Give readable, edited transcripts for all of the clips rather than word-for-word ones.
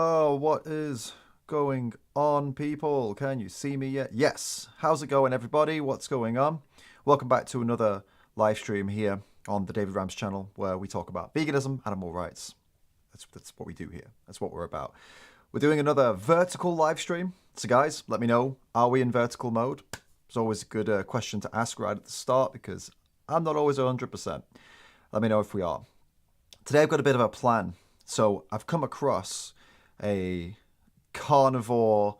Oh, what is going on, people? Can you see me yet? Yes. How's it going, everybody? What's going on? Welcome back to another live stream here on the David Rams channel where we talk about veganism, animal rights. That's what we do here. That's what we're about. We're doing another vertical live stream. So, guys, let me know. Are we in vertical mode? It's always a good question to ask right at the start because I'm not always 100%. Let me know if we are. Today, I've got a bit of a plan. So, I've come across a carnivore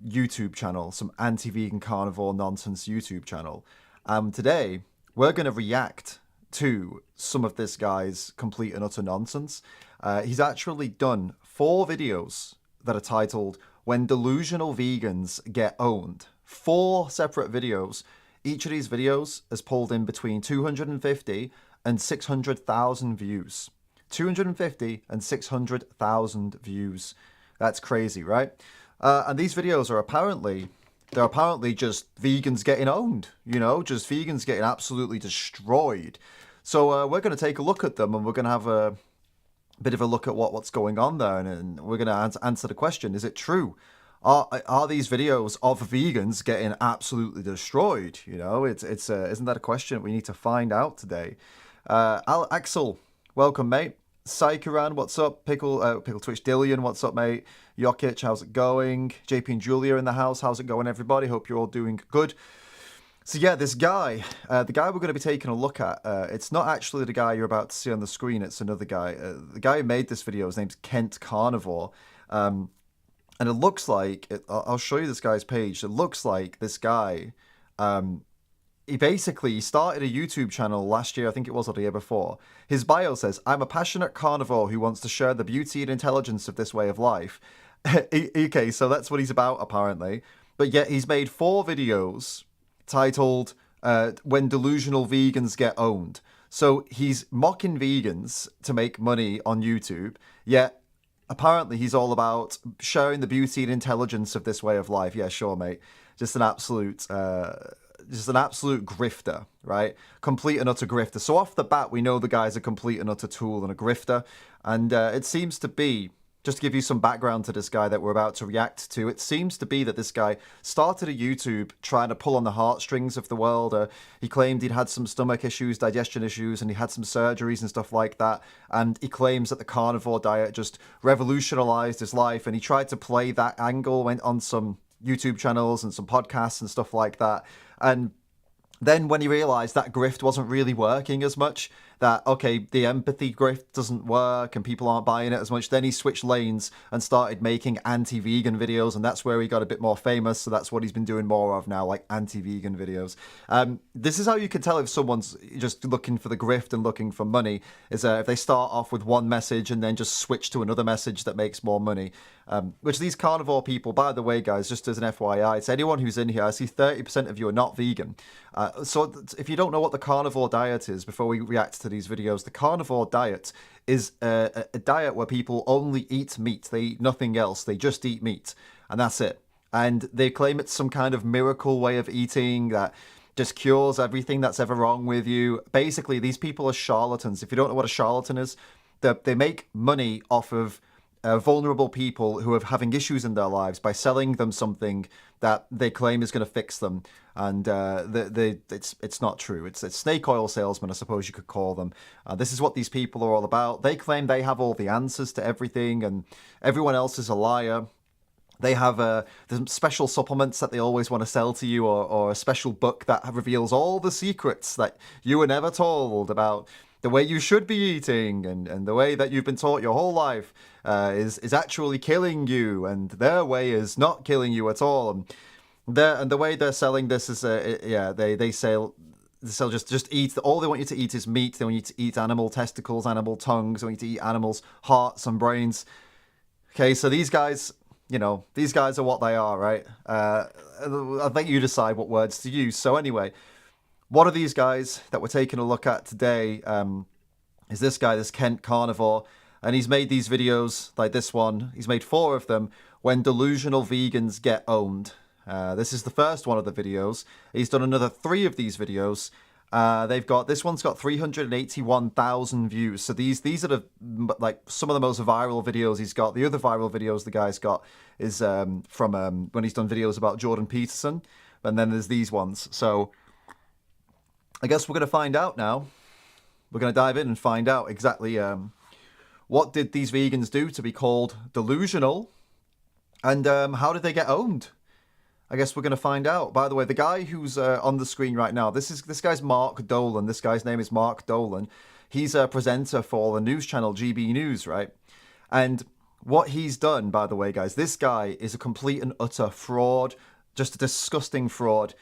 YouTube channel, some anti-vegan carnivore nonsense YouTube channel. Today, we're going to react to some of this guy's complete and utter nonsense. He's actually done 4 videos that are titled When Delusional Vegans Get Owned. 4 separate videos. Each of these videos has pulled in between 250 and 600,000 views. 250 and 600,000 views. That's crazy, right? And these videos are apparently just vegans getting owned, just vegans getting absolutely destroyed. So we're going to take a look at them and we're going to have a bit of a look at what's going on there. And we're going to answer the question, is it true? Are these videos of vegans getting absolutely destroyed? Isn't that a question we need to find out today? Axel, welcome, mate. Sykeran, what's up? Pickle Twitch Dillian, what's up, mate? Jokic, how's it going? JP and Julia in the house, how's it going, everybody? Hope you're all doing good. So yeah, this guy, the guy we're going to be taking a look at, it's not actually the guy you're about to see on the screen, it's another guy. The guy who made this video, his name's Kent Carnivore. And it looks like, I'll show you this guy's page, it looks like this guy, he started a YouTube channel last year, I think it was, or the year before. His bio says, I'm a passionate carnivore who wants to share the beauty and intelligence of this way of life. Okay, so that's what he's about, apparently. But yet he's made 4 videos titled When Delusional Vegans Get Owned. So he's mocking vegans to make money on YouTube, yet apparently he's all about sharing the beauty and intelligence of this way of life. Yeah, sure, mate. Just an absolute grifter, right? Complete and utter grifter. So off the bat, we know the guy's a complete and utter tool and a grifter. And it seems to be, just to give you some background to this guy that we're about to react to, it seems to be that this guy started a YouTube trying to pull on the heartstrings of the world. He claimed he'd had some stomach issues, digestion issues, and he had some surgeries and stuff like that. And he claims that the carnivore diet just revolutionized his life. And he tried to play that angle, went on some YouTube channels and some podcasts and stuff like that. And then when he realized that grift wasn't really working as much, that, okay, the empathy grift doesn't work and people aren't buying it as much, then he switched lanes and started making anti-vegan videos, and that's where he got a bit more famous, so that's what he's been doing more of now, like anti-vegan videos. This is how you can tell if someone's just looking for the grift and looking for money, is if they start off with one message and then just switch to another message that makes more money. Which these carnivore people, by the way, guys, just as an FYI, it's anyone who's in here, I see 30% of you are not vegan. So if you don't know what the carnivore diet is, before we react to these videos, the carnivore diet is a diet where people only eat meat. They eat nothing else. They just eat meat, and that's it. And they claim it's some kind of miracle way of eating that just cures everything that's ever wrong with you. Basically, these people are charlatans. If you don't know what a charlatan is, they make money off of vulnerable people who are having issues in their lives by selling them something that they claim is going to fix them, and it's not true. It's snake oil salesmen, I suppose you could call them. This is what these people are all about. They claim they have all the answers to everything, and everyone else is a liar. They have there's special supplements that they always want to sell to you, or a special book that reveals all the secrets that you were never told about the way you should be eating, and the way that you've been taught your whole life is actually killing you, and their way is not killing you at all. And the way they're selling this is, they sell just eat. All they want you to eat is meat. They want you to eat animal testicles, animal tongues. They want you to eat animals' hearts and brains. Okay, so these guys, these guys are what they are, right? I think you decide what words to use. So anyway, one of these guys that we're taking a look at today is this guy, this Kent Carnivore, and he's made these videos like this one. He's made 4 of them, When Delusional Vegans Get Owned. This is the first one of the videos. He's done another 3 of these videos, They've got, this one's got 381,000 views. So these are the, like, some of the most viral videos he's got. The other viral videos the guy's got is from when he's done videos about Jordan Peterson. And then there's these ones. So I guess we're going to find out now. We're going to dive in and find out exactly what did these vegans do to be called delusional, and how did they get owned? I guess we're going to find out. By the way, the guy who's on the screen right now, this guy's Mark Dolan. This guy's name is Mark Dolan. He's a presenter for the news channel GB News, right? And what he's done, by the way, guys, this guy is a complete and utter fraud, just a disgusting fraud.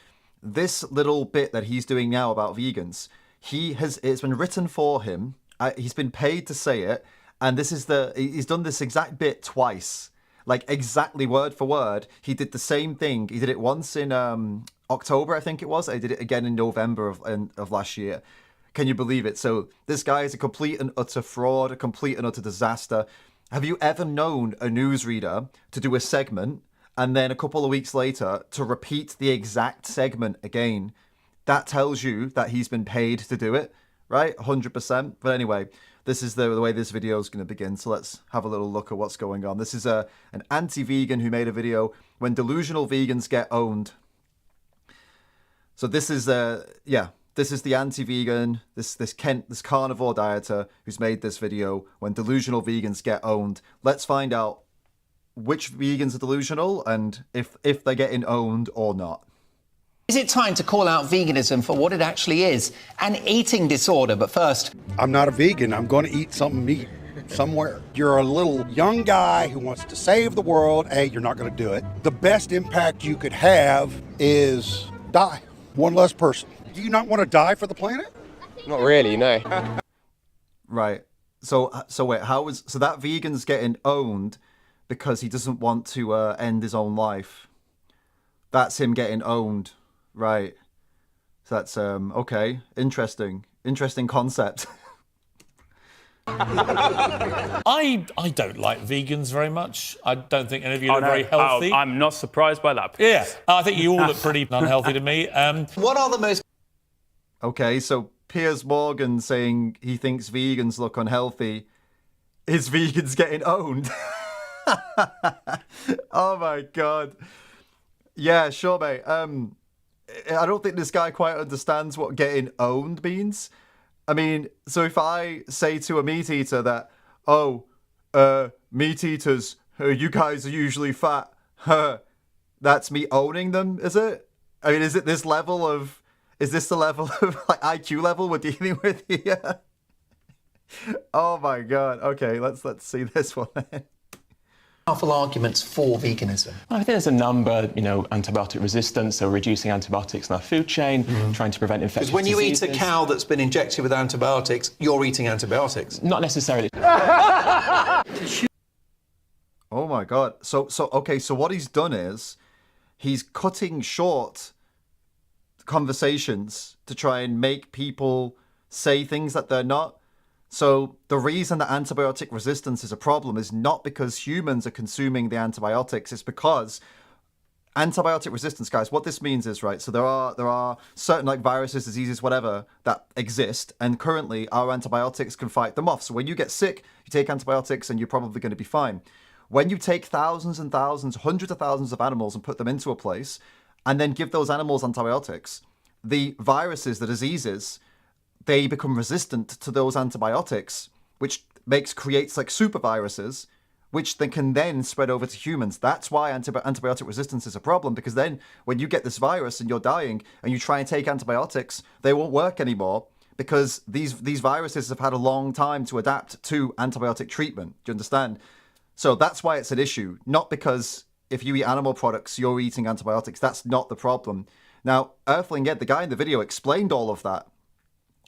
This little bit that he's doing now about vegans, it's been written for him. He's been paid to say it, and he's done this exact bit twice. Like, exactly word for word. He did the same thing. He did it once in October, I think it was. I did it again in November of last year. Can you believe it? So this guy is a complete and utter fraud, a complete and utter disaster. Have you ever known a newsreader to do a segment and then a couple of weeks later to repeat the exact segment again? That tells you that he's been paid to do it, right? 100%. But anyway, this is the way this video is going to begin. So let's have a little look at what's going on. This is an anti-vegan who made a video, When Delusional Vegans Get Owned. So this is this is the anti-vegan, this carnivore dieter who's made this video, When Delusional Vegans Get Owned. Let's find out which vegans are delusional and if they're getting owned or not. Is it time to call out veganism for what it actually is, an eating disorder? But first, I'm not a vegan. I'm going to eat some meat somewhere. You're a little young guy who wants to save the world. Hey, you're not going to do it. The best impact you could have is die. One less person. Do you not want to die for the planet? Not really, no. Right. So wait, so that vegan's getting owned because he doesn't want to end his own life. That's him getting owned. Right. So that's, okay. Interesting concept. I don't like vegans very much. I don't think any of you look very healthy. I'm not surprised by that. Yeah, I think you all look pretty unhealthy to me. what are the most... Okay, so Piers Morgan saying he thinks vegans look unhealthy. Is vegans getting owned? Oh my God. Yeah, sure, mate. I don't think this guy quite understands what getting owned means. I mean, so if I say to a meat eater that, oh, meat eaters, you guys are usually fat, that's me owning them, is it? I mean, is this the level of like IQ level we're dealing with here? Oh my God. Okay, let's see this one. powerful arguments for veganism? I think there's a number, antibiotic resistance, so reducing antibiotics in our food chain, trying to prevent infectious Because when you diseases. eat a cow that's been injected with antibiotics, you're eating antibiotics. Not necessarily. Oh my God. So what he's done is he's cutting short conversations to try and make people say things that they're not. So the reason that antibiotic resistance is a problem is not because humans are consuming the antibiotics, it's because antibiotic resistance, guys, what this means is, right, so there are certain like viruses, diseases, whatever, that exist, and currently our antibiotics can fight them off. So when you get sick, you take antibiotics and you're probably going to be fine. When you take thousands and thousands, hundreds of thousands of animals and put them into a place and then give those animals antibiotics, the viruses, the diseases, they become resistant to those antibiotics, which creates like super viruses, which they can then spread over to humans. That's why antibiotic resistance is a problem, because then when you get this virus and you're dying and you try and take antibiotics, they won't work anymore because these viruses have had a long time to adapt to antibiotic treatment. Do you understand? So that's why it's an issue, not because if you eat animal products, you're eating antibiotics. That's not the problem. Now, Earthling Ed, the guy in the video, explained all of that.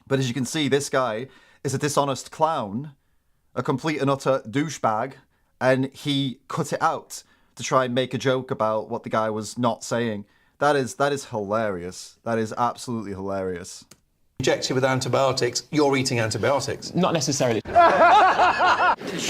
But as you can see, this guy is a dishonest clown, a complete and utter douchebag, and he cut it out to try and make a joke about what the guy was not saying. That is hilarious. That is absolutely hilarious. Injected with antibiotics, you're eating antibiotics. Not necessarily.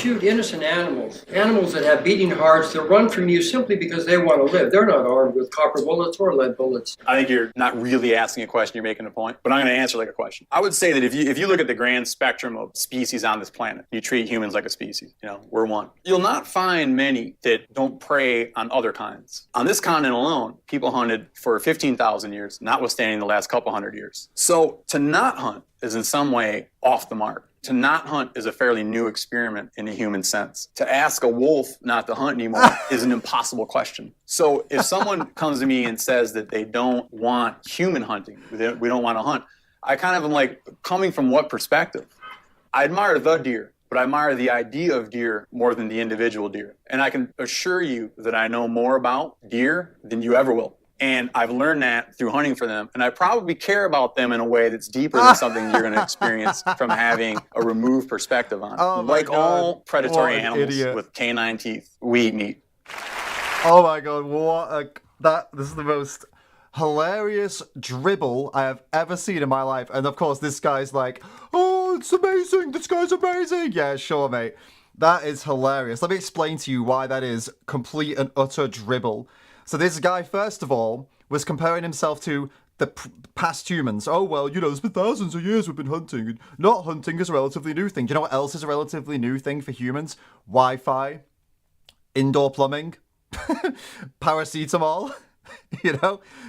shoot innocent animals, animals that have beating hearts that run from you simply because they want to live. They're not armed with copper bullets or lead bullets. I think you're not really asking a question, you're making a point, but I'm going to answer like a question. I would say that if you look at the grand spectrum of species on this planet, you treat humans like a species, we're one. You'll not find many that don't prey on other kinds. On this continent alone, people hunted for 15,000 years, notwithstanding the last couple hundred years. So to not hunt is in some way off the mark. To not hunt is a fairly new experiment in a human sense. To ask a wolf not to hunt anymore is an impossible question. So if someone comes to me and says that they don't want human hunting, we don't want to hunt, I kind of am like, coming from what perspective? I admire the deer, but I admire the idea of deer more than the individual deer. And I can assure you that I know more about deer than you ever will. And I've learned that through hunting for them. And I probably care about them in a way that's deeper than something you're going to experience from having a removed perspective on. Oh like God. all predatory What an animals idiot. with canine teeth, we eat meat. Oh my God, this is the most hilarious dribble I have ever seen in my life. And of course, this guy's like, oh, it's amazing. This guy's amazing. Yeah, sure, mate. That is hilarious. Let me explain to you why that is complete and utter dribble. So this guy, first of all, was comparing himself to the past humans. Oh, well, it's been thousands of years we've been hunting. And not hunting is a relatively new thing. Do you know what else is a relatively new thing for humans? Wi-Fi, indoor plumbing, paracetamol,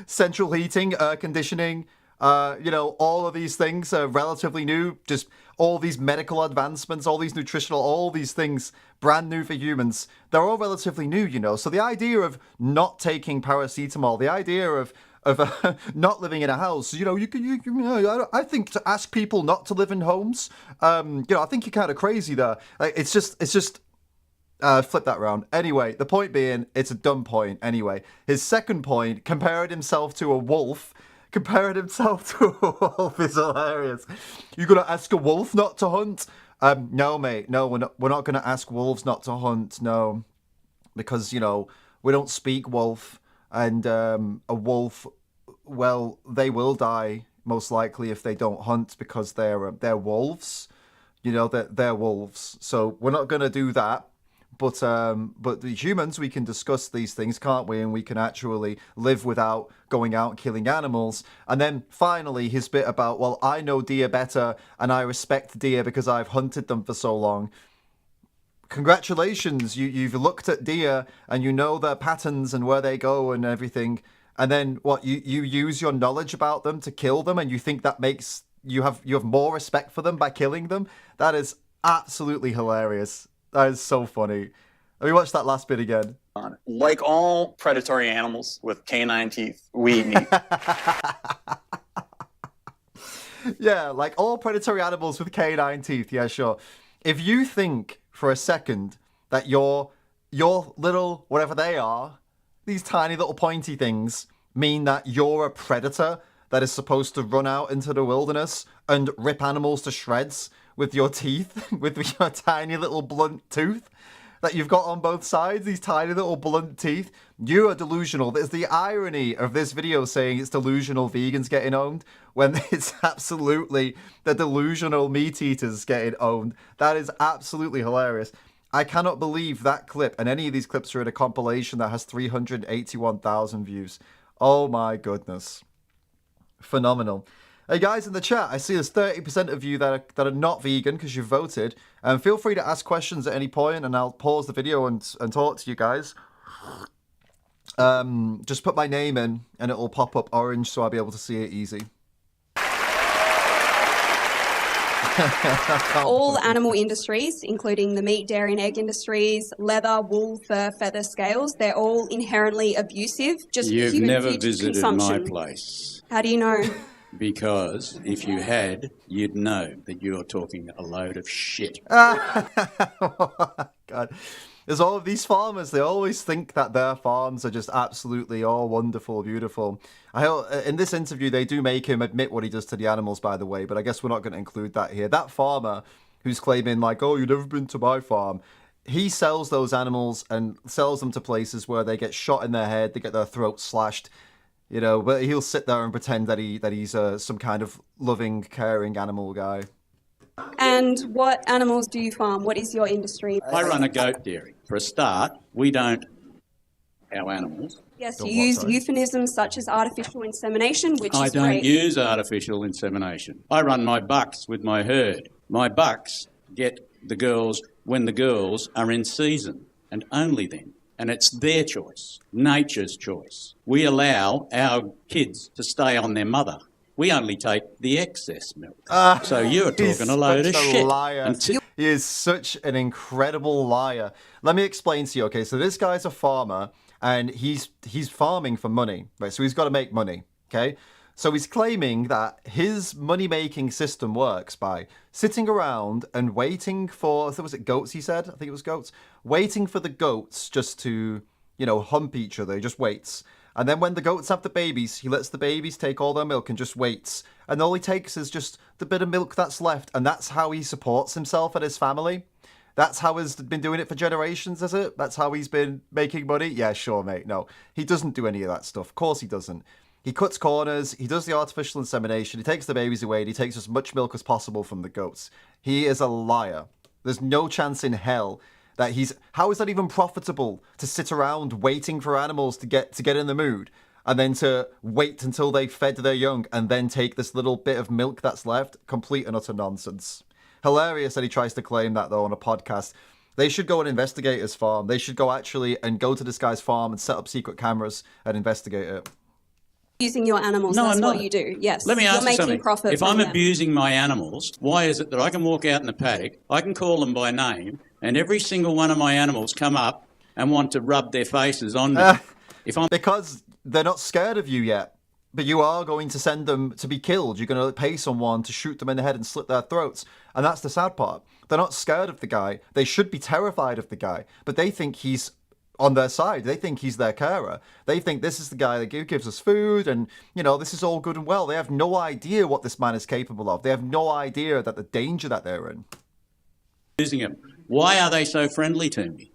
central heating, air conditioning, all of these things are relatively new. Just all these medical advancements, all these nutritional, all these things brand new for humans. They're all relatively new, So the idea of not taking paracetamol, the idea of not living in a house, I think to ask people not to live in homes, I think you're kind of crazy there. Like, it's just. Flip that round. Anyway, the point being, it's a dumb point. Anyway, his second point, comparing himself to a wolf. Comparing himself to a wolf is hilarious. You're gonna ask a wolf not to hunt? No, mate. No, we're not gonna ask wolves not to hunt. No, because we don't speak wolf, and a wolf, well, they will die most likely if they don't hunt because they're wolves. They're wolves. So we're not gonna do that. But the humans, we can discuss these things, can't we? And we can actually live without going out and killing animals. And then finally, his bit about, well, I know deer better and I respect deer because I've hunted them for so long. Congratulations, you've looked at deer and you know their patterns and where they go and everything. And then what? You use your knowledge about them to kill them, and you think that makes you have more respect for them by killing them? That is absolutely hilarious. That is so funny. Let me watch that last bit again. Like all predatory animals with canine teeth, we eat meat. Yeah, like all predatory animals with canine teeth. Yeah, sure. If you think for a second that your little, whatever they are, these tiny little pointy things, mean that you're a predator that is supposed to run out into the wilderness and rip animals to shreds with your teeth, with your tiny little blunt tooth that you've got on both sides, these tiny little blunt teeth, you are delusional. There's the irony of this video saying it's delusional vegans getting owned when it's absolutely the delusional meat eaters getting owned. That is absolutely hilarious. I cannot believe that clip, and any of these clips are in a compilation that has 381,000 views. Oh my goodness. Phenomenal. Hey guys in the chat, I see there's 30% of you that are not vegan because you voted. Feel free to ask questions at any point and I'll pause the video and talk to you guys. Just put my name in and it will pop up orange so I'll be able to see it easy. All animal industries, including the meat, dairy and egg industries, leather, wool, fur, feather, scales, they're all inherently abusive. Just You've never huge visited consumption. my place. How do you know? Because if you had, you'd know that you're talking a load of shit. God. There's all of these farmers, they always think that their farms are just absolutely all wonderful, beautiful. In this interview, they do make him admit what he does to the animals, by the way, but I guess we're not going to include that here. That farmer who's claiming like, oh, you've never been to my farm, he sells those animals and sells them to places where they get shot in their head, they get their throats slashed, but he'll sit there and pretend that he's some kind of loving, caring animal guy. And what animals do you farm? What is your industry? I run a goat dairy. For a start, we don't our animals. Yes, you Don't what, use sorry? euphemisms such as artificial insemination, which I is don't great. use artificial insemination. I run my bucks with my herd. My bucks get the girls when the girls are in season, and only then. And it's their choice, nature's choice. We allow our kids to stay on their mother. We only take the excess milk. So you're He's talking a load of such a shit. liar. He is such an incredible liar. Let me explain to you. Okay, so this guy's a farmer, and he's farming for money, right? So he's got to make money. Okay, so he's claiming that his money-making system works by sitting around and waiting for. So was it goats? He said, I think it was goats. Waiting for the goats just to, hump each other. He just waits. And then when the goats have the babies, he lets the babies take all their milk and just waits. And all he takes is just the bit of milk that's left. And that's how he supports himself and his family. That's how he's been doing it for generations, is it? That's how he's been making money? Yeah, sure, mate. No, he doesn't do any of that stuff. Of course he doesn't. He cuts corners. He does the artificial insemination. He takes the babies away. And he takes as much milk as possible from the goats. He is a liar. There's no chance in hell that how is that even profitable to sit around waiting for animals to get in the mood and then to wait until they fed their young and then take this little bit of milk that's left? Complete and utter nonsense. Hilarious that he tries to claim that though on a podcast. They should go and investigate his farm. They should go to this guy's farm and set up secret cameras and investigate it. Using your animals, No, that's I'm what not. you do. Yes. Let me You're ask you making something. profit If from I'm them. abusing my animals, why is it that I can walk out in the paddock, I can call them by name, and every single one of my animals come up and want to rub their faces on me? Because they're not scared of you yet. But you are going to send them to be killed. You're going to pay someone to shoot them in the head and slit their throats. And that's the sad part. They're not scared of the guy. They should be terrified of the guy. But they think he's on their side. They think he's their carer. They think this is the guy that gives us food and, this is all good and well. They have no idea what this man is capable of. They have no idea that the danger that they're in. Using them. Why are they so friendly to me?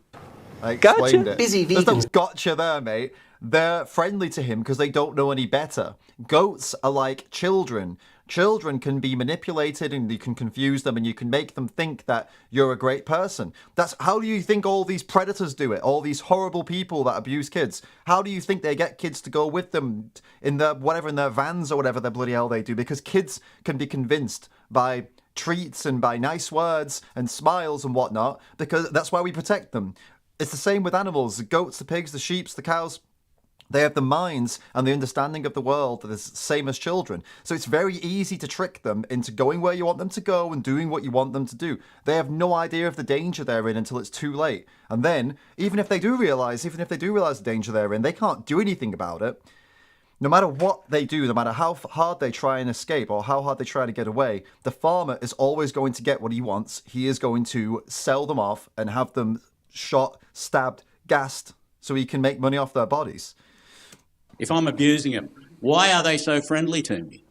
I explained Gotcha. it. Busy There's no vegans. gotcha there, mate. They're friendly to him because they don't know any better. Goats are like children. Children can be manipulated and you can confuse them and you can make them think that you're a great person. That's how do you think all these predators do it? All these horrible people that abuse kids. How do you think they get kids to go with them in their vans or whatever the bloody hell they do? Because kids can be convinced by treats and by nice words and smiles and whatnot, because that's why we protect them. It's the same with animals, the goats, the pigs, the sheep, the cows. They have the minds and the understanding of the world that is the same as children. So it's very easy to trick them into going where you want them to go and doing what you want them to do. They have no idea of the danger they're in until it's too late. And then, even if they do realize the danger they're in, they can't do anything about it. No matter what they do, no matter how hard they try and escape or how hard they try to get away, the farmer is always going to get what he wants. He is going to sell them off and have them shot, stabbed, gassed, so he can make money off their bodies. If I'm abusing them, why are they so friendly to me?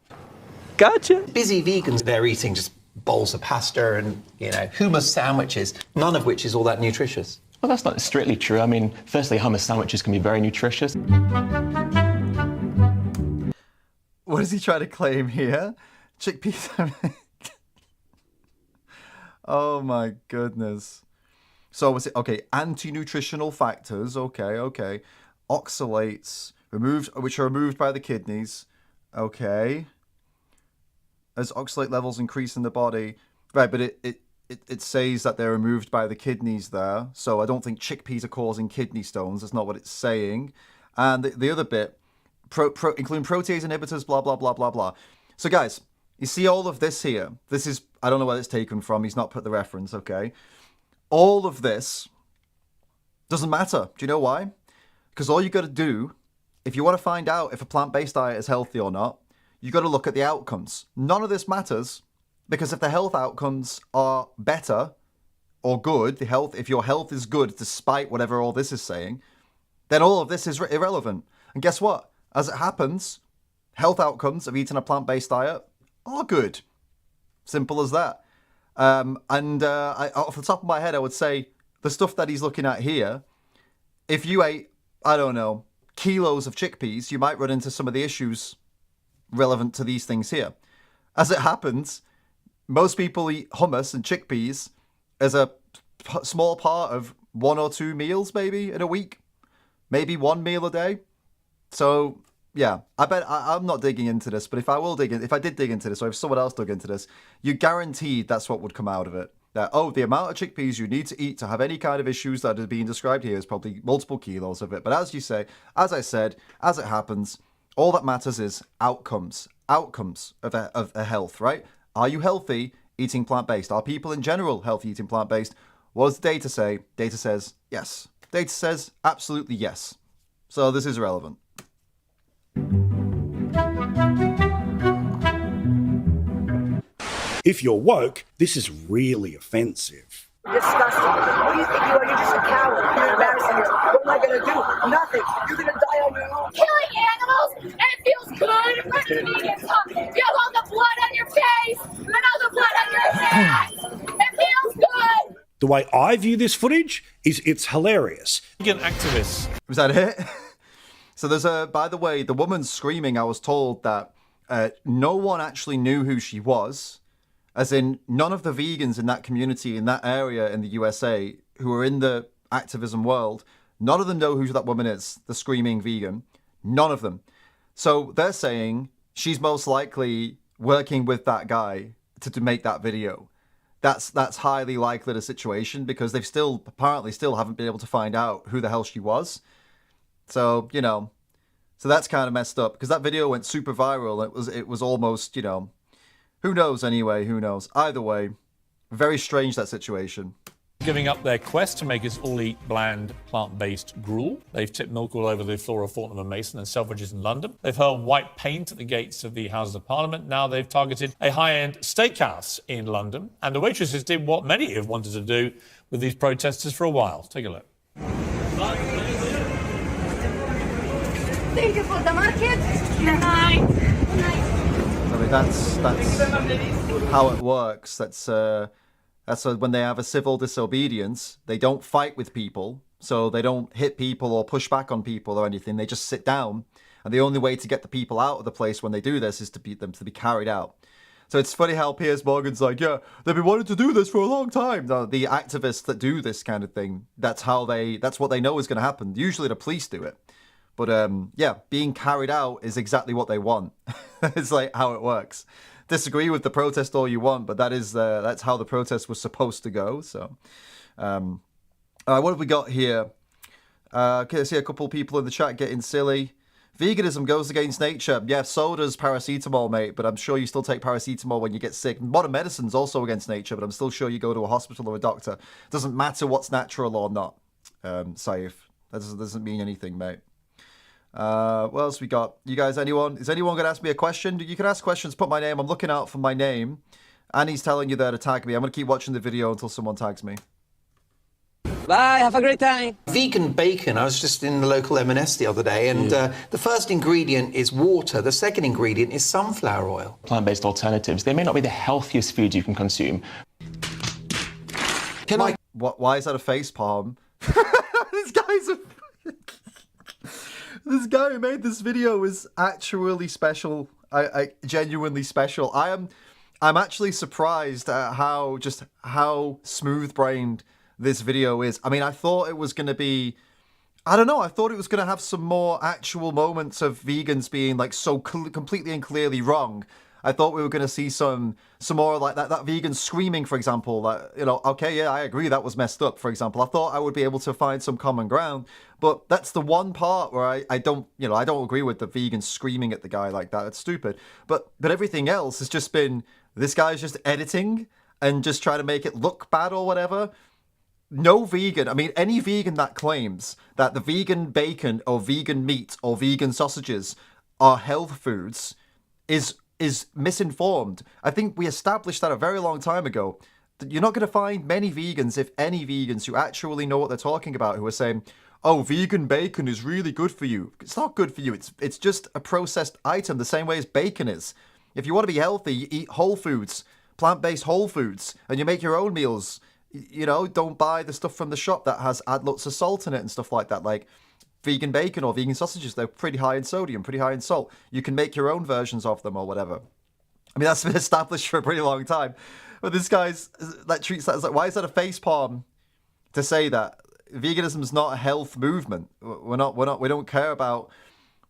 Gotcha. Busy vegans, they're eating just bowls of pasta and, hummus sandwiches, none of which is all that nutritious. Well, that's not strictly true. I mean, firstly, hummus sandwiches can be very nutritious. What is he trying to claim here? Chickpeas. Oh my goodness. So was it okay? Anti-nutritional factors. Okay. Oxalates which are removed by the kidneys. Okay. As oxalate levels increase in the body, right? But it says that they're removed by the kidneys there. So I don't think chickpeas are causing kidney stones. That's not what it's saying. And the other bit, including protease inhibitors, blah blah blah blah blah. So guys, you see all of this here. This is, I don't know where it's taken from. He's not put the reference. Okay. All of this doesn't matter. Do you know why? Because all you got to do, if you want to find out if a plant-based diet is healthy or not, you got to look at the outcomes. None of this matters, because if the health outcomes are better or good, if your health is good despite whatever all this is saying, then all of this is irrelevant. And guess what? As it happens, health outcomes of eating a plant-based diet are good. Simple as that. Off the top of my head, I would say the stuff that he's looking at here, if you ate, I don't know, kilos of chickpeas, you might run into some of the issues relevant to these things here. As it happens, most people eat hummus and chickpeas as a small part of 1 or 2 meals maybe in a week, maybe 1 meal a day. So yeah, I'm not digging into this, but if I did dig into this, or if someone else dug into this, you guaranteed that's what would come out of it. That, the amount of chickpeas you need to eat to have any kind of issues that are being described here is probably multiple kilos of it. But as I said, as it happens, all that matters is outcomes of health, right? Are you healthy eating plant-based? Are people in general healthy eating plant-based? What does the data say? Data says yes. Data says absolutely yes. So this is relevant. If you're woke, this is really offensive. Disgusting. What do you think you are? You're just a coward. You're embarrassing yourself. What am I going to do? Nothing. You're going to die on your own. Killing animals, and it feels good. Let me get top. Feel all the blood on your face and all the blood on your hands. It feels good. The way I view this footage is it's hilarious. Vegan activists. Was that it? So there's by the way, the woman screaming, I was told that no one actually knew who she was. As in, none of the vegans in that community, in that area in the USA, who are in the activism world, none of them know who that woman is, the screaming vegan. None of them. So they're saying she's most likely working with that guy to make that video. That's highly likely the situation, because they've apparently still haven't been able to find out who the hell she was. So, so that's kind of messed up, because that video went super viral. It was almost, who knows anyway, who knows? Either way, very strange, that situation. Giving up their quest to make us all eat bland, plant-based gruel. They've tipped milk all over the floor of Fortnum and Mason and Selfridges in London. They've hurled white paint at the gates of the Houses of Parliament. Now they've targeted a high-end steakhouse in London. And the waitresses did what many have wanted to do with these protesters for a while. Take a look. Thank you for the market. Good night. Good night. I mean, that's how it works. That's when they have a civil disobedience, they don't fight with people, so they don't hit people or push back on people or anything. They just sit down, and the only way to get the people out of the place when they do this is to beat them to be carried out. So it's funny how Piers Morgan's like, yeah, they've been wanting to do this for a long time. The activists that do this kind of thing, that's what they know is going to happen. Usually the police do it. But yeah, being carried out is exactly what they want. It's like how it works. Disagree with the protest all you want, but that's how the protest was supposed to go. So, all right, what have we got here? Okay, I see a couple people in the chat getting silly. Veganism goes against nature. Yeah, so does paracetamol, mate, but I'm sure you still take paracetamol when you get sick. Modern medicine's also against nature, but I'm still sure you go to a hospital or a doctor. It doesn't matter what's natural or not, Saif. That doesn't mean anything, mate. What else we got? You guys, is anyone going to ask me a question? You can ask questions, put my name. I'm looking out for my name. Annie's telling you there to tag me. I'm going to keep watching the video until someone tags me. Bye, have a great time. Vegan bacon, I was just in the local M&S the other day, and the first ingredient is water. The second ingredient is sunflower oil. Plant-based alternatives, they may not be the healthiest food you can consume. Why is that a face palm? This guy who made this video is actually special. I genuinely special. I'm actually surprised at how smooth-brained this video is. I mean, I thought it was going to be, I don't know, I thought it was going to have some more actual moments of vegans being like so completely and clearly wrong. I thought we were going to see some more like that vegan screaming, for example, that, okay, yeah, I agree, that was messed up, for example. I thought I would be able to find some common ground, but that's the one part where I don't agree with the vegan screaming at the guy like that. It's stupid. But everything else has just been, this guy's just editing and just trying to make it look bad or whatever. No vegan, I mean, any vegan that claims that the vegan bacon or vegan meat or vegan sausages are health foods is misinformed. I think we established that a very long time ago. You're not going to find many vegans, if any vegans, who actually know what they're talking about, who are saying, oh, vegan bacon is really good for you. It's not good for you. It's just a processed item, the same way as bacon is. If you want to be healthy, you eat whole foods, plant-based whole foods, and you make your own meals. Don't buy the stuff from the shop that has lots of salt in it and stuff like that. Like vegan bacon or vegan sausages, they're pretty high in sodium, pretty high in salt. You can make your own versions of them or whatever. I mean, that's been established for a pretty long time. But this guy's that treats that as like, why is that a facepalm to say that veganism is not a health movement? We don't care about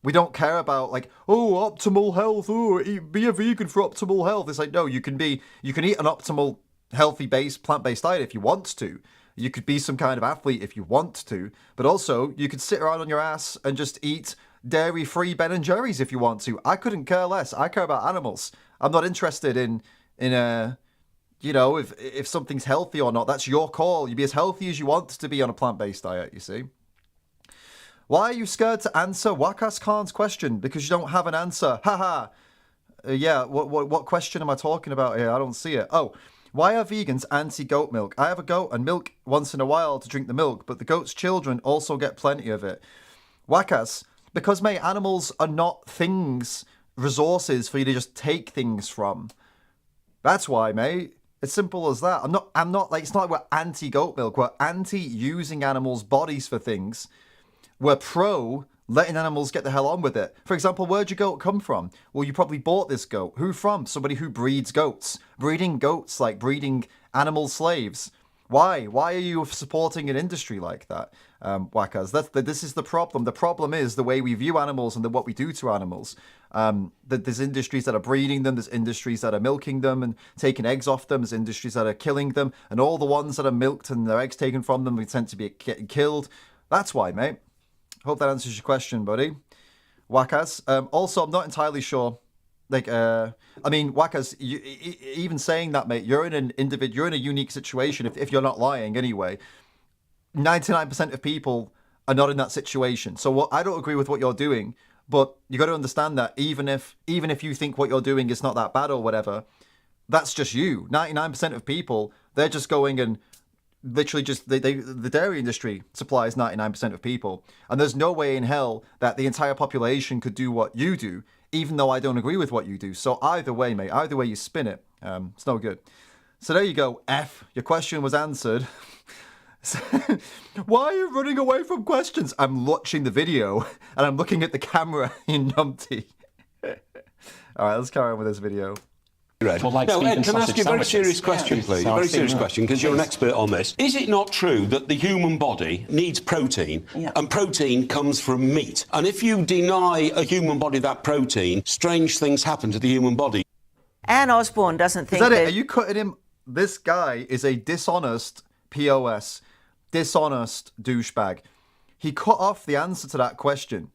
like, oh, optimal health. Oh, be a vegan for optimal health. It's like, no, you can eat an optimal healthy plant-based diet if you want to. You could be some kind of athlete if you want to, but also you could sit around on your ass and just eat dairy-free Ben & Jerry's if you want to. I couldn't care less. I care about animals. I'm not interested in if something's healthy or not. That's your call. You be as healthy as you want to be on a plant-based diet, you see. Why are you scared to answer Wakas Khan's question? Because you don't have an answer. Haha. Yeah, what question am I talking about here? I don't see it. Oh, why are vegans anti-goat milk? I have a goat and milk once in a while to drink the milk, but the goat's children also get plenty of it. Wakas, because, mate, animals are not things, resources for you to just take things from. That's why, mate. It's simple as that. I'm not like, it's not like we're anti-goat milk. We're anti-using animals' bodies for things. We're pro letting animals get the hell on with it. For example, where'd your goat come from? Well, you probably bought this goat. Who from? Somebody who breeds goats. Breeding goats like breeding animal slaves. Why? Why are you supporting an industry like that, Wakas? This is the problem. The problem is the way we view animals and what we do to animals. There's industries that are breeding them. There's industries that are milking them and taking eggs off them. There's industries that are killing them. And all the ones that are milked and their eggs taken from them, they tend to be getting killed. That's why, mate. Hope that answers your question, buddy. Wakas. Also, I'm not entirely sure. Wakas, even saying that, mate, you're in a unique situation if you're not lying anyway. 99% of people are not in that situation. So I don't agree with what you're doing, but you got to understand that even if you think what you're doing is not that bad or whatever, that's just you. 99% of people, they're just going and literally just the dairy industry supplies 99% of people, and there's no way in hell that the entire population could do what you do, even though I don't agree with what you do. So either way, mate, either way you spin it, it's no good. So there you go, F. Your question was answered. Why are you running away from questions? I'm watching the video and I'm looking at the camera, you numpty. All right, let's carry on with this video. Now, Ed, can I ask you a very serious question, please? A very serious question, because you're an expert on this. Is it not true that the human body needs protein, and protein comes from meat? And if you deny a human body that protein, strange things happen to the human body. Anne Osborne doesn't think that... Are you cutting him? This guy is a dishonest POS, dishonest douchebag. He cut off the answer to that question.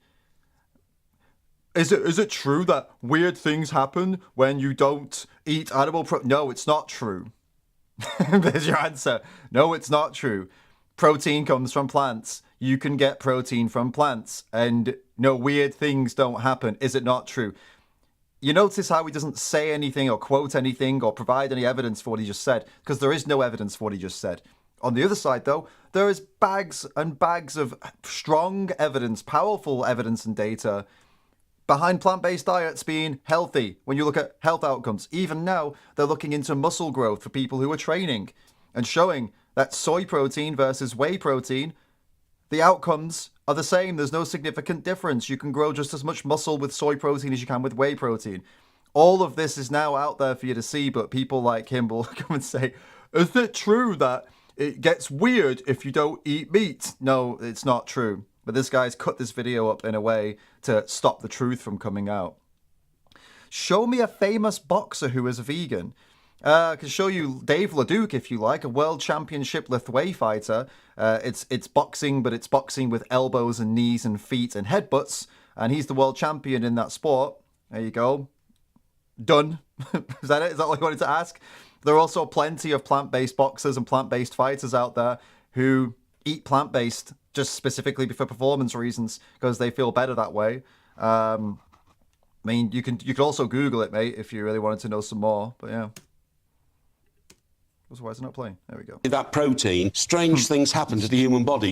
Is it true that weird things happen when you don't eat animal protein? No, it's not true. There's your answer. No, it's not true. Protein comes from plants. You can get protein from plants. And no, weird things don't happen. Is it not true? You notice how he doesn't say anything or quote anything or provide any evidence for what he just said, because there is no evidence for what he just said. On the other side, though, there is bags and bags of strong evidence, powerful evidence and data behind plant-based diets being healthy. When you look at health outcomes, even now, they're looking into muscle growth for people who are training and showing that soy protein versus whey protein, the outcomes are the same. There's no significant difference. You can grow just as much muscle with soy protein as you can with whey protein. All of this is now out there for you to see, but people like him will come and say, is it true that it gets weird if you don't eat meat? No, it's not true. But this guy's cut this video up in a way to stop the truth from coming out. Show me a famous boxer who is a vegan. I can show you Dave Leduc if you like, a world championship Lethwei fighter. It's boxing, but it's boxing with elbows and knees and feet and headbutts. And he's the world champion in that sport. There you go. Done. Is that it? Is that what you wanted to ask? There are also plenty of plant-based boxers and plant-based fighters out there who eat plant-based just specifically for performance reasons because they feel better that way. I mean, you could also Google it, mate, if you really wanted to know some more. But yeah. Why is it not playing? There we go. That protein, strange things happen to the human body.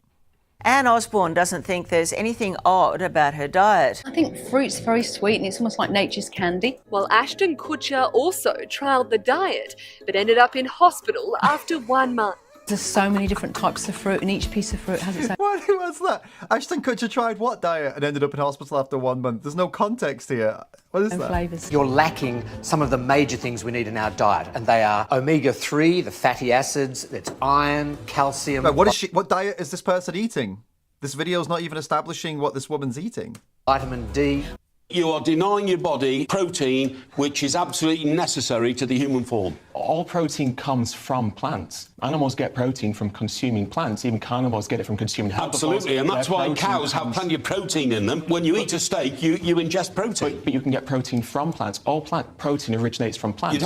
Anne Osborne doesn't think there's anything odd about her diet. I think fruit's very sweet and it's almost like nature's candy. Well, Ashton Kutcher also trialled the diet, but ended up in hospital after 1 month. There's so many different types of fruit, and each piece of fruit has its own. What was that? Ashton Kutcher tried what diet and ended up in hospital after 1 month? There's no context here. What is that? Flavours. You're lacking some of the major things we need in our diet, and they are omega-3, the fatty acids, it's iron, calcium. But what diet is this person eating? This video's not even establishing what this woman's eating. Vitamin D. You are denying your body protein, which is absolutely necessary to the human form. All protein comes from plants. Animals get protein from consuming plants. Even carnivores get it from consuming herbivores. Absolutely, and that's Their why protein cows have plenty of protein in them. When you eat a steak, you ingest protein. But you can get protein from plants. All plant protein originates from plants.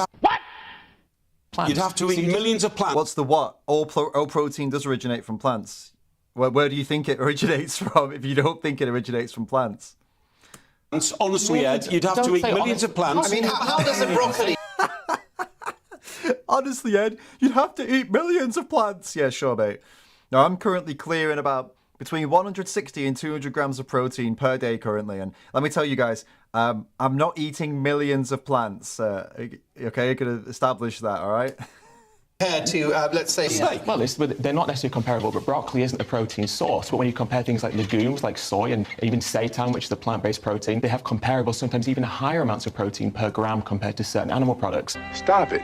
Plants. You'd have to eat millions of plants. What's the what? All protein does originate from plants. Where do you think it originates from if you don't think it originates from plants? Honestly, Ed, you'd have to eat millions of plants. I mean, how does a broccoli... Honestly, Ed, you'd have to eat millions of plants. Yeah, sure, mate. Now, I'm currently clearing about between 160 and 200 grams of protein per day currently. And let me tell you guys, I'm not eating millions of plants. Okay, you're going to establish that, all right? Compared to, let's say, steak. Well, they're not necessarily comparable, but broccoli isn't a protein source. But when you compare things like legumes, like soy, and even seitan, which is a plant-based protein, they have comparable, sometimes even higher amounts of protein per gram compared to certain animal products. Stop it.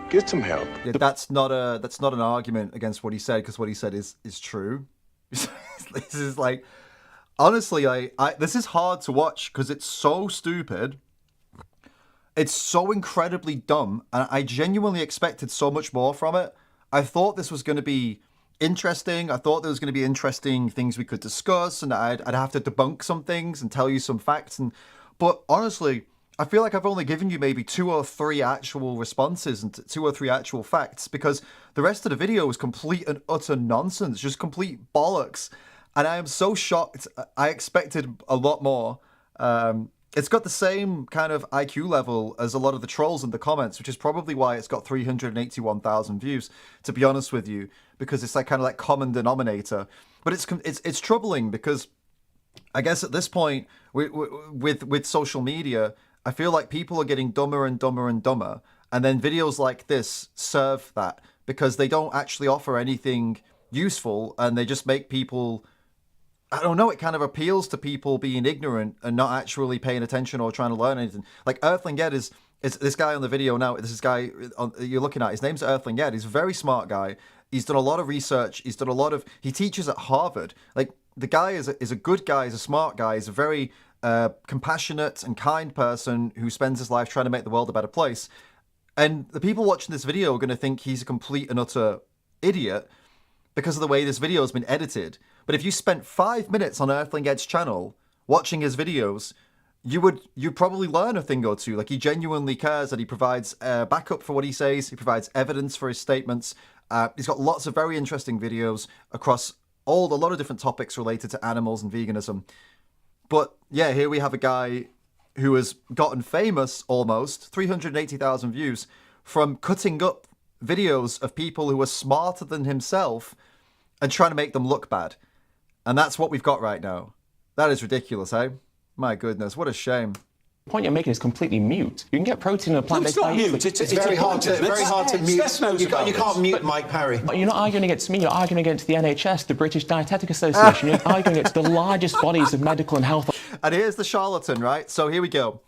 Get some help. Yeah, that's not an argument against what he said, because what he said is true. This is like, honestly, this is hard to watch because it's so stupid. It's so incredibly dumb, and I genuinely expected so much more from it. I thought this was going to be interesting. I thought there was going to be interesting things we could discuss, and I'd have to debunk some things and tell you some facts. But honestly, I feel like I've only given you maybe 2 or 3 actual responses and 2 or 3 actual facts, because the rest of the video is complete and utter nonsense, just complete bollocks. And I am so shocked. I expected a lot more. It's got the same kind of IQ level as a lot of the trolls in the comments, which is probably why it's got 381,000 views, to be honest with you, because it's like kind of like common denominator. But it's troubling because I guess at this point with social media, I feel like people are getting dumber and dumber and dumber, and then videos like this serve that because they don't actually offer anything useful, and they just make people, I don't know, it kind of appeals to people being ignorant and not actually paying attention or trying to learn anything. Like Earthling Ed is this guy on the video now, this guy you're looking at, his name's Earthling Ed. He's a very smart guy. He's done a lot of research. He teaches at Harvard. Like, the guy is a good guy, he's a smart guy, he's a very compassionate and kind person who spends his life trying to make the world a better place. And the people watching this video are going to think he's a complete and utter idiot because of the way this video has been edited. But if you spent 5 minutes on Earthling Ed's channel watching his videos, you'd probably learn a thing or two. Like, he genuinely cares, and he provides backup for what he says. He provides evidence for his statements. He's got lots of very interesting videos across a lot of different topics related to animals and veganism. But yeah, here we have a guy who has gotten famous, almost 380,000 views, from cutting up videos of people who are smarter than himself and trying to make them look bad. And that's what we've got right now. That is ridiculous, eh? My goodness, what a shame. The point you're making is completely mute. You can get protein in a plant-based diet. It's not mute. It's very hard to mute. You can't mute Mike Parry. But you're not arguing against me. You're arguing against the NHS, the British Dietetic Association. You're arguing against the largest bodies of medical and health. And here's the charlatan, right? So here we go.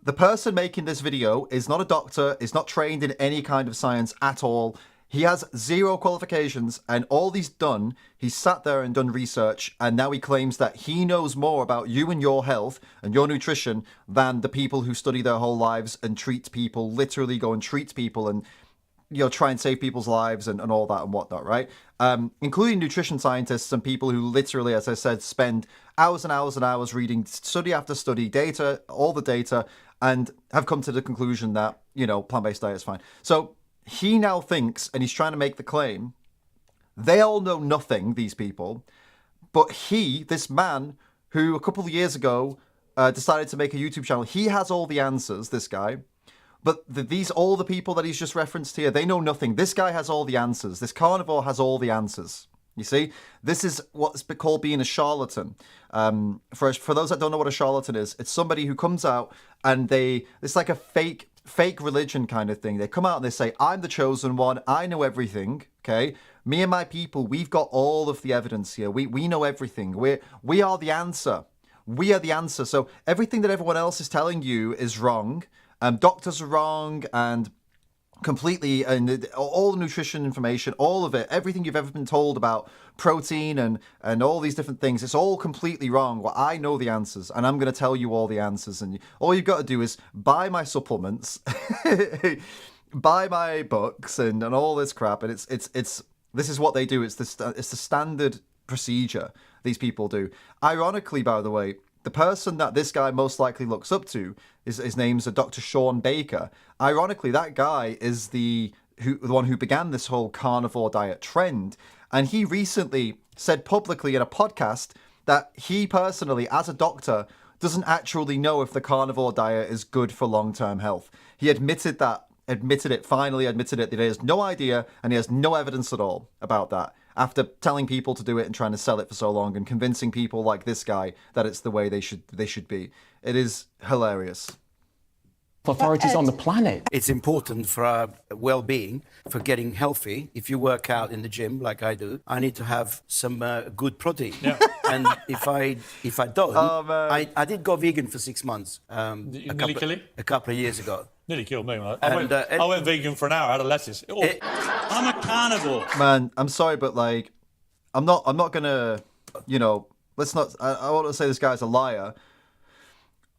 The person making this video is not a doctor, is not trained in any kind of science at all. He has 0 qualifications, and all he's done, he's sat there and done research, and now he claims that he knows more about you and your health and your nutrition than the people who study their whole lives and treat people, literally go and treat people and, you know, try and save people's lives and all that and whatnot, right? Including nutrition scientists and people who literally, as I said, spend hours and hours and hours reading study after study, data, all the data, and have come to the conclusion that, you know, plant-based diet is fine. So he now thinks, and he's trying to make the claim, they all know nothing, these people, but this man who a couple of years ago decided to make a YouTube channel, he has all the answers, this guy. But all the people that he's just referenced here, they know nothing. This guy has all the answers. This carnivore has all the answers. You see, this is what's called being a charlatan. For those that don't know what a charlatan is, it's somebody who comes out and it's like a fake religion kind of thing. They come out and they say, I'm the chosen one. I know everything. Okay. Me and my people, we've got all of the evidence here. We know everything. We are the answer. We are the answer. So everything that everyone else is telling you is wrong. Doctors are wrong, and completely, and all the nutrition information, all of it, everything you've ever been told about protein and all these different things, it's all completely wrong. Well, I know the answers, and I'm going to tell you all the answers, and all you've got to do is buy my supplements, buy my books, and all this crap, and it's this is what they do. It's the standard procedure these people do. Ironically, by the way, the person that this guy most likely looks up to, his name's Dr. Sean Baker. Ironically, that guy is the one who began this whole carnivore diet trend. And he recently said publicly in a podcast that he personally, as a doctor, doesn't actually know if the carnivore diet is good for long-term health. He admitted it, finally admitted it, that he has no idea and he has no evidence at all about that, after telling people to do it and trying to sell it for so long and convincing people like this guy that it's the way they should be. It is hilarious. Authorities on the planet. It's important for our well-being, for getting healthy. If you work out in the gym like I do, I need to have some good protein. Yeah. And if I don't, I did go vegan for 6 months. A couple of years ago. Nearly killed me. I went vegan for an hour. I had a lettuce. I'm a carnivore. Man, I'm sorry, but like, I'm not gonna, let's not. I want to say this guy's a liar.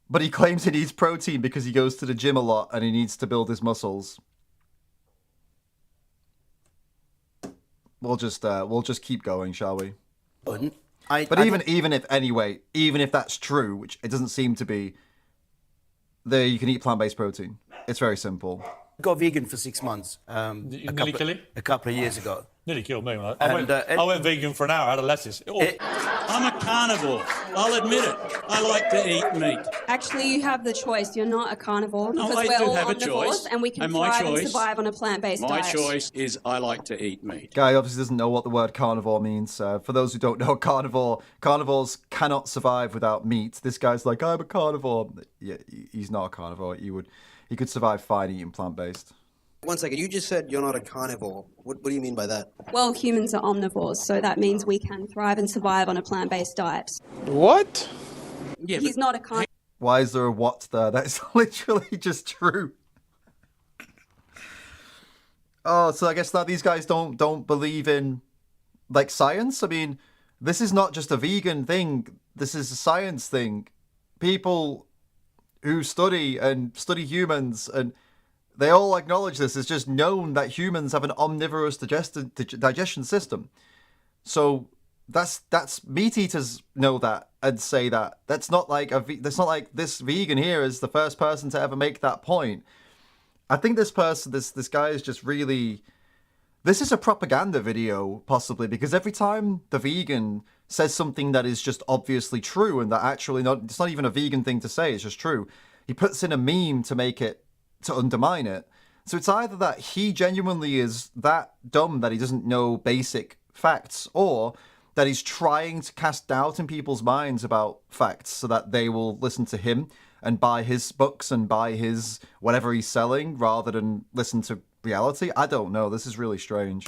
But he claims he needs protein because he goes to the gym a lot and he needs to build his muscles. We'll just keep going, shall we? But even if that's true, which it doesn't seem to be, there you can eat plant-based protein. It's very simple. I got vegan for 6 months. A couple of years ago. Nearly killed me. I went vegan for an hour. I had a lettuce. I'm a carnivore. I'll admit it. I like to eat meat. Actually, you have the choice. You're not a carnivore because I we're do all have a omnivores choice. and we can And my thrive and choice- survive on a plant-based My diet. choice is I like to eat meat. Guy obviously doesn't know what the word carnivore means. For those who don't know, carnivores cannot survive without meat. This guy's like, I'm a carnivore. Yeah, he's not a carnivore. He could survive fine eating plant-based. 1 second, you just said you're not a carnivore. What do you mean by that? Well, humans are omnivores, so that means we can thrive and survive on a plant-based diet. What? Yeah, he's not a carnivore. Why is there a what there? That's literally just true. Oh, so I guess that these guys don't believe in like science? I mean, this is not just a vegan thing. This is a science thing. People who study humans, and they all acknowledge this. It's just known that humans have an omnivorous digestion system. So that's meat eaters know that and say that. That's not like this vegan here is the first person to ever make that point. I think this guy is just really. This is a propaganda video, possibly, because every time the vegan says something that is just obviously true and that actually it's not even a vegan thing to say, it's just true, he puts in a meme to undermine it. So it's either that he genuinely is that dumb that he doesn't know basic facts, or that he's trying to cast doubt in people's minds about facts so that they will listen to him and buy his books and buy his whatever he's selling rather than listen to reality. I don't know. This is really strange.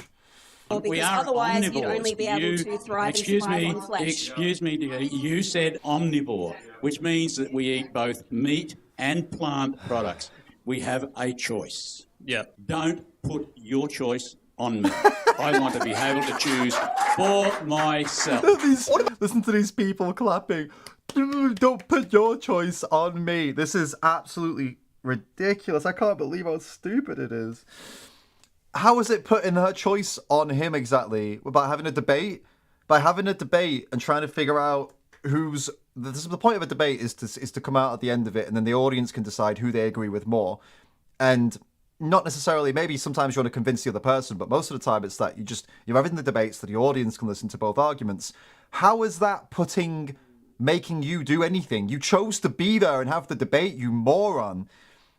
We are otherwise omnivores. you'd only be able to thrive and survive on flesh. Excuse me, dear. You said omnivore, which means that we eat both meat and plant products. We have a choice. Yeah. Don't put your choice on me. I want to be able to choose for myself. Listen to these people clapping. Don't put your choice on me. This is absolutely ridiculous. I can't believe how stupid it is. How is it putting her choice on him exactly? By having a debate? By having a debate and trying to figure out who's... The point of a debate is to come out at the end of it, and then the audience can decide who they agree with more. And not necessarily, maybe sometimes you want to convince the other person, but most of the time it's that you're having the debates so the audience can listen to both arguments. How is that making you do anything? You chose to be there and have the debate, you moron.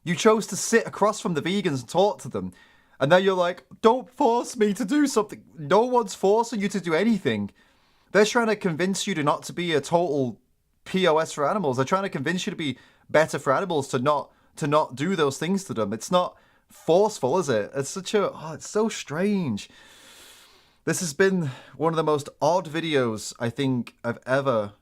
You chose to sit across from the vegans and talk to them. And then you're like, don't force me to do something. No one's forcing you to do anything. They're trying to convince you not to be a total POS for animals. They're trying to convince you to be better for animals, to not do those things to them. It's not forceful, is it? It's it's so strange. This has been one of the most odd videos I think I've ever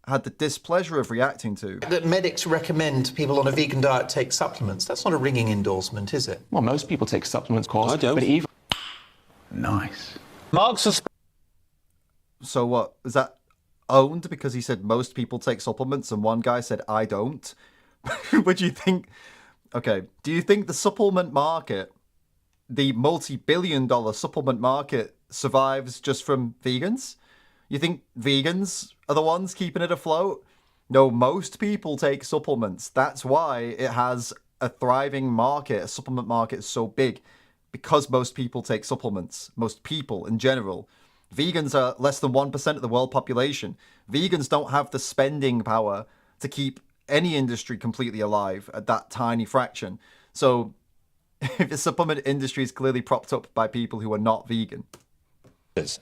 had the displeasure of reacting to. That medics recommend people on a vegan diet take supplements. That's not a ringing endorsement, is it? Well, most people take supplements, of course. I don't. But even... Nice. Mark's So what, is that owned because he said most people take supplements and one guy said I don't? Would you think... Okay, do you think the supplement market, the multi-billion-dollar supplement market, survives just from vegans? You think vegans are the ones keeping it afloat? No, most people take supplements. That's why it has a thriving market. A supplement market is so big, because most people take supplements. Most people in general. Vegans are less than 1% of the world population. Vegans don't have the spending power to keep any industry completely alive at that tiny fraction. So if the supplement industry is clearly propped up by people who are not vegan.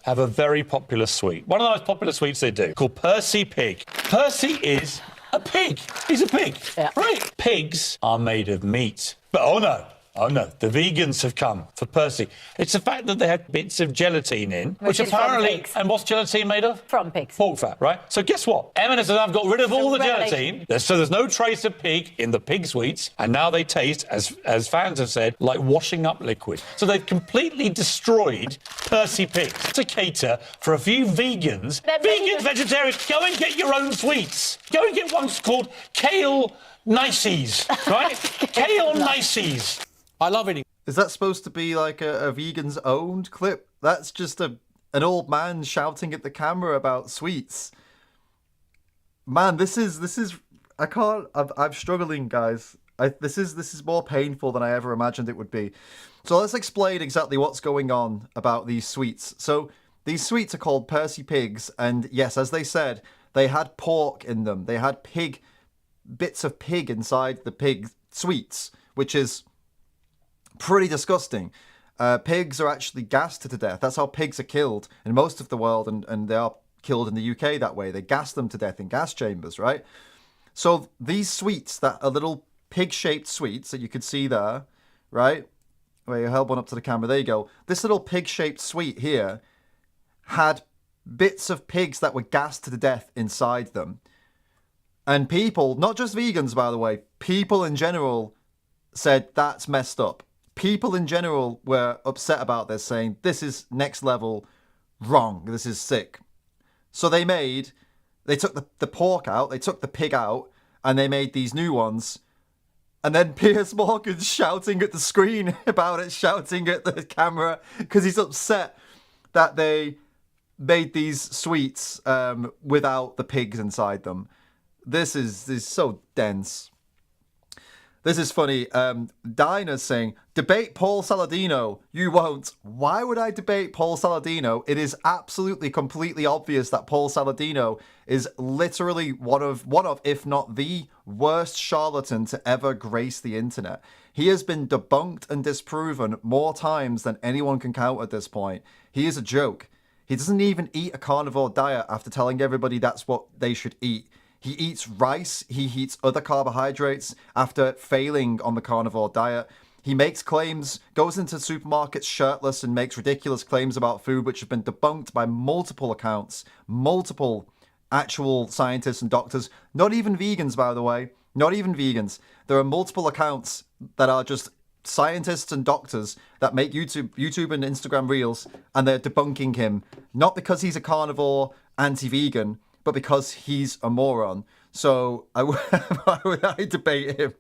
have a very popular sweet. One of the most popular sweets they do, called Percy Pig. Percy is a pig. He's a pig. Yeah. Right. Pigs are made of meat. But oh no, the vegans have come for Percy. It's the fact that they had bits of gelatine in, which apparently... And what's gelatine made of? From pigs. Pork fat, right? So guess what? M&S have got rid of all the gelatine, so there's no trace of pig in the pig sweets, and now they taste, as fans have said, like washing up liquid. So they've completely destroyed Percy Pig to cater for a few vegans. Vegans, vegetarians, go and get your own sweets. Go and get one called Kale Nices, right? Kale Nices. I love eating. Is that supposed to be like a vegan's owned clip? That's just an old man shouting at the camera about sweets. Man, this is I can't. I'm struggling, guys. This is more painful than I ever imagined it would be. So let's explain exactly what's going on about these sweets. So these sweets are called Percy Pigs, and yes, as they said, they had pork in them. They had bits of pig inside the pig sweets, which is pretty disgusting. Pigs are actually gassed to death. That's how pigs are killed in most of the world, and they are killed in the UK that way. They gas them to death in gas chambers, right? So these sweets that are little pig-shaped sweets that you could see there, right? Where you held one up to the camera, there you go. This little pig-shaped sweet here had bits of pigs that were gassed to death inside them. And people, not just vegans, by the way, people in general said that's messed up. People in general were upset about this, saying this is next level wrong. This is sick. So they took the pork out, they took the pig out, and they made these new ones. And then Piers Morgan's shouting at the screen about it, shouting at the camera, because he's upset that they made these sweets without the pigs inside them. This is so dense. This is funny. Dinah's saying, debate Paul Saladino. You won't. Why would I debate Paul Saladino? It is absolutely, completely obvious that Paul Saladino is literally one of, if not the worst charlatan to ever grace the internet. He has been debunked and disproven more times than anyone can count at this point. He is a joke. He doesn't even eat a carnivore diet after telling everybody that's what they should eat. He eats rice, he eats other carbohydrates after failing on the carnivore diet. He makes claims, goes into supermarkets shirtless and makes ridiculous claims about food which have been debunked by multiple accounts, multiple actual scientists and doctors. Not even vegans, by the way. Not even vegans. There are multiple accounts that are just scientists and doctors that make YouTube and Instagram reels, and they're debunking him. Not because he's a carnivore, anti-vegan, but because he's a moron. So why would I debate him?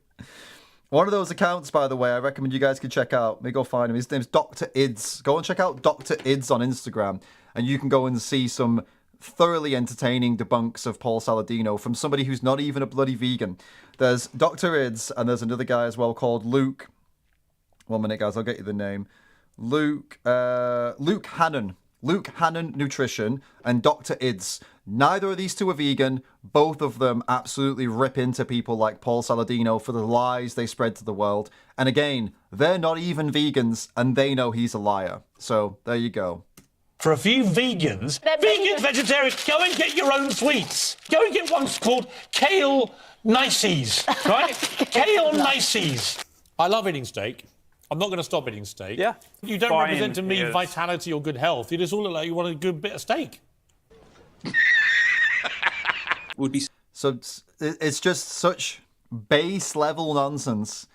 One of those accounts, by the way, I recommend you guys can check out. Let me go find him. His name's Dr. Ids. Go and check out Dr. Ids on Instagram, and you can go and see some thoroughly entertaining debunks of Paul Saladino from somebody who's not even a bloody vegan. There's Dr. Ids, and there's another guy as well called Luke. 1 minute, guys. I'll get you the name. Luke Hannon. Luke Hannon Nutrition and Dr. Ids. Neither of these two are vegan. Both of them absolutely rip into people like Paul Saladino for the lies they spread to the world. And again, they're not even vegans, and they know he's a liar. So there you go. For a few vegans, vegetarians, go and get your own sweets. Go and get one called Kale Nices, right? Kale Nices. I love eating steak. I'm not going to stop eating steak. Yeah. You don't Fine, represent to me yes. vitality or good health. You just all look like you want a good bit of steak. Would be. So it's just such base level nonsense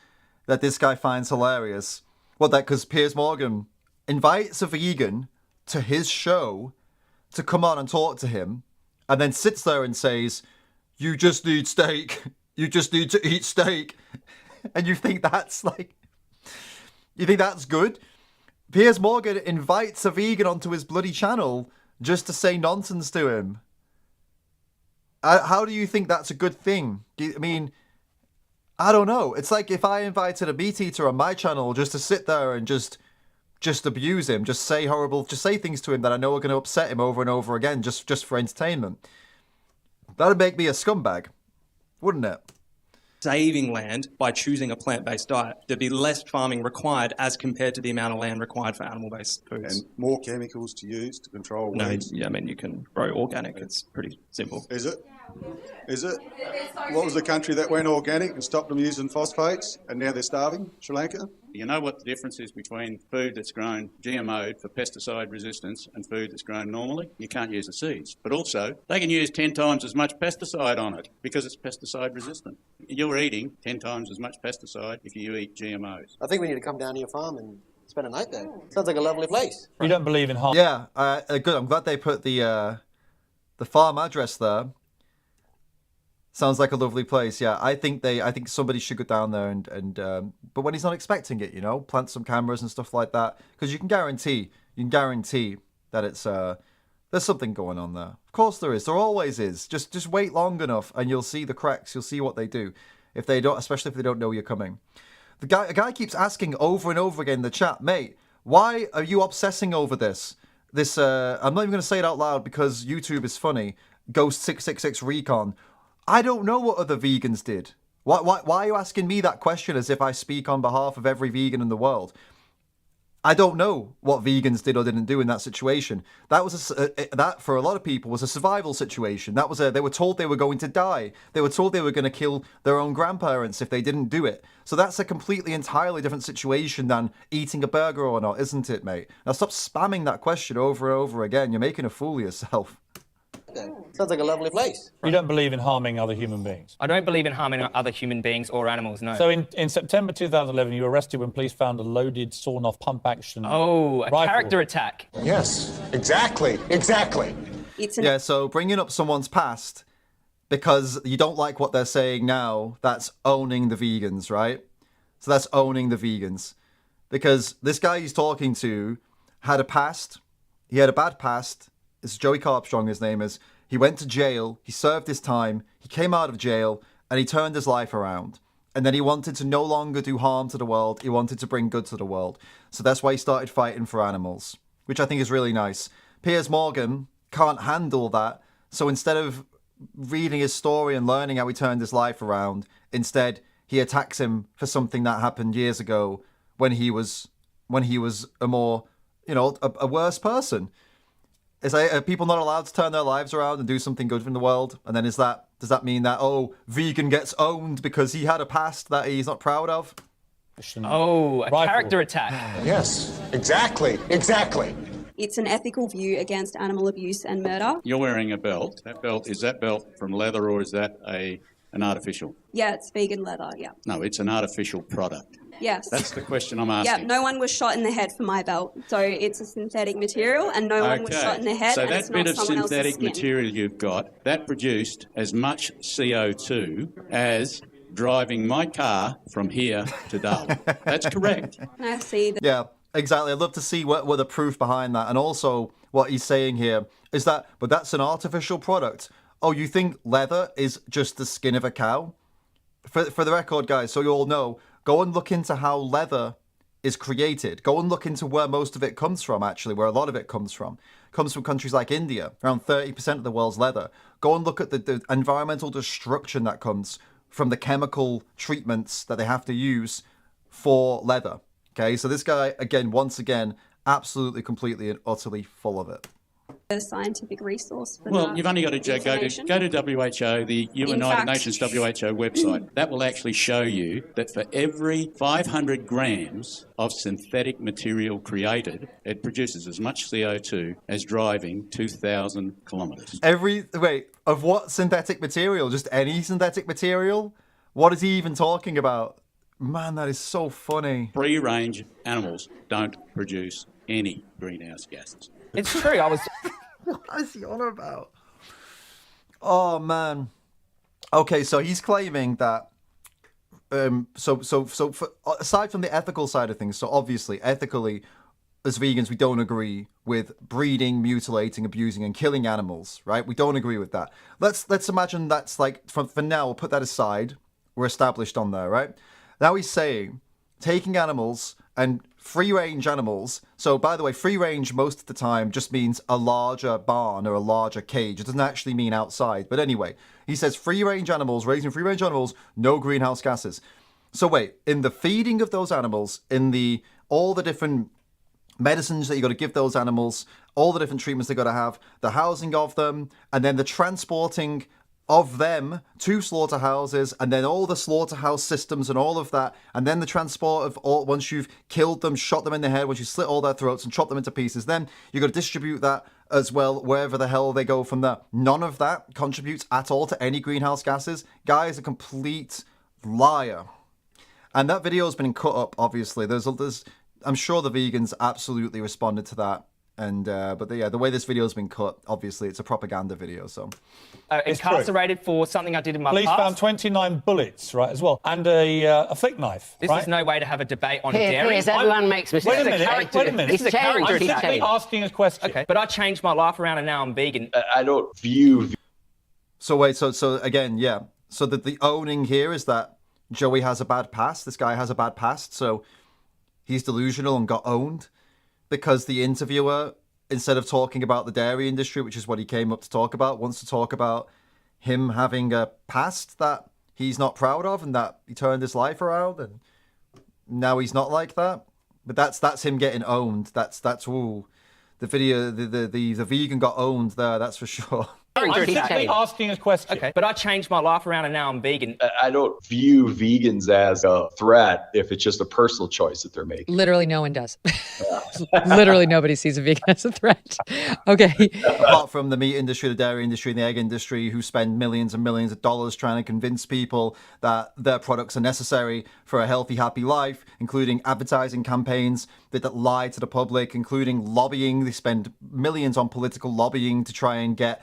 that this guy finds hilarious. What, that because Piers Morgan invites a vegan to his show to come on and talk to him, and then sits there and says, "You just need steak. You just need to eat steak." And you think that's good? Piers Morgan invites a vegan onto his bloody channel just to say nonsense to him. How do you think that's a good thing? I mean, I don't know. It's like if I invited a meat eater on my channel just to sit there and just abuse him, just say things to him that I know are going to upset him over and over again, just for entertainment. That'd make me a scumbag, wouldn't it? Saving land by choosing a plant-based diet. There'd be less farming required as compared to the amount of land required for animal-based foods. And more chemicals to use to control weeds. No, I mean, you can grow organic. It's pretty simple. Is it? Is it? What was the country that went organic and stopped them using phosphates and now they're starving? Sri Lanka? You know what the difference is between food that's grown GMO'd for pesticide resistance and food that's grown normally? You can't use the seeds. But also, they can use 10 times as much pesticide on it because it's pesticide resistant. You're eating 10 times as much pesticide if you eat GMOs. I think we need to come down to your farm and spend a night there. Sounds like a lovely place. You don't believe in harm? Yeah, good. I'm glad they put the farm address there. Sounds like a lovely place. Yeah, I think somebody should go down there and but when he's not expecting it, plant some cameras and stuff like that, because you can guarantee that it's there's something going on there. Of course there is. There always is. Just wait long enough and you'll see the cracks. You'll see what they do. If they don't, especially if they don't know you're coming. A guy keeps asking over and over again in the chat, mate, why are you obsessing over this? I'm not even going to say it out loud because YouTube is funny. Ghost 666 Recon. I don't know what other vegans did. Why are you asking me that question as if I speak on behalf of every vegan in the world? I don't know what vegans did or didn't do in that situation. That was that for a lot of people was a survival situation. That was they were told they were going to die. They were told they were going to kill their own grandparents if they didn't do it. So that's a completely entirely different situation than eating a burger or not, isn't it, mate? Now stop spamming that question over and over again. You're making a fool of yourself. Sounds like a lovely place. You don't believe in harming other human beings? I don't believe in harming other human beings or animals, no. So in September 2011, you were arrested when police found a loaded sawn-off pump-action rifle. Character attack. Yes, exactly. Yeah, so bringing up someone's past because you don't like what they're saying now, that's owning the vegans, right? So that's owning the vegans. Because this guy he's talking to had a past. He had a bad past. It's Joey Carbstrong, his name is. He went to jail, he served his time, he came out of jail, and he turned his life around. And then he wanted to no longer do harm to the world, he wanted to bring good to the world. So that's why he started fighting for animals, which I think is really nice. Piers Morgan can't handle that, so instead of reading his story and learning how he turned his life around, instead he attacks him for something that happened years ago when he was a more, a worse person. Are people not allowed to turn their lives around and do something good in the world? And then does that mean that, vegan gets owned because he had a past that he's not proud of? Character attack. Yes, exactly. It's an ethical view against animal abuse and murder. You're wearing a belt. Is that belt from leather or is that an artificial? Yeah, it's vegan leather, yeah. No, it's an artificial product. Yes. That's the question I'm asking. Yeah, no one was shot in the head for my belt. So it's a synthetic material and no one was shot in the head. So and that it's bit not of someone else's synthetic skin. material you've got, that produced as much CO2 as driving my car from here to Darwin. That's correct. I see that. Yeah, exactly. I'd love to see what the proof behind that. And also what he's saying here is that, but that's an artificial product. Oh, you think leather is just the skin of a cow? For the record, guys, so you all know, go and look into how leather is created. Go and look into where most of it comes from, actually, where a lot of it comes from. It comes from countries like India, around 30% of the world's leather. Go and look at the environmental destruction that comes from the chemical treatments that they have to use for leather. Okay, so this guy, once again, absolutely, completely, and utterly full of it. a scientific resource for Well, that you've only got to go information. to WHO, the United Nations WHO website. That will actually show you that for every 500 grams of synthetic material created, it produces as much CO2 as driving 2,000 kilometres. Of what synthetic material? Just any synthetic material? What is he even talking about? Man, that is so funny. Free-range animals don't produce any greenhouse gases. It's true. I was. What is he on about? Oh man. Okay, so he's claiming that. Aside from the ethical side of things, so obviously ethically, as vegans, we don't agree with breeding, mutilating, abusing, and killing animals, right? We don't agree with that. Let's imagine that's like for now. We'll put that aside. We're established on there, right? Now he's saying taking animals and free-range animals. So, by the way, free-range most of the time just means a larger barn or a larger cage. It doesn't actually mean outside. But anyway, he says free-range animals, raising free-range animals, no greenhouse gases. So wait, in the feeding of those animals, in all the different medicines that you got to give those animals, all the different treatments they got to have, the housing of them, and then the transporting of them to slaughterhouses, and then all the slaughterhouse systems and all of that, and then the transport of all, once you've killed them, shot them in the head, once you slit all their throats and chop them into pieces, then you got to distribute that as well wherever the hell they go from there. None of that contributes at all to any greenhouse gases. Guy is a complete liar. And that video has been cut up, obviously. I'm sure the vegans absolutely responded to that. And the way this video has been cut, obviously, it's a propaganda video. So incarcerated for something I did in my Police past. found 29 bullets, right, as well, and a flick knife. This is no way to have a debate on dairy. Everyone makes mistakes. Wait a minute. This is a character I'm simply asking a question. Okay, but I changed my life around and now I'm vegan. I don't view. So wait, so again, yeah. So the owning here is that Joey has a bad past. This guy has a bad past. So he's delusional and got owned. Because the interviewer, instead of talking about the dairy industry, which is what he came up to talk about, wants to talk about him having a past that he's not proud of and that he turned his life around and now he's not like that. But that's him getting owned. That's the video, the vegan got owned there, that's for sure. I'm simply asking a question. Okay, but I changed my life around and now I'm vegan. I don't view vegans as a threat if it's just a personal choice that they're making. Literally no one does. Literally nobody sees a vegan as a threat. Okay. Apart from the meat industry, the dairy industry, and the egg industry, who spend millions and millions of dollars trying to convince people that their products are necessary for a healthy, happy life, including advertising campaigns that lie to the public, including lobbying. They spend millions on political lobbying to try and get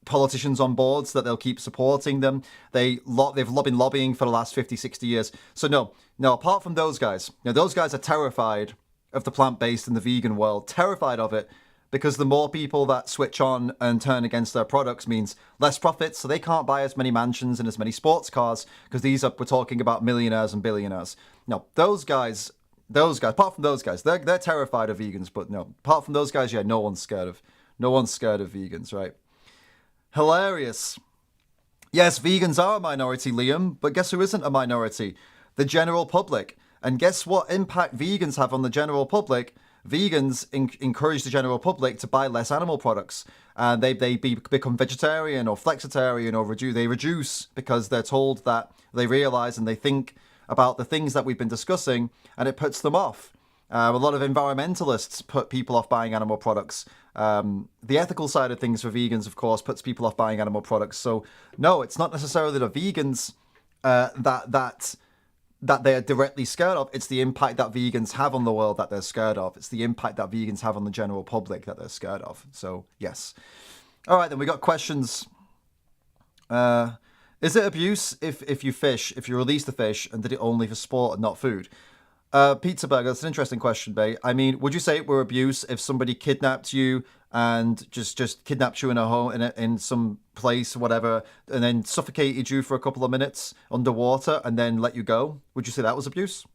politicians on board so that they'll keep supporting them. They've been lobbying for the last 50, 60 years. So no, apart from those guys, those guys are terrified of the plant-based and the vegan world, terrified of it, because the more people that switch on and turn against their products means less profits, so they can't buy as many mansions and as many sports cars, because we're talking about millionaires and billionaires. No, those guys, apart from those guys, they're terrified of vegans, but no, apart from those guys, yeah, no one's scared of vegans, right? Hilarious. Yes, vegans are a minority, Liam, but guess who isn't a minority? The general public. And guess what impact vegans have on the general public? Vegans encourage the general public to buy less animal products. And they become vegetarian or flexitarian or reduce because they're told that they realize and they think about the things that we've been discussing, and it puts them off. A lot of environmentalists put people off buying animal products. The ethical side of things for vegans, of course, puts people off buying animal products. So no, it's not necessarily the vegans that they are directly scared of. It's the impact that vegans have on the world that they're scared of. It's the impact that vegans have on the general public that they're scared of. So yes. All right, then we got questions. Is it abuse if you release the fish and did it only for sport and not food? Pizza Burger, that's an interesting question, Bay. I mean, would you say it were abuse if somebody kidnapped you and just kidnapped you in a home in some place, whatever, and then suffocated you for a couple of minutes underwater and then let you go? Would you say that was abuse?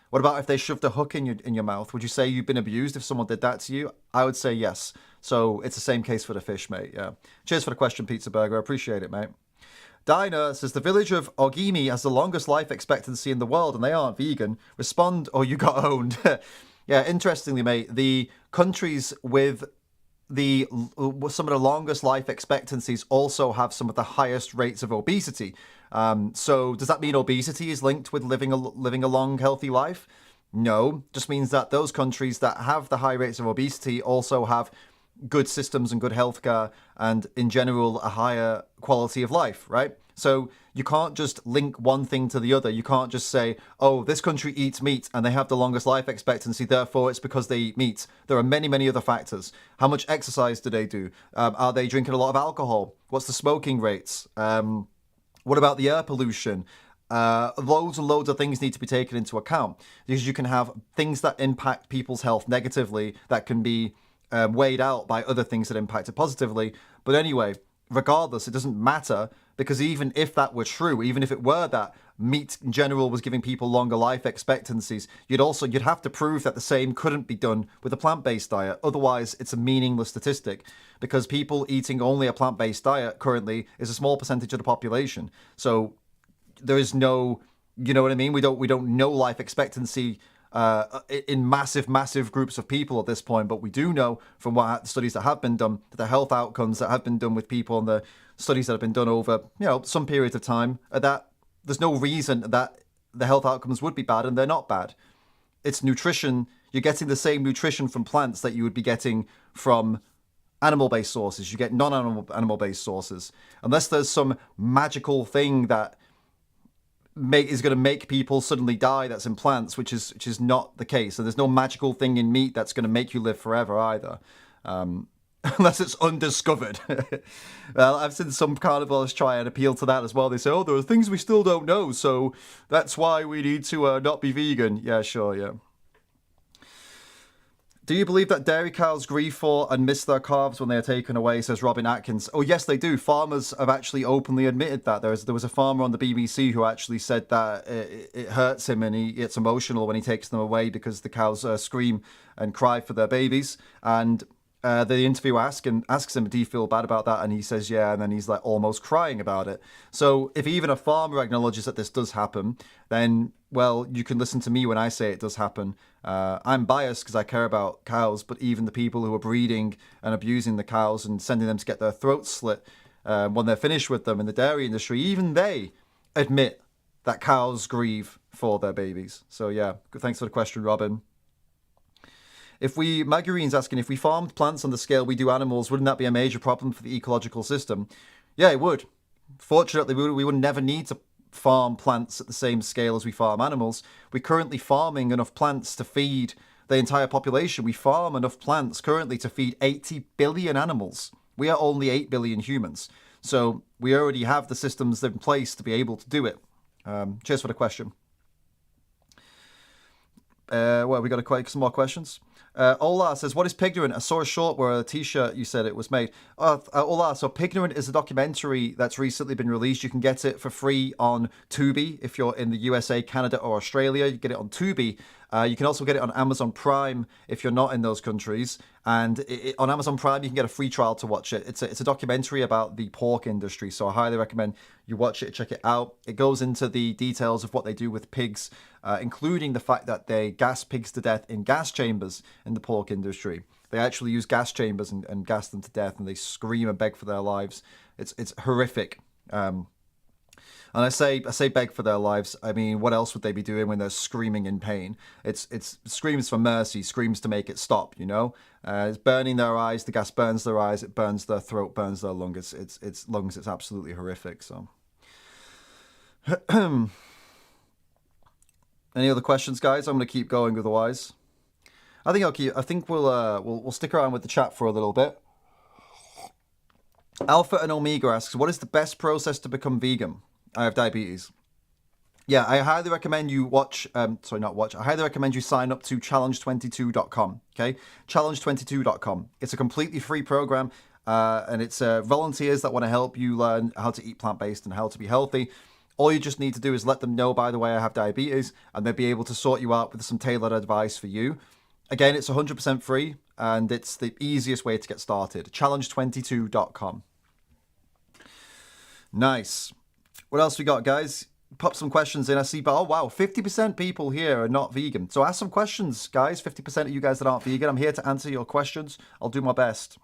What about if they shoved a hook in your mouth? Would you say you've been abused if someone did that to you? I would say yes. So it's the same case for the fish, mate. Yeah. Cheers for the question, Pizza Burger. I appreciate it, mate. Diner says the village of Ogimi has the longest life expectancy in the world and they aren't vegan. Respond or you got owned. Yeah, interestingly, mate, the countries with some of the longest life expectancies also have some of the highest rates of obesity. So does that mean obesity is linked with living a long, healthy life? No, just means that those countries that have the high rates of obesity also have good systems and good healthcare and in general a higher quality of life, right? So you can't just link one thing to the other. You can't just say, oh, this country eats meat and they have the longest life expectancy, therefore it's because they eat meat. There are many, many other factors. How much exercise do they do? Are they drinking a lot of alcohol? What's the smoking rates? What about the air pollution? Loads and loads of things need to be taken into account, because you can have things that impact people's health negatively that can be weighed out by other things that impact it positively. But anyway, regardless, it doesn't matter, because even if that were true, even if it were that meat in general was giving people longer life expectancies, you'd have to prove that the same couldn't be done with a plant-based diet. Otherwise, it's a meaningless statistic, because people eating only a plant-based diet currently is a small percentage of the population. So there is no, you know what I mean? We don't know life expectancy in massive groups of people at this point, but we do know from what studies that have been done, that the health outcomes that have been done with people and the studies that have been done over, some period of time, that there's no reason that the health outcomes would be bad, and they're not bad. It's nutrition. You're getting the same nutrition from plants that you would be getting from animal-based sources. You get non-animal-based sources. Unless there's some magical thing that is going to make people suddenly die that's in plants, which is not the case. So there's no magical thing in meat that's going to make you live forever either, unless it's undiscovered. Well, I've seen some carnivores try and appeal to that as well. They say, oh, there are things we still don't know, so that's why we need to not be vegan. Yeah, sure, yeah. Do you believe that dairy cows grieve for and miss their calves when they are taken away, says Robin Atkins? Oh, yes, they do. Farmers have actually openly admitted that. There was a farmer on the BBC who actually said that it hurts him and he gets emotional when he takes them away because the cows scream and cry for their babies. And the interviewer asks him, do you feel bad about that? And he says, yeah, and then he's like almost crying about it. So if even a farmer acknowledges that this does happen, then, well, you can listen to me when I say it does happen. I'm biased because I care about cows, but even the people who are breeding and abusing the cows and sending them to get their throats slit when they're finished with them in the dairy industry, even they admit that cows grieve for their babies. So yeah, thanks for the question, Robin. Margarine's asking, if we farmed plants on the scale we do animals, wouldn't that be a major problem for the ecological system? Yeah, it would. Fortunately, we would never need to farm plants at the same scale as we farm animals. We're currently farming enough plants to feed the entire population. We farm enough plants currently to feed 80 billion animals. We are only 8 billion humans. So we already have the systems in place to be able to do it. Cheers for the question. We got some more questions. Ola says, what is Pignorant? I saw a short where a t-shirt you said it was made. Ola, so Pignorant is a documentary that's recently been released. You can get it for free on Tubi if you're in the USA, Canada, or Australia. You get it on Tubi. You can also get it on Amazon Prime if you're not in those countries. And on Amazon Prime, you can get a free trial to watch it. It's a documentary about the pork industry, so I highly recommend you watch it, check it out. It goes into the details of what they do with pigs, including the fact that they gas pigs to death in gas chambers in the pork industry. They actually use gas chambers and gas them to death, and they scream and beg for their lives. It's horrific. And I say beg for their lives. I mean, what else would they be doing when they're screaming in pain? It's screams for mercy, screams to make it stop, you know? It's burning their eyes, the gas burns their eyes, it burns their throat, burns their lungs. It's lungs, it's absolutely horrific, so. Any other questions, guys? I'm going to keep going otherwise. I think we'll stick around with the chat for a little bit. Alpha and Omega asks, what is the best process to become vegan? I have diabetes. Yeah, I highly recommend you I highly recommend you sign up to challenge22.com, okay? Challenge22.com. It's a completely free program, and it's volunteers that want to help you learn how to eat plant-based and how to be healthy. All you just need to do is let them know, by the way, I have diabetes, and they'll be able to sort you out with some tailored advice for you. Again, it's 100% free, and it's the easiest way to get started. Challenge22.com. Nice. What else we got, guys? Pop some questions in. I see, but oh wow, 50% people here are not vegan. So ask some questions, guys. 50% of you guys that aren't vegan. I'm here to answer your questions. I'll do my best.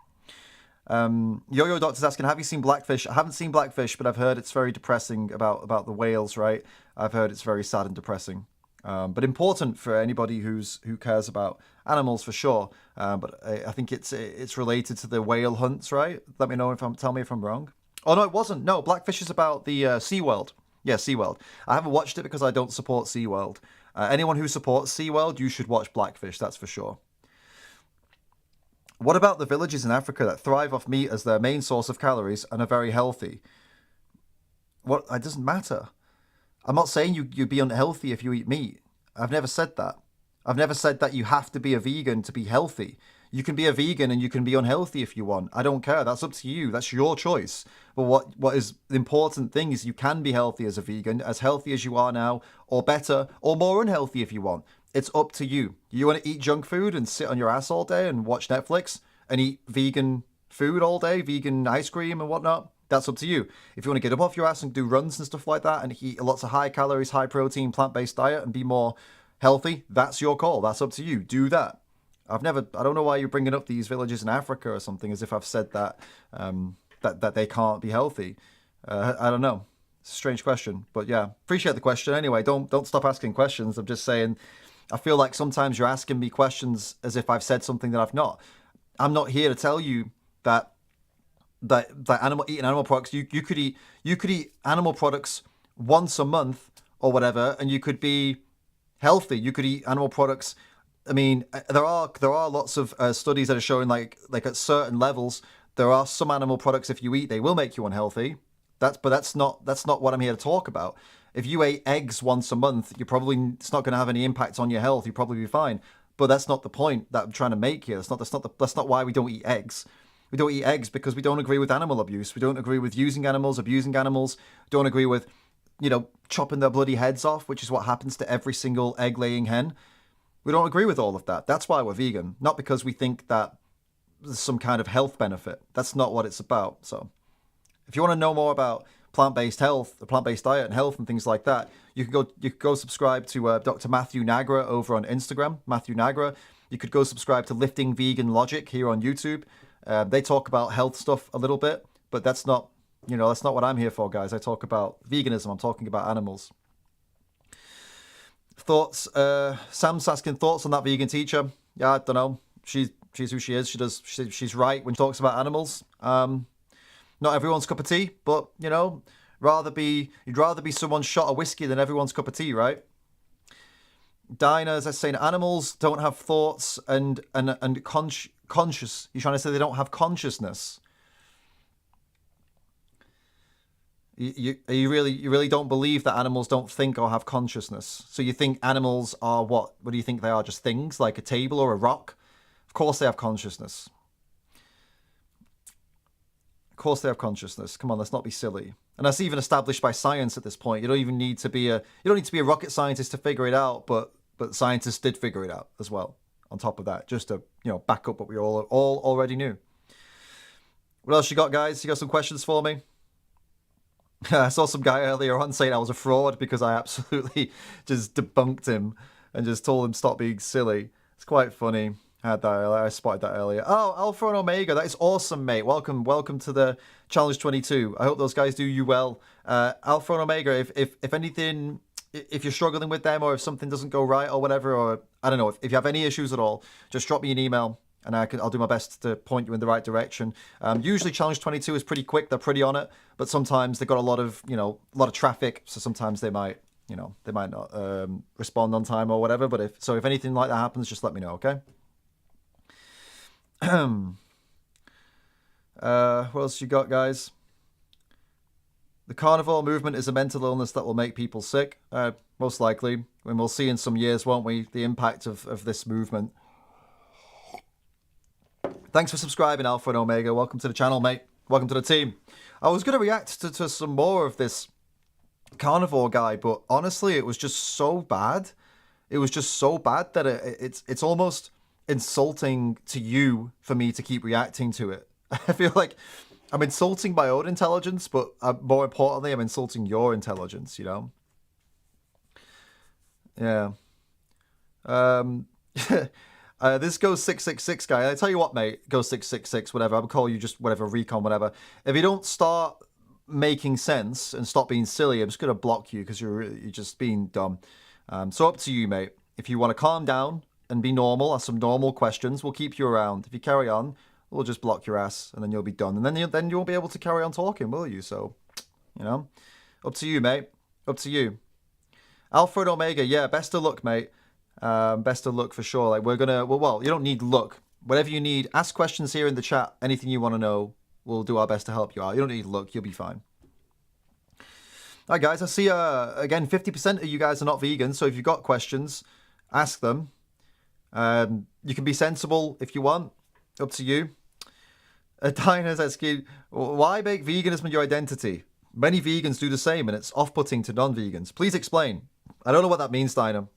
Yo-Yo Doctor's asking, have you seen Blackfish? I haven't seen Blackfish, but I've heard it's very depressing about the whales, right? I've heard it's very sad and depressing. But important for anybody who cares about animals for sure. But I think it's related to the whale hunts, right? Let me know tell me if I'm wrong. Oh no, it wasn't. No, Blackfish is about the SeaWorld. Yeah, SeaWorld. I haven't watched it because I don't support SeaWorld. Anyone who supports SeaWorld, you should watch Blackfish, that's for sure. What about the villages in Africa that thrive off meat as their main source of calories and are very healthy? What? It doesn't matter. I'm not saying you'd be unhealthy if you eat meat. I've never said that. I've never said that you have to be a vegan to be healthy. You can be a vegan and you can be unhealthy if you want. I don't care. That's up to you. That's your choice. But what is the important thing is you can be healthy as a vegan, as healthy as you are now, or better, or more unhealthy if you want. It's up to you. You want to eat junk food and sit on your ass all day and watch Netflix and eat vegan food all day, vegan ice cream and whatnot? That's up to you. If you want to get up off your ass and do runs and stuff like that and eat lots of high calories, high protein, plant-based diet and be more healthy, that's your call. That's up to you. Do that. I don't know why you're bringing up these villages in Africa or something as if I've said that that they can't be healthy. I don't know. It's a strange question, but yeah, appreciate the question. Anyway, don't stop asking questions. I'm just saying, I feel like sometimes you're asking me questions as if I've said something that I've not. I'm not here to tell you that eating animal products, you could eat animal products once a month or whatever, and you could be healthy. You could eat animal products. I mean, there are lots of studies that are showing like at certain levels, there are some animal products if you eat, they will make you unhealthy. That's not what I'm here to talk about. If you ate eggs once a month, it's not going to have any impact on your health. You'll probably be fine. But that's not the point that I'm trying to make here. That's not why we don't eat eggs. We don't eat eggs because we don't agree with animal abuse. We don't agree with using animals, abusing animals. Don't agree with, chopping their bloody heads off, which is what happens to every single egg-laying hen. We don't agree with all of that. That's why we're vegan. Not because we think that there's some kind of health benefit. That's not what it's about. So if you want to know more about plant-based health, the plant-based diet and health and things like that, you could go subscribe to Dr. Matthew Nagra over on Instagram, Matthew Nagra. You could go subscribe to Lifting Vegan Logic here on YouTube. They talk about health stuff a little bit, but that's not what I'm here for, guys. I talk about veganism. I'm talking about animals. Thoughts? Sam's asking thoughts on that vegan teacher. Yeah, I don't know. She's who she is. She's right when she talks about animals. Not everyone's cup of tea, but you'd rather be someone's shot of whiskey than everyone's cup of tea, right? Dinah's saying animals don't have thoughts and conscious. You're trying to say they don't have consciousness. You really don't believe that animals don't think or have consciousness. So you think animals are what? What do you think they are? Just things like a table or a rock? Of course they have consciousness. Of course they have consciousness. Come on, let's not be silly. And that's even established by science at this point. You don't even need to be a rocket scientist to figure it out, but scientists did figure it out as well. On top of that, just to back up what we all already knew. What else you got, guys? You got some questions for me? I saw some guy earlier on saying I was a fraud because I absolutely just debunked him and just told him stop being silly. It's quite funny. I spotted that earlier. Oh, Alpha and Omega, that is awesome, mate. Welcome to the Challenge 22. I hope those guys do you well. Alpha and Omega, if anything, if you're struggling with them or if something doesn't go right or whatever, or I don't know, if you have any issues at all, just drop me an email and I'll do my best to point you in the right direction. Usually Challenge 22 is pretty quick. They're pretty on it, but sometimes they've got a lot of traffic, so sometimes they might not respond on time or whatever. But if anything like that happens, just let me know, okay? What else you got, guys? The carnivore movement is a mental illness that will make people sick. Most likely. And we'll see in some years, won't we, the impact of this movement. Thanks for subscribing, Alpha and Omega. Welcome to the channel, mate. Welcome to the team. I was going to react to some more of this carnivore guy, but honestly, it was just so bad. It was just so bad that it's almost insulting to you for me to keep reacting to it. I feel like I'm insulting my own intelligence, but more importantly, I'm insulting your intelligence, Yeah. This goes 666 guy. I tell you what, mate. Go 666, whatever. I'll call you just whatever, recon, whatever. If you don't start making sense and stop being silly, I'm just gonna block you because you're just being dumb. So up to you, mate. If you want to calm down and be normal, ask some normal questions, we'll keep you around. If you carry on, we'll just block your ass and then you'll be done. And then you won't be able to carry on talking, will you? So, you know, up to you, mate. Up to you. Alfred Omega, yeah, best of luck, mate. Best of luck for sure. Like, we're gonna, well, you don't need luck. Whatever you need, ask questions here in the chat. Anything you want to know, we'll do our best to help you out. You don't need luck, you'll be fine. All right, guys, I see, again, 50% of you guys are not vegan, so if you've got questions, ask them. You can be sensible if you want. Up to you. Dinah's asking, why make veganism your identity? Many vegans do the same, and it's off-putting to non-vegans. Please explain. I don't know what that means, Dinah.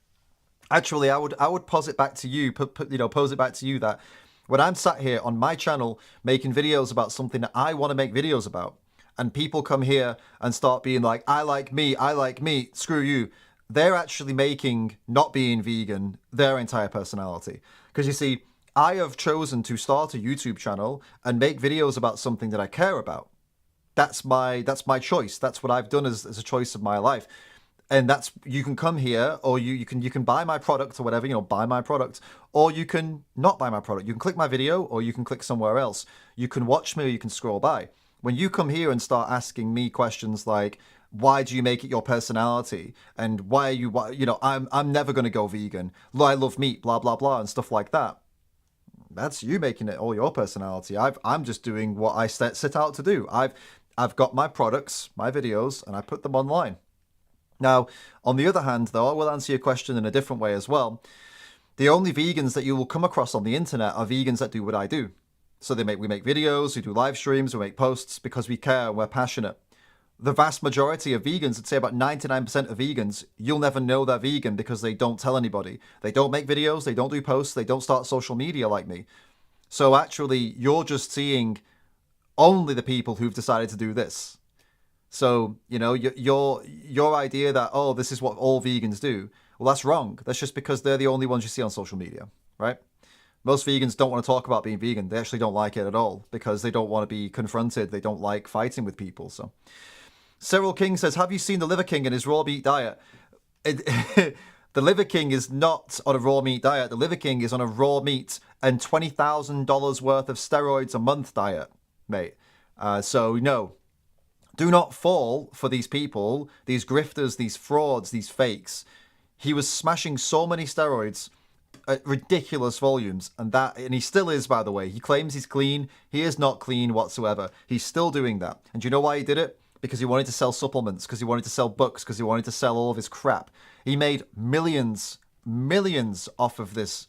Actually, I would pose it back to you. Pose it back to you that when I'm sat here on my channel making videos about something that I want to make videos about, and people come here and start being like, I like meat, screw you. They're actually making not being vegan their entire personality. Because you see, I have chosen to start a YouTube channel and make videos about something that I care about. That's my choice. That's what I've done as a choice of my life. And that's, you can come here, or you can buy my product or whatever, buy my product, or you can not buy my product. You can click my video, or you can click somewhere else. You can watch me, or you can scroll by. When you come here and start asking me questions like, why do you make it your personality? And why are you, I'm never going to go vegan. I love meat, blah, blah, blah, and stuff like that. That's you making it all your personality. I'm just doing what I set out to do. I've got my products, my videos, and I put them online. Now, on the other hand, though, I will answer your question in a different way as well. The only vegans that you will come across on the internet are vegans that do what I do. So we make videos, we do live streams, we make posts because we care and we're passionate. The vast majority of vegans, I'd say about 99% of vegans, you'll never know they're vegan because they don't tell anybody. They don't make videos, they don't do posts, they don't start social media like me. So actually, you're just seeing only the people who've decided to do this. So, your idea that, oh, this is what all vegans do, well, that's wrong. That's just because they're the only ones you see on social media, right? Most vegans don't want to talk about being vegan. They actually don't like it at all because they don't want to be confronted. They don't like fighting with people. So, Cyril King says, have you seen the Liver King and his raw meat diet? The Liver King is not on a raw meat diet. The Liver King is on a raw meat and $20,000 worth of steroids a month diet, mate. So, no. Do not fall for these people, these grifters, these frauds, these fakes. He was smashing so many steroids at ridiculous volumes, and he still is, by the way. He claims he's clean. He is not clean whatsoever. He's still doing that. And do you know why he did it? Because he wanted to sell supplements, because he wanted to sell books, because he wanted to sell all of his crap. He made millions off of this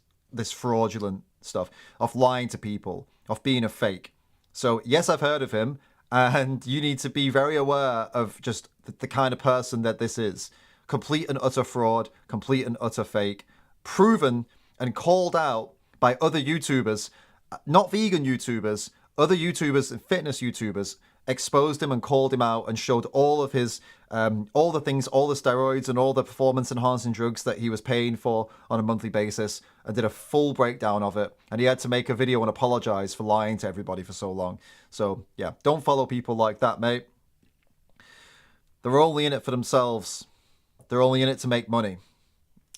fraudulent stuff, of lying to people, of being a fake. So yes, I've heard of him. And you need to be very aware of just the kind of person that this is. Complete and utter fraud, complete and utter fake, proven and called out by other YouTubers, not vegan YouTubers, other YouTubers and fitness YouTubers exposed him and called him out and showed all of his, all the things, all the steroids and all the performance enhancing drugs that he was paying for on a monthly basis, and did a full breakdown of it. And he had to make a video and apologize for lying to everybody for so long. So yeah, don't follow people like that, mate. They're only in it for themselves. They're only in it to make money.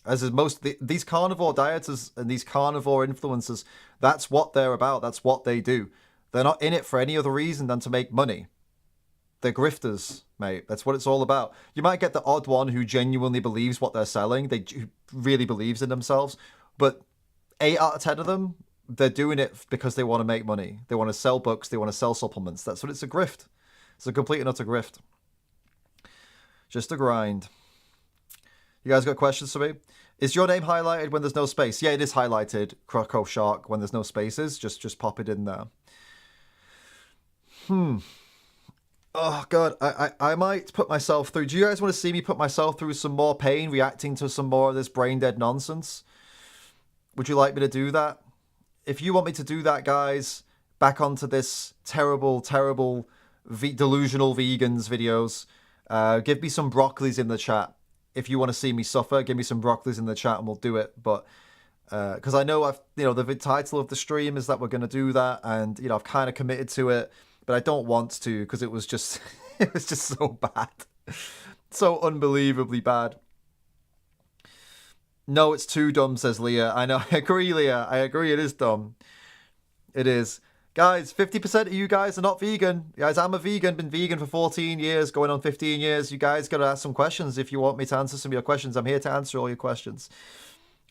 As is these carnivore dieters and these carnivore influencers, that's what they're about. That's what they do. They're not in it for any other reason than to make money. They're grifters, mate. That's what it's all about. You might get the odd one who genuinely believes what they're selling. Who really believes in themselves. But 8 out of 10 of them, they're doing it because they want to make money. They want to sell books. They want to sell supplements. That's what it's a grift. It's a complete and utter grift. Just a grind. You guys got questions for me? Is your name highlighted when there's no space? Yeah, it is highlighted, Croco Shark, when there's no spaces. Just pop it in there. Oh, God. I might put myself through... Do you guys want to see me put myself through some more pain reacting to some more of this brain-dead nonsense? Would you like me to do that? If you want me to do that, guys, back onto this terrible, terrible delusional vegans videos, give me some broccolis in the chat. If you want to see me suffer, give me some broccolis in the chat and we'll do it. But because I know the title of the stream is that we're going to do that, and I've kind of committed to it, but I don't want to because it was just it was just so bad, so unbelievably bad. No, it's too dumb, says Leah. I know, I agree, Leah. I agree, it is dumb. It is. Guys, 50% of you guys are not vegan. Guys, I'm a vegan, been vegan for 14 years, going on 15 years. You guys got to ask some questions if you want me to answer some of your questions. I'm here to answer all your questions.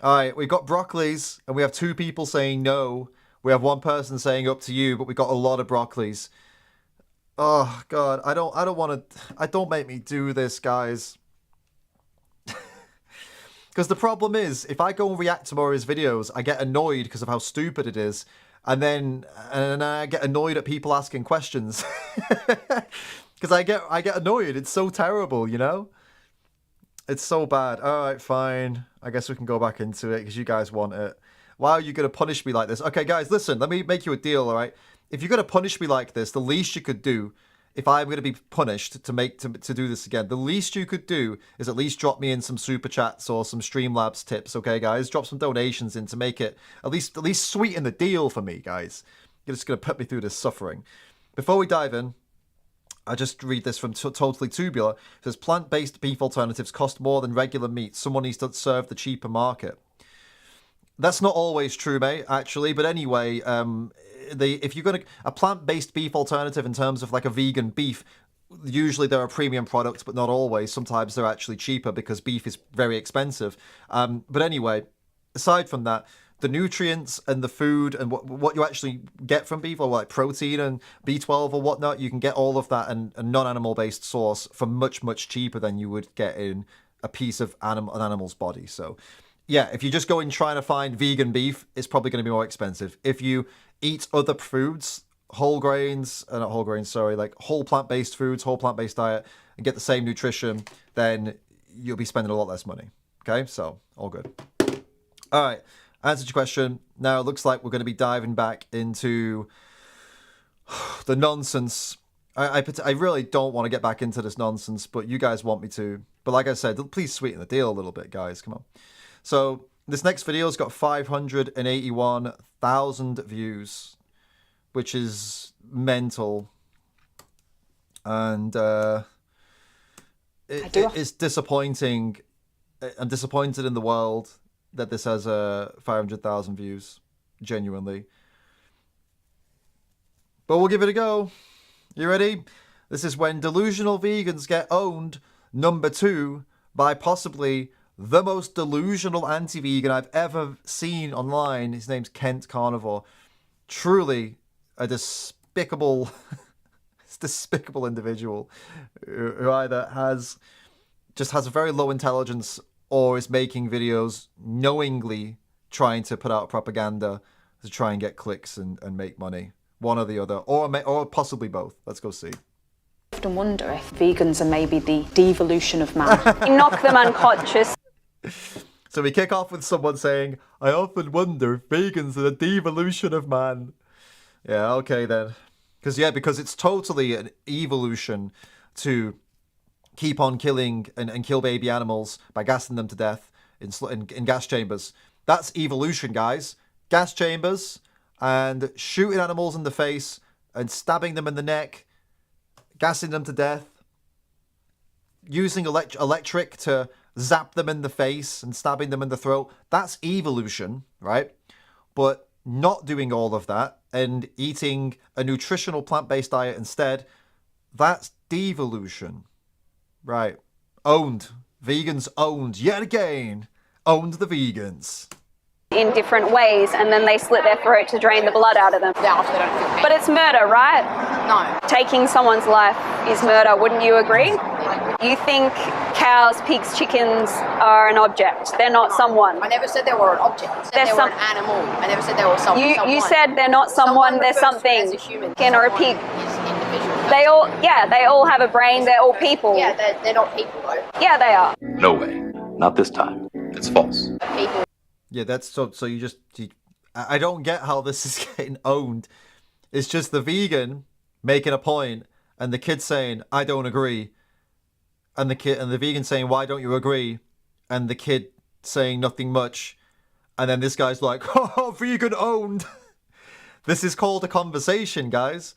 All right, we've got broccolis, and we have 2 people saying no. We have 1 person saying up to you, but we got a lot of broccolis. Oh, God, I don't want to... Don't make me do this, guys. Because the problem is, if I go and react to more of his videos, I get annoyed because of how stupid it is. And I get annoyed at people asking questions. Because I get annoyed. It's so terrible, It's so bad. All right, fine. I guess we can go back into it because you guys want it. Why are you going to punish me like this? Okay, guys, listen. Let me make you a deal, all right? If you're going to punish me like this, the least you could do, if I'm going to be punished to do this again, the least you could do is at least drop me in some super chats or some Streamlabs tips, okay, guys? Drop some donations in to make it at least sweeten the deal for me, guys. You're just going to put me through this suffering. Before we dive in, I just read this from Totally Tubular. It says, plant-based beef alternatives cost more than regular meat. Someone needs to serve the cheaper market. That's not always true, mate, actually. But anyway, if you're a plant-based beef alternative in terms of like a vegan beef, usually they're a premium product, but not always. Sometimes they're actually cheaper because beef is very expensive. But anyway, aside from that, the nutrients and the food and what you actually get from beef, or like protein and B12 or whatnot, you can get all of that in a non-animal based source for much, much cheaper than you would get in a piece of an animal's body. So yeah, if you just go in trying to find vegan beef, it's probably going to be more expensive. If you eat other foods, whole plant-based foods, whole plant-based diet, and get the same nutrition, then you'll be spending a lot less money. Okay, so all good. All right, answered your question. Now it looks like we're going to be diving back into the nonsense. I really don't want to get back into this nonsense, but you guys want me to. But like I said, please sweeten the deal a little bit, guys. Come on. So this next video's got 581,000 views, which is mental. And it is disappointing. I'm disappointed in the world that this has 500,000 views, genuinely. But we'll give it a go. You ready? This is When Delusional Vegans Get Owned, number 2, by possibly the most delusional anti-vegan I've ever seen online. His name's Kent Carnivore. Truly a despicable, despicable individual who either has a very low intelligence or is making videos knowingly trying to put out propaganda to try and get clicks and make money. One or the other, or possibly both. Let's go see. I often wonder if vegans are maybe the devolution of man. You knock them unconscious. So we kick off with someone saying, I often wonder if vegans are the devolution of man. Yeah, okay then. Because it's totally an evolution to keep on killing and kill baby animals by gassing them to death in gas chambers. That's evolution, guys. Gas chambers and shooting animals in the face and stabbing them in the neck, gassing them to death, using electric to zap them in the face and stabbing them in the throat. That's evolution, right? But not doing all of that and eating a nutritional plant-based diet instead, that's devolution. Right. Owned. Vegans owned yet again. Owned the vegans. In different ways, and then they slit their throat to drain the blood out of them. But it's murder, right? No. Taking someone's life is murder, wouldn't you agree? You think cows, pigs, chickens are an object. They're not someone. I never said they were an object. I said they were an animal. I never said they were someone. You said they're not someone, they're something. As a human. Chicken or a pig. They all have a brain, they're all people. Yeah, they're not people though. Yeah, they are. No way. Not this time. It's false. People. Yeah, that's so I don't get how this is getting owned. It's just the vegan making a point and the kid saying, I don't agree. And the vegan saying, why don't you agree? And the kid saying nothing much. And then this guy's like, oh, vegan owned. This is called a conversation, guys.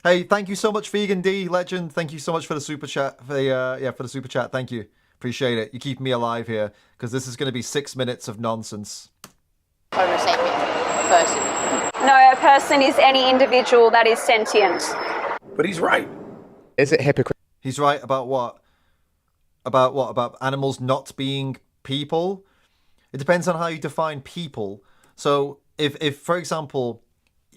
Hey, thank you so much, Vegan D Legend. Thank you so much for the super chat. For the super chat. Thank you. Appreciate it. You keep me alive here because this is going to be 6 minutes of nonsense. Homo sapien, a person. No, a person is any individual that is sentient. But he's right. Is it hypocrite? He's right about what? About what? About animals not being people? It depends on how you define people. So if for example,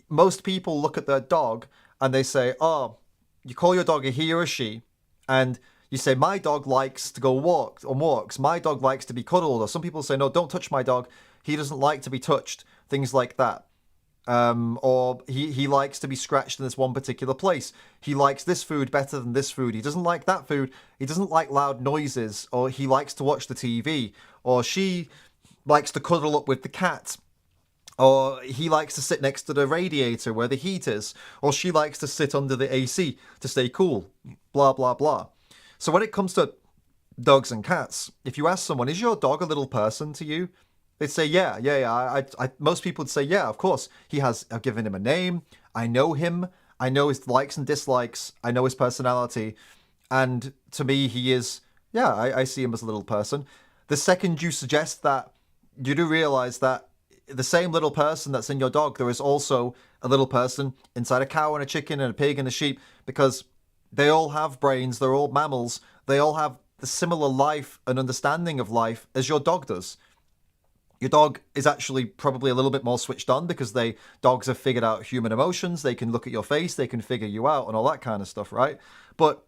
most people look at their dog and they say, oh, you call your dog a he or a she, and you say, my dog likes to go on walks. My dog likes to be cuddled. Or some people say, no, don't touch my dog. He doesn't like to be touched. Things like that. Or he likes to be scratched in this one particular place. He likes this food better than this food. He doesn't like that food. He doesn't like loud noises. Or he likes to watch the TV. Or she likes to cuddle up with the cat. Or he likes to sit next to the radiator where the heat is. Or she likes to sit under the AC to stay cool. Blah, blah, blah. So when it comes to dogs and cats, if you ask someone, is your dog a little person to you? They'd say, yeah. Most people would say, yeah, of course. I've given him a name. I know him. I know his likes and dislikes. I know his personality. And to me, he is, I see him as a little person. The second you suggest that, you do realize that the same little person that's in your dog, there is also a little person inside a cow and a chicken and a pig and a sheep, because they all have brains, they're all mammals, they all have the similar life and understanding of life as your dog does. Your dog is actually probably a little bit more switched on because dogs have figured out human emotions, they can look at your face, they can figure you out and all that kind of stuff, right? But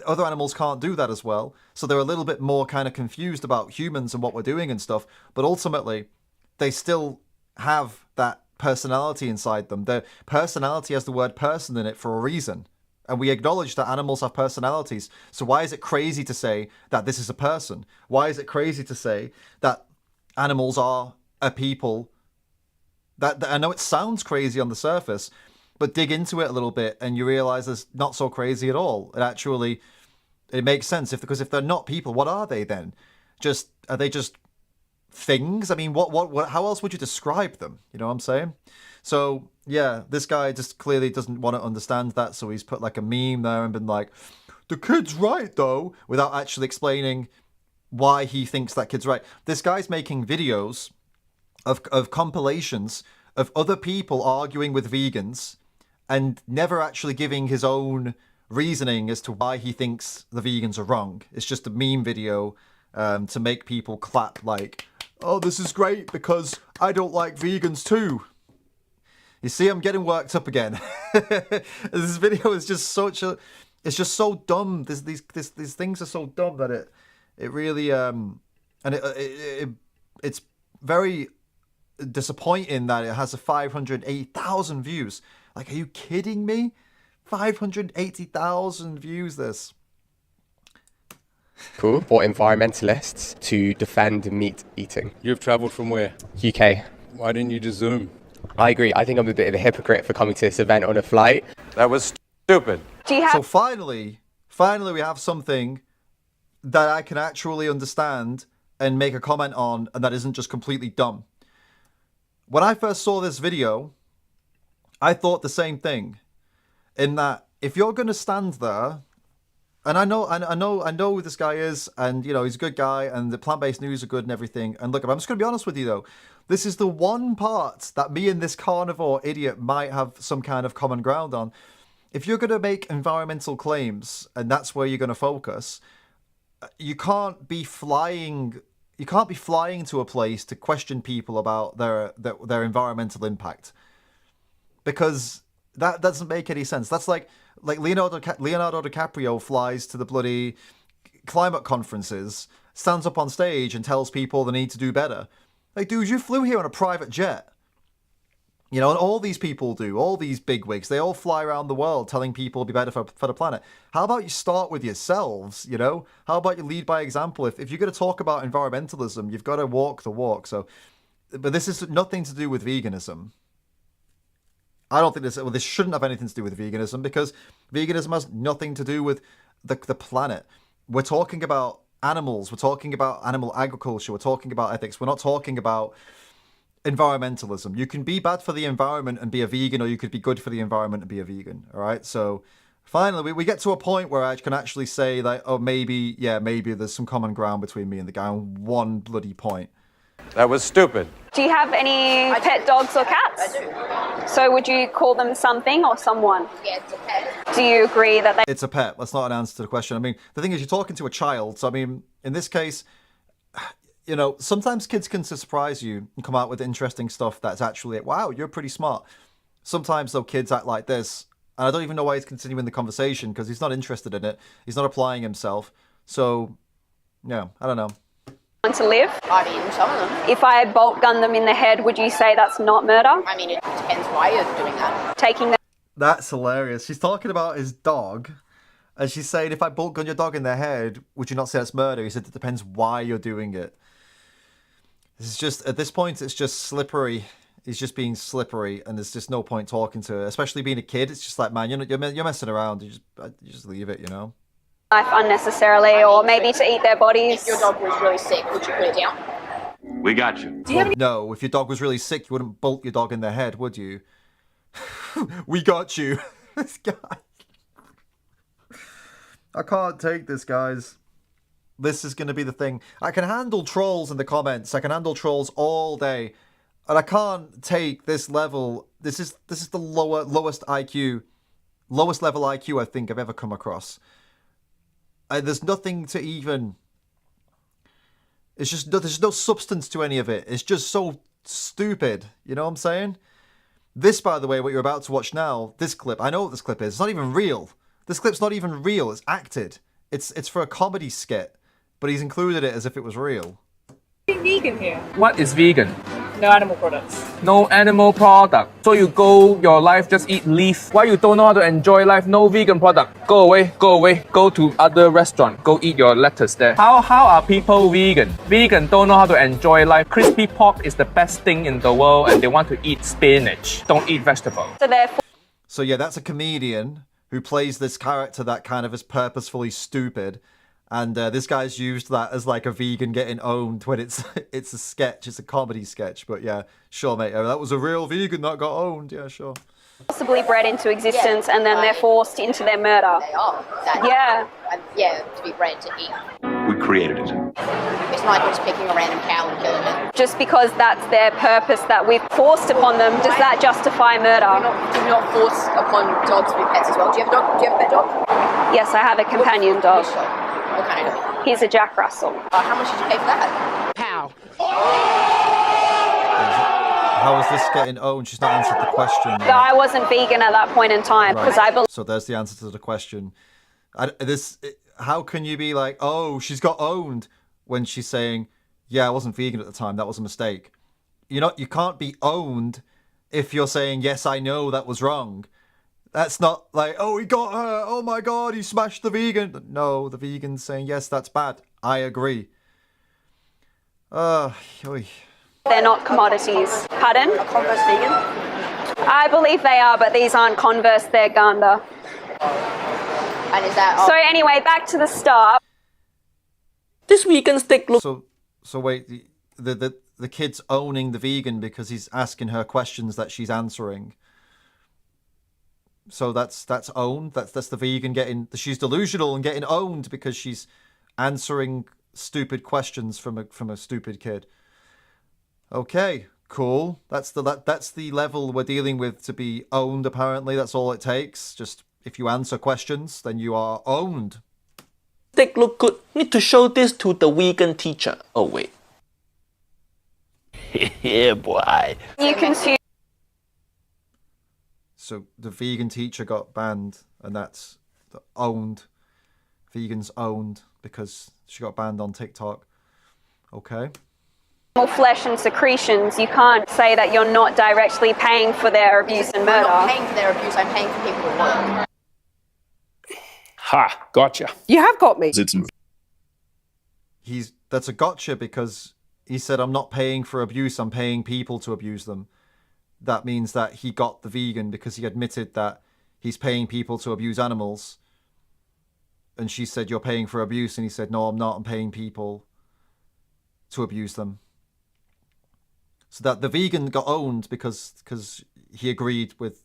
other animals can't do that as well, so they're a little bit more kind of confused about humans and what we're doing and stuff, but ultimately they still have that personality inside them. Their personality has the word person in it for a reason. And we acknowledge that animals have personalities. So why is it crazy to say that this is a person? Why is it crazy to say that animals are a people? That I know it sounds crazy on the surface, but dig into it a little bit and you realize it's not so crazy at all. It makes sense. Because if they're not people, what are they then? Are they just things? I mean, what how else would you describe them? You know what I'm saying? So yeah, this guy just clearly doesn't want to understand that, so he's put like a meme there and been like, the kid's right though, without actually explaining why he thinks that kid's right. This guy's making videos of compilations of other people arguing with vegans and never actually giving his own reasoning as to why he thinks the vegans are wrong. It's just a meme video to make people clap like, oh, this is great because I don't like vegans too. You see, I'm getting worked up again. This video is just it's just so dumb. These things are so dumb that it really it's very disappointing that it has 580,000 views. Like, are you kidding me? 580,000 views this. Cool. For environmentalists to defend meat eating. You've travelled from where? UK. Why didn't you just Zoom? I agree. I think I'm a bit of a hypocrite for coming to this event on a flight. That was stupid. So finally we have something that I can actually understand and make a comment on, and that isn't just completely dumb. When I first saw this video, I thought the same thing, in that if you're going to stand there, and I know who this guy is, and you know he's a good guy, and the plant-based news are good and everything. And look, I'm just going to be honest with you though, this is the one part that me and this carnivore idiot might have some kind of common ground on. If you're going to make environmental claims and that's where you're going to focus, you can't be flying to a place to question people about their environmental impact, because that doesn't make any sense. That's like Leonardo DiCaprio flies to the bloody climate conferences, stands up on stage and tells people they need to do better. Like, dude, you flew here on a private jet. You know, and all these people do, all these bigwigs, they all fly around the world telling people it'll be better for the planet. How about you start with yourselves, you know? How about you lead by example? If you're going to talk about environmentalism, you've got to walk the walk. So, but this is nothing to do with veganism. I don't think this shouldn't have anything to do with veganism, because veganism has nothing to do with the planet. We're talking about animals. We're talking about animal agriculture. We're talking about ethics. We're not talking about environmentalism. You can be bad for the environment and be a vegan, or you could be good for the environment and be a vegan. All right. So finally, we get to a point where I can actually say that, oh, maybe there's some common ground between me and the guy on one bloody point. That was stupid. Do you have any pet dogs or cats? I do. So would you call them something or someone? Yeah, it's a pet. Do you agree that they... It's a pet. That's not an answer to the question. I mean, the thing is, you're talking to a child. So, I mean, in this case, you know, sometimes kids can surprise you and come out with interesting stuff that's actually, wow, you're pretty smart. Sometimes, though, kids act like this. And I don't even know why he's continuing the conversation, because he's not interested in it. He's not applying himself. So, yeah, I don't know. To live? I mean, some of them. If I bolt gun them in the head, would you say that's not murder? I mean, it depends why you're doing that. Taking them... That's hilarious. She's talking about his dog, and she's saying, if I bolt gun your dog in the head, would you not say that's murder? He said, it depends why you're doing it. This is just, at this point, it's just slippery. He's just being slippery, and there's just no point talking to her. Especially being a kid, it's just like, man, you're messing around. You just leave it, you know? Life unnecessarily, or maybe to eat their bodies. If your dog was really sick, would you put it down? We got you. No, if your dog was really sick, you wouldn't bolt your dog in the head, would you? We got you. This guy. I can't take this, guys. This is going to be the thing. I can handle trolls in the comments. I can handle trolls all day. And I can't take this level. This is the lowest IQ, lowest level IQ I think I've ever come across. There's nothing to even... It's just, there's no substance to any of it. It's just so stupid. You know what I'm saying? This, by the way, what you're about to watch now, this clip, I know what this clip is. It's not even real. This clip's not even real. It's acted. It's for a comedy skit. But he's included it as if it was real. Vegan here. What is vegan? No animal products. No animal product. So you go your life just eat leaf. Why you don't know how to enjoy life? No vegan product. Go away. Go away. Go to other restaurant. Go eat your lettuce there. How are people vegan? Vegan don't know how to enjoy life. Crispy pork is the best thing in the world, and they want to eat spinach. Don't eat vegetables. So therefore... So yeah, that's a comedian who plays this character that kind of is purposefully stupid. And this guy's used that as like a vegan getting owned when it's a sketch, it's a comedy sketch. But yeah, sure, mate. That was a real vegan that got owned. Yeah, sure. Possibly bred into existence, and then they're forced into their murder. They are. Exactly. Yeah. Yeah, to be bred to eat. We created it. It's not like we're just picking a random cow and killing it. Just because that's their purpose that we've forced upon them, does that justify murder? Do you not force upon dogs to be pets as well? Do you have a dog? Do you have a pet dog? Yes, I have a companion dog. What kind of dog? He's a Jack Russell. How much did you pay for that? Pow. How is this getting owned? She's not answered the question. So I wasn't vegan at that point in time because I believe. So there's the answer to the question. How can you be like, oh, she's got owned when she's saying, yeah, I wasn't vegan at the time. That was a mistake. You can't be owned if you're saying, yes, I know that was wrong. That's not like, oh, he got her. Oh my God, he smashed the vegan. No, the vegan's saying, yes, that's bad. I agree. They're not commodities. Pardon? A Converse vegan? I believe they are, but these aren't Converse, they're Ganda. And is that... So anyway, back to the start. This vegan stick looks... So wait, the kid's owning the vegan because he's asking her questions that she's answering. So that's owned. That's the vegan getting... She's delusional and getting owned because she's answering stupid questions from a stupid kid. Okay, cool. That's the level we're dealing with to be owned, apparently. That's all it takes. Just if you answer questions, then you are owned. Stick look good. Need to show this to the vegan teacher. Oh, wait. Yeah, boy. You consume... So the vegan teacher got banned, and that's owned. Vegans owned because she got banned on TikTok. Okay. Flesh and secretions, you can't say that you're not directly paying for their abuse and murder. I'm not paying for their abuse, I'm paying for people to work. Ha, gotcha. You have got me. That's a gotcha because he said, I'm not paying for abuse, I'm paying people to abuse them. That means that he got the vegan because he admitted that he's paying people to abuse animals. And she said, "You're paying for abuse." And he said, "No, I'm not. I'm paying people to abuse them." So that the vegan got owned because he agreed with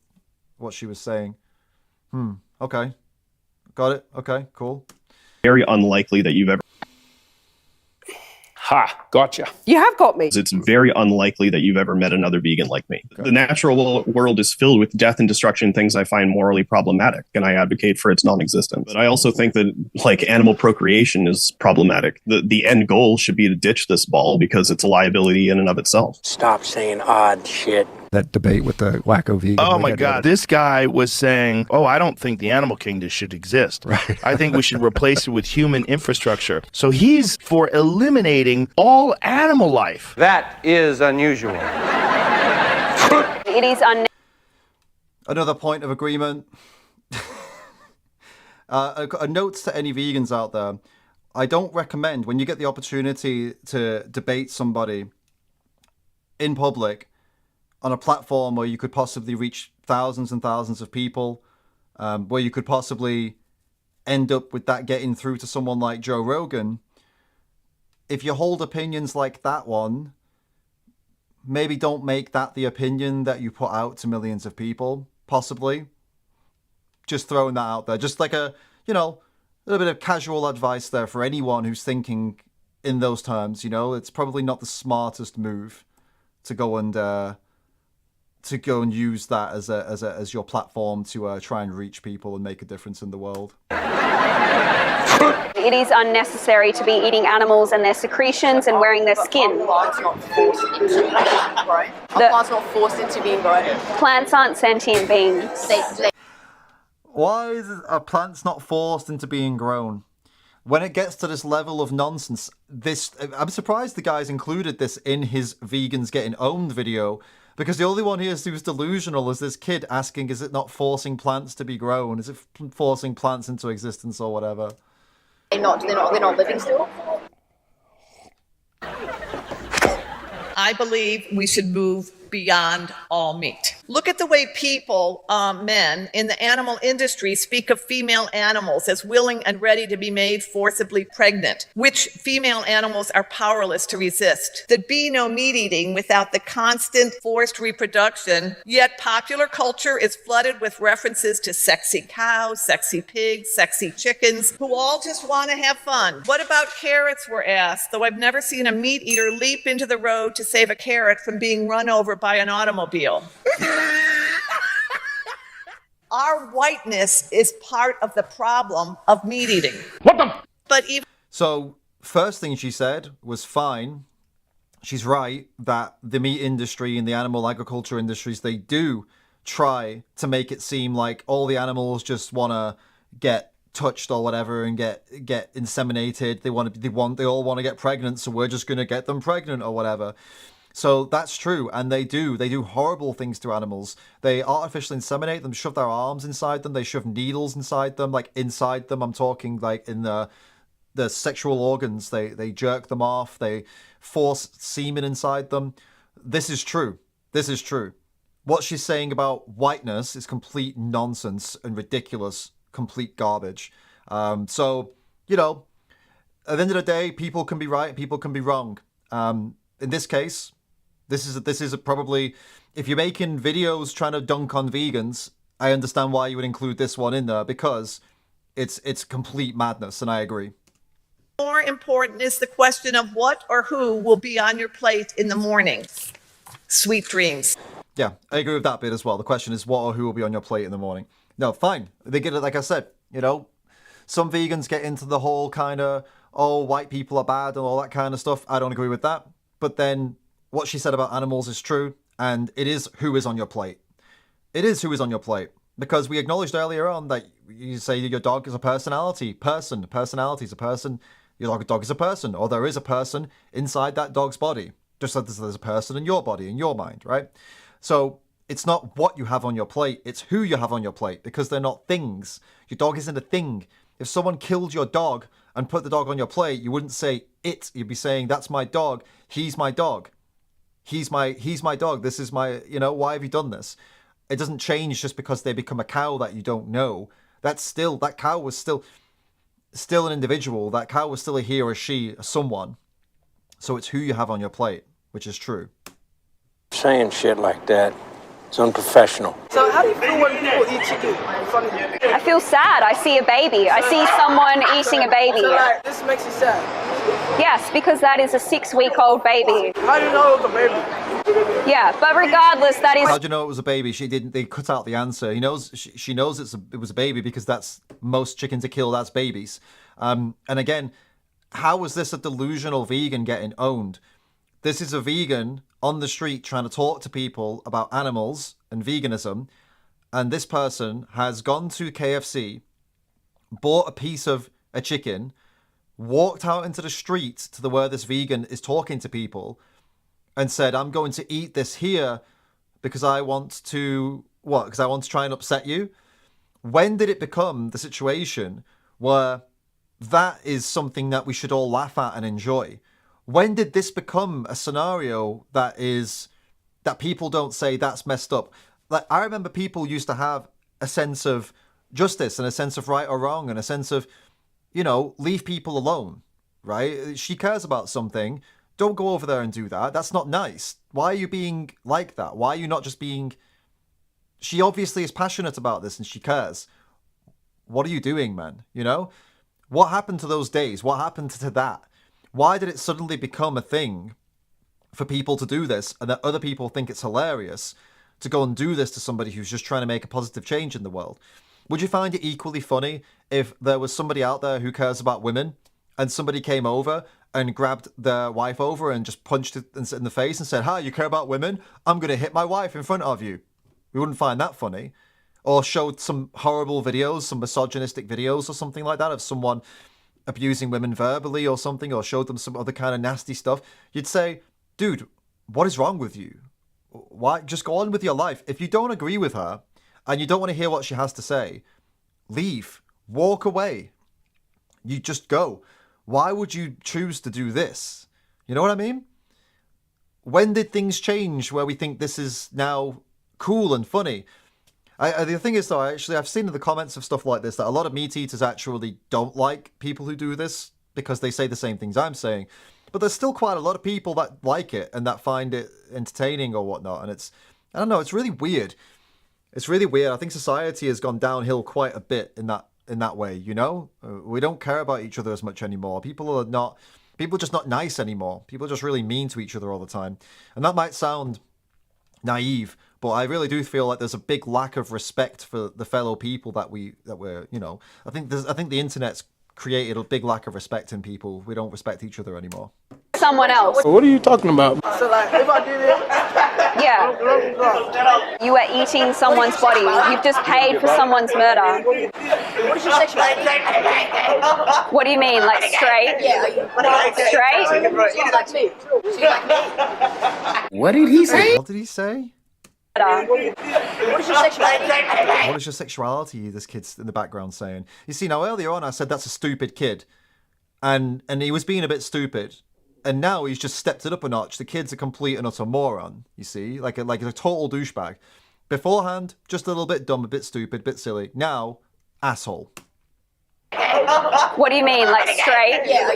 what she was saying. Okay. Got it. Okay, cool. Very unlikely that you've ever... Ha, gotcha. You have got me. It's very unlikely that you've ever met another vegan like me. Okay. The natural world is filled with death and destruction, things I find morally problematic, and I advocate for its non-existence. But I also think that, like, animal procreation is problematic. The end goal should be to ditch this ball because it's a liability in and of itself. Stop saying odd shit. That debate with the wacko vegan. Oh my God. This guy was saying, I don't think the animal kingdom should exist. Right. I think we should replace it with human infrastructure. So he's for eliminating all animal life. That is unusual. It is Another point of agreement. A note to any vegans out there. I don't recommend, when you get the opportunity to debate somebody in public, on a platform where you could possibly reach thousands and thousands of people, where you could possibly end up with that getting through to someone like Joe Rogan. If you hold opinions like that one, maybe don't make that the opinion that you put out to millions of people, possibly. Just throwing that out there. Just like a little bit of casual advice there for anyone who's thinking in those terms, It's probably not the smartest move to go and use that as your platform to try and reach people and make a difference in the world. It is unnecessary to be eating animals and their secretions and wearing their skin. Plants not forced into being grown. Plants not forced into being grown. Plants aren't sentient beings. Why are plants not forced into being grown? When it gets to this level of nonsense, I'm surprised the guy's included this in his Vegans Getting Owned video, because the only one here who's delusional is this kid asking, is it not forcing plants to be grown? Is it forcing plants into existence or whatever? They're not living still. I believe we should move beyond all meat. Look at the way people, men in the animal industry, speak of female animals as willing and ready to be made forcibly pregnant, which female animals are powerless to resist. There'd be no meat eating without the constant forced reproduction, yet popular culture is flooded with references to sexy cows, sexy pigs, sexy chickens, who all just want to have fun. What about carrots, we're asked, though I've never seen a meat eater leap into the road to save a carrot from being run over by an automobile. Our whiteness is part of the problem of meat eating. So, first thing she said was fine. She's right that the meat industry and the animal agriculture industries, they do try to make it seem like all the animals just want to get touched or whatever and get inseminated. They all want to get pregnant, so we're just going to get them pregnant or whatever. So that's true, and they do horrible things to animals. They artificially inseminate them, shove their arms inside them, they shove needles inside them, I'm talking like in the sexual organs, they jerk them off, they force semen inside them. This is true. What she's saying about whiteness is complete nonsense and ridiculous, complete garbage. So, at the end of the day, people can be right, people can be wrong. In this case, this is probably, if you're making videos trying to dunk on vegans, I understand why you would include this one in there, because it's complete madness, and I agree. More important is the question of what or who will be on your plate in the morning. Sweet dreams. Yeah, I agree with that bit as well. The question is what or who will be on your plate in the morning. No, fine. They get it, like I said, some vegans get into the whole kind of, white people are bad and all that kind of stuff. I don't agree with that. But then what she said about animals is true, and it is who is on your plate. It is who is on your plate. Because we acknowledged earlier on that you say your dog is a personality. Personality is a person. Your dog is a person, or there is a person inside that dog's body. Just like there's a person in your body, in your mind, right? So it's not what you have on your plate, it's who you have on your plate, because they're not things. Your dog isn't a thing. If someone killed your dog and put the dog on your plate, you wouldn't say it. You'd be saying, that's my dog. He's my dog. He's my dog. This is my, why have you done this? It doesn't change just because they become a cow that you don't know. That cow was still, still an individual. That cow was still a he or a she, a someone. So it's who you have on your plate, which is true. Saying shit like that, it's unprofessional. So how do you feel when people eat chicken in front of you? I feel sad. I see a baby. I see someone eating a baby. So like, this makes you sad? Yes, because that is a 6-week-old baby. How do you know it was a baby? Yeah, but regardless, that is... How do you know it was a baby? They cut out the answer. She knows it was a baby because that's most chickens are killed as babies. And again, how was this a delusional vegan getting owned? This is a vegan on the street trying to talk to people about animals and veganism. And this person has gone to KFC, bought a piece of a chicken, walked out into the street to where this vegan is talking to people and said, I'm going to eat this here because I want to, what? Because I want to try and upset you? When did it become the situation where that is something that we should all laugh at and enjoy? When did this become a scenario that people don't say that's messed up? Like, I remember people used to have a sense of justice and a sense of right or wrong and a sense of, leave people alone, right? She cares about something. Don't go over there and do that. That's not nice. Why are you being like that? Why are you not just being... She obviously is passionate about this and she cares. What are you doing, man? What happened to those days? What happened to that? Why did it suddenly become a thing for people to do this and that other people think it's hilarious to go and do this to somebody who's just trying to make a positive change in the world? Would you find it equally funny if there was somebody out there who cares about women and somebody came over and grabbed their wife over and just punched it in the face and said, hi, you care about women? I'm going to hit my wife in front of you. We wouldn't find that funny. Or showed some horrible videos, some misogynistic videos or something like that of someone abusing women verbally or something, or showed them some other kind of nasty stuff. You'd say, dude, what is wrong with you? Why? Just go on with your life. If you don't agree with her and you don't want to hear what she has to say, leave. Walk away. You just go. Why would you choose to do this? You know what I mean? When did things change where we think this is now cool and funny? The thing is, though, I've seen in the comments of stuff like this that a lot of meat eaters actually don't like people who do this because they say the same things I'm saying. But there's still quite a lot of people that like it and that find it entertaining or whatnot. And I don't know, it's really weird. It's really weird. I think society has gone downhill quite a bit in that way, We don't care about each other as much anymore. People are just not nice anymore. People are just really mean to each other all the time. And that might sound naive, but I really do feel like there's a big lack of respect for the fellow people that we're, I think the internet's created a big lack of respect in people. We don't respect each other anymore. Someone else. What are you talking about? So like, if I did it... Yeah. You are eating someone's body. You've just paid for someone's murder. What is your sexuality? What do you mean, like straight? Yeah. Straight? She's like me. She's like me. What did he say? What did he say? What is your sexuality? What is your sexuality? This kid's in the background saying. You see, now earlier on I said that's a stupid kid, and he was being a bit stupid, and now he's just stepped it up a notch. The kid's a complete and utter moron. You see, like a total douchebag. Beforehand, just a little bit dumb, a bit stupid, a bit silly. Now, asshole. What do you mean, like straight? Yeah.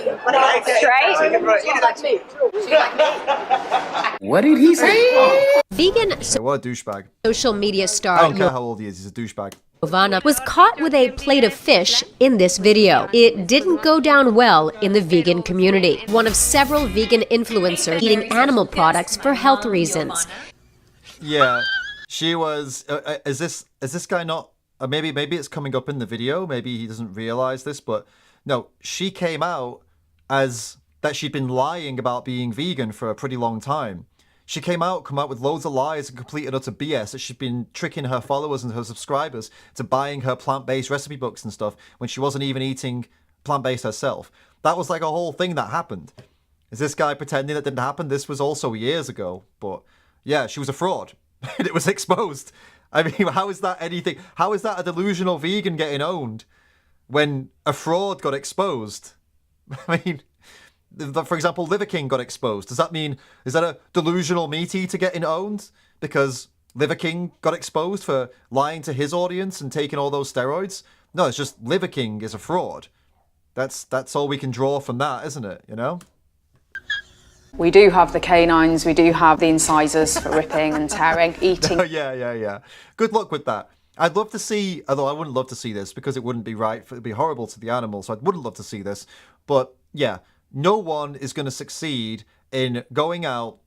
Straight? She's like me. She's like me. What did he say? Vegan What a douchebag. social media star I don't care how old he is, he's a douchebag. Giovanna was caught with a plate of fish in this video. It didn't go down well in the vegan community. One of several vegan influencers eating animal products for health reasons. Yeah, she was. Is this guy not? Maybe it's coming up in the video. Maybe he doesn't realize this, but no, she came out as that she'd been lying about being vegan for a pretty long time. She come out with loads of lies and complete and utter BS that she'd been tricking her followers and her subscribers to buying her plant-based recipe books and stuff when she wasn't even eating plant-based herself. That was like a whole thing that happened. Is this guy pretending that didn't happen? This was also years ago, but yeah, she was a fraud. And it was exposed. I mean, how is that anything? How is that a delusional vegan getting owned when a fraud got exposed? I mean, for example, Liver King got exposed. Does that mean, is that a delusional meat eater getting owned because Liver King got exposed for lying to his audience and taking all those steroids? No, it's just Liver King is a fraud. That's all we can draw from that, isn't it? You know. We do have the canines, we do have the incisors for ripping and tearing, eating. Yeah. Good luck with that. I'd love to see, although I wouldn't love to see this because it wouldn't be right, it'd be horrible to the animals, so I wouldn't love to see this. But yeah, no one is going to succeed in going out,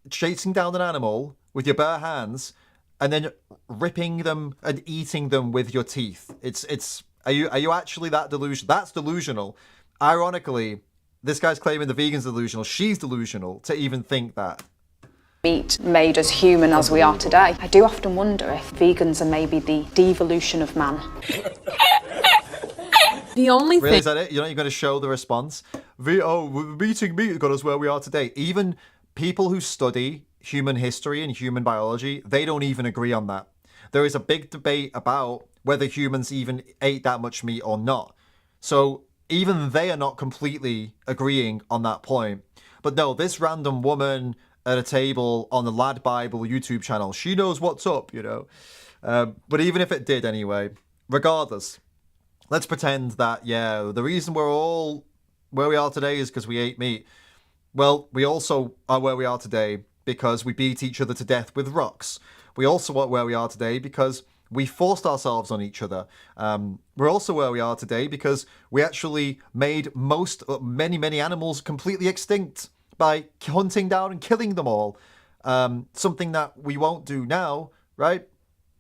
chasing down an animal with your bare hands, and then ripping them and eating them with your teeth. Are you actually that delusional? That's delusional. Ironically, this guy's claiming the vegan's delusional. She's delusional to even think that. Meat made us human as we are today. I do often wonder if vegans are maybe the devolution of man. The only Really, thing... is that it? You're going to show the response? Eating meat got us where we are today. Even people who study human history and human biology, they don't even agree on that. There is a big debate about whether humans even ate that much meat or not. So even they are not completely agreeing on that point. But no, this random woman at a table on the Lad Bible YouTube channel, she knows what's up, you know. But even if it did anyway, regardless, let's pretend that, yeah, the reason we're all where we are today is because we ate meat. Well, we also are where we are today because we beat each other to death with rocks. We also are where we are today because we forced ourselves on each other. We're also where we are today because we actually made many animals completely extinct by hunting down and killing them all. Something that we won't do now, right?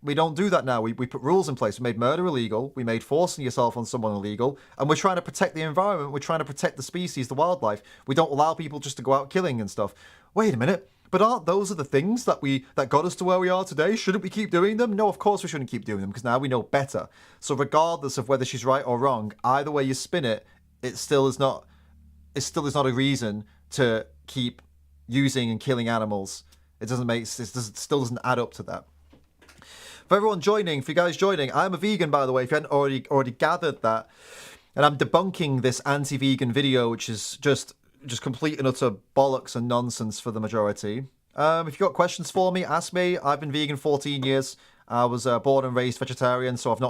We don't do that now. We put rules in place. We made murder illegal. We made forcing yourself on someone illegal. And we're trying to protect the environment. We're trying to protect the species, the wildlife. We don't allow people just to go out killing and stuff. Wait a minute. But aren't those are the things that got us to where we are today? Shouldn't we keep doing them? No, of course we shouldn't keep doing them because now we know better. So regardless of whether she's right or wrong, either way you spin it, it still is not a reason to keep using and killing animals. It still doesn't add up to that. For everyone joining, for you guys joining, I'm a vegan, by the way, if you hadn't already gathered that. And I'm debunking this anti-vegan video, which is just complete and utter bollocks and nonsense for the majority. If you've got questions for me, ask me. I've been vegan 14 years. I was born and raised vegetarian, so I've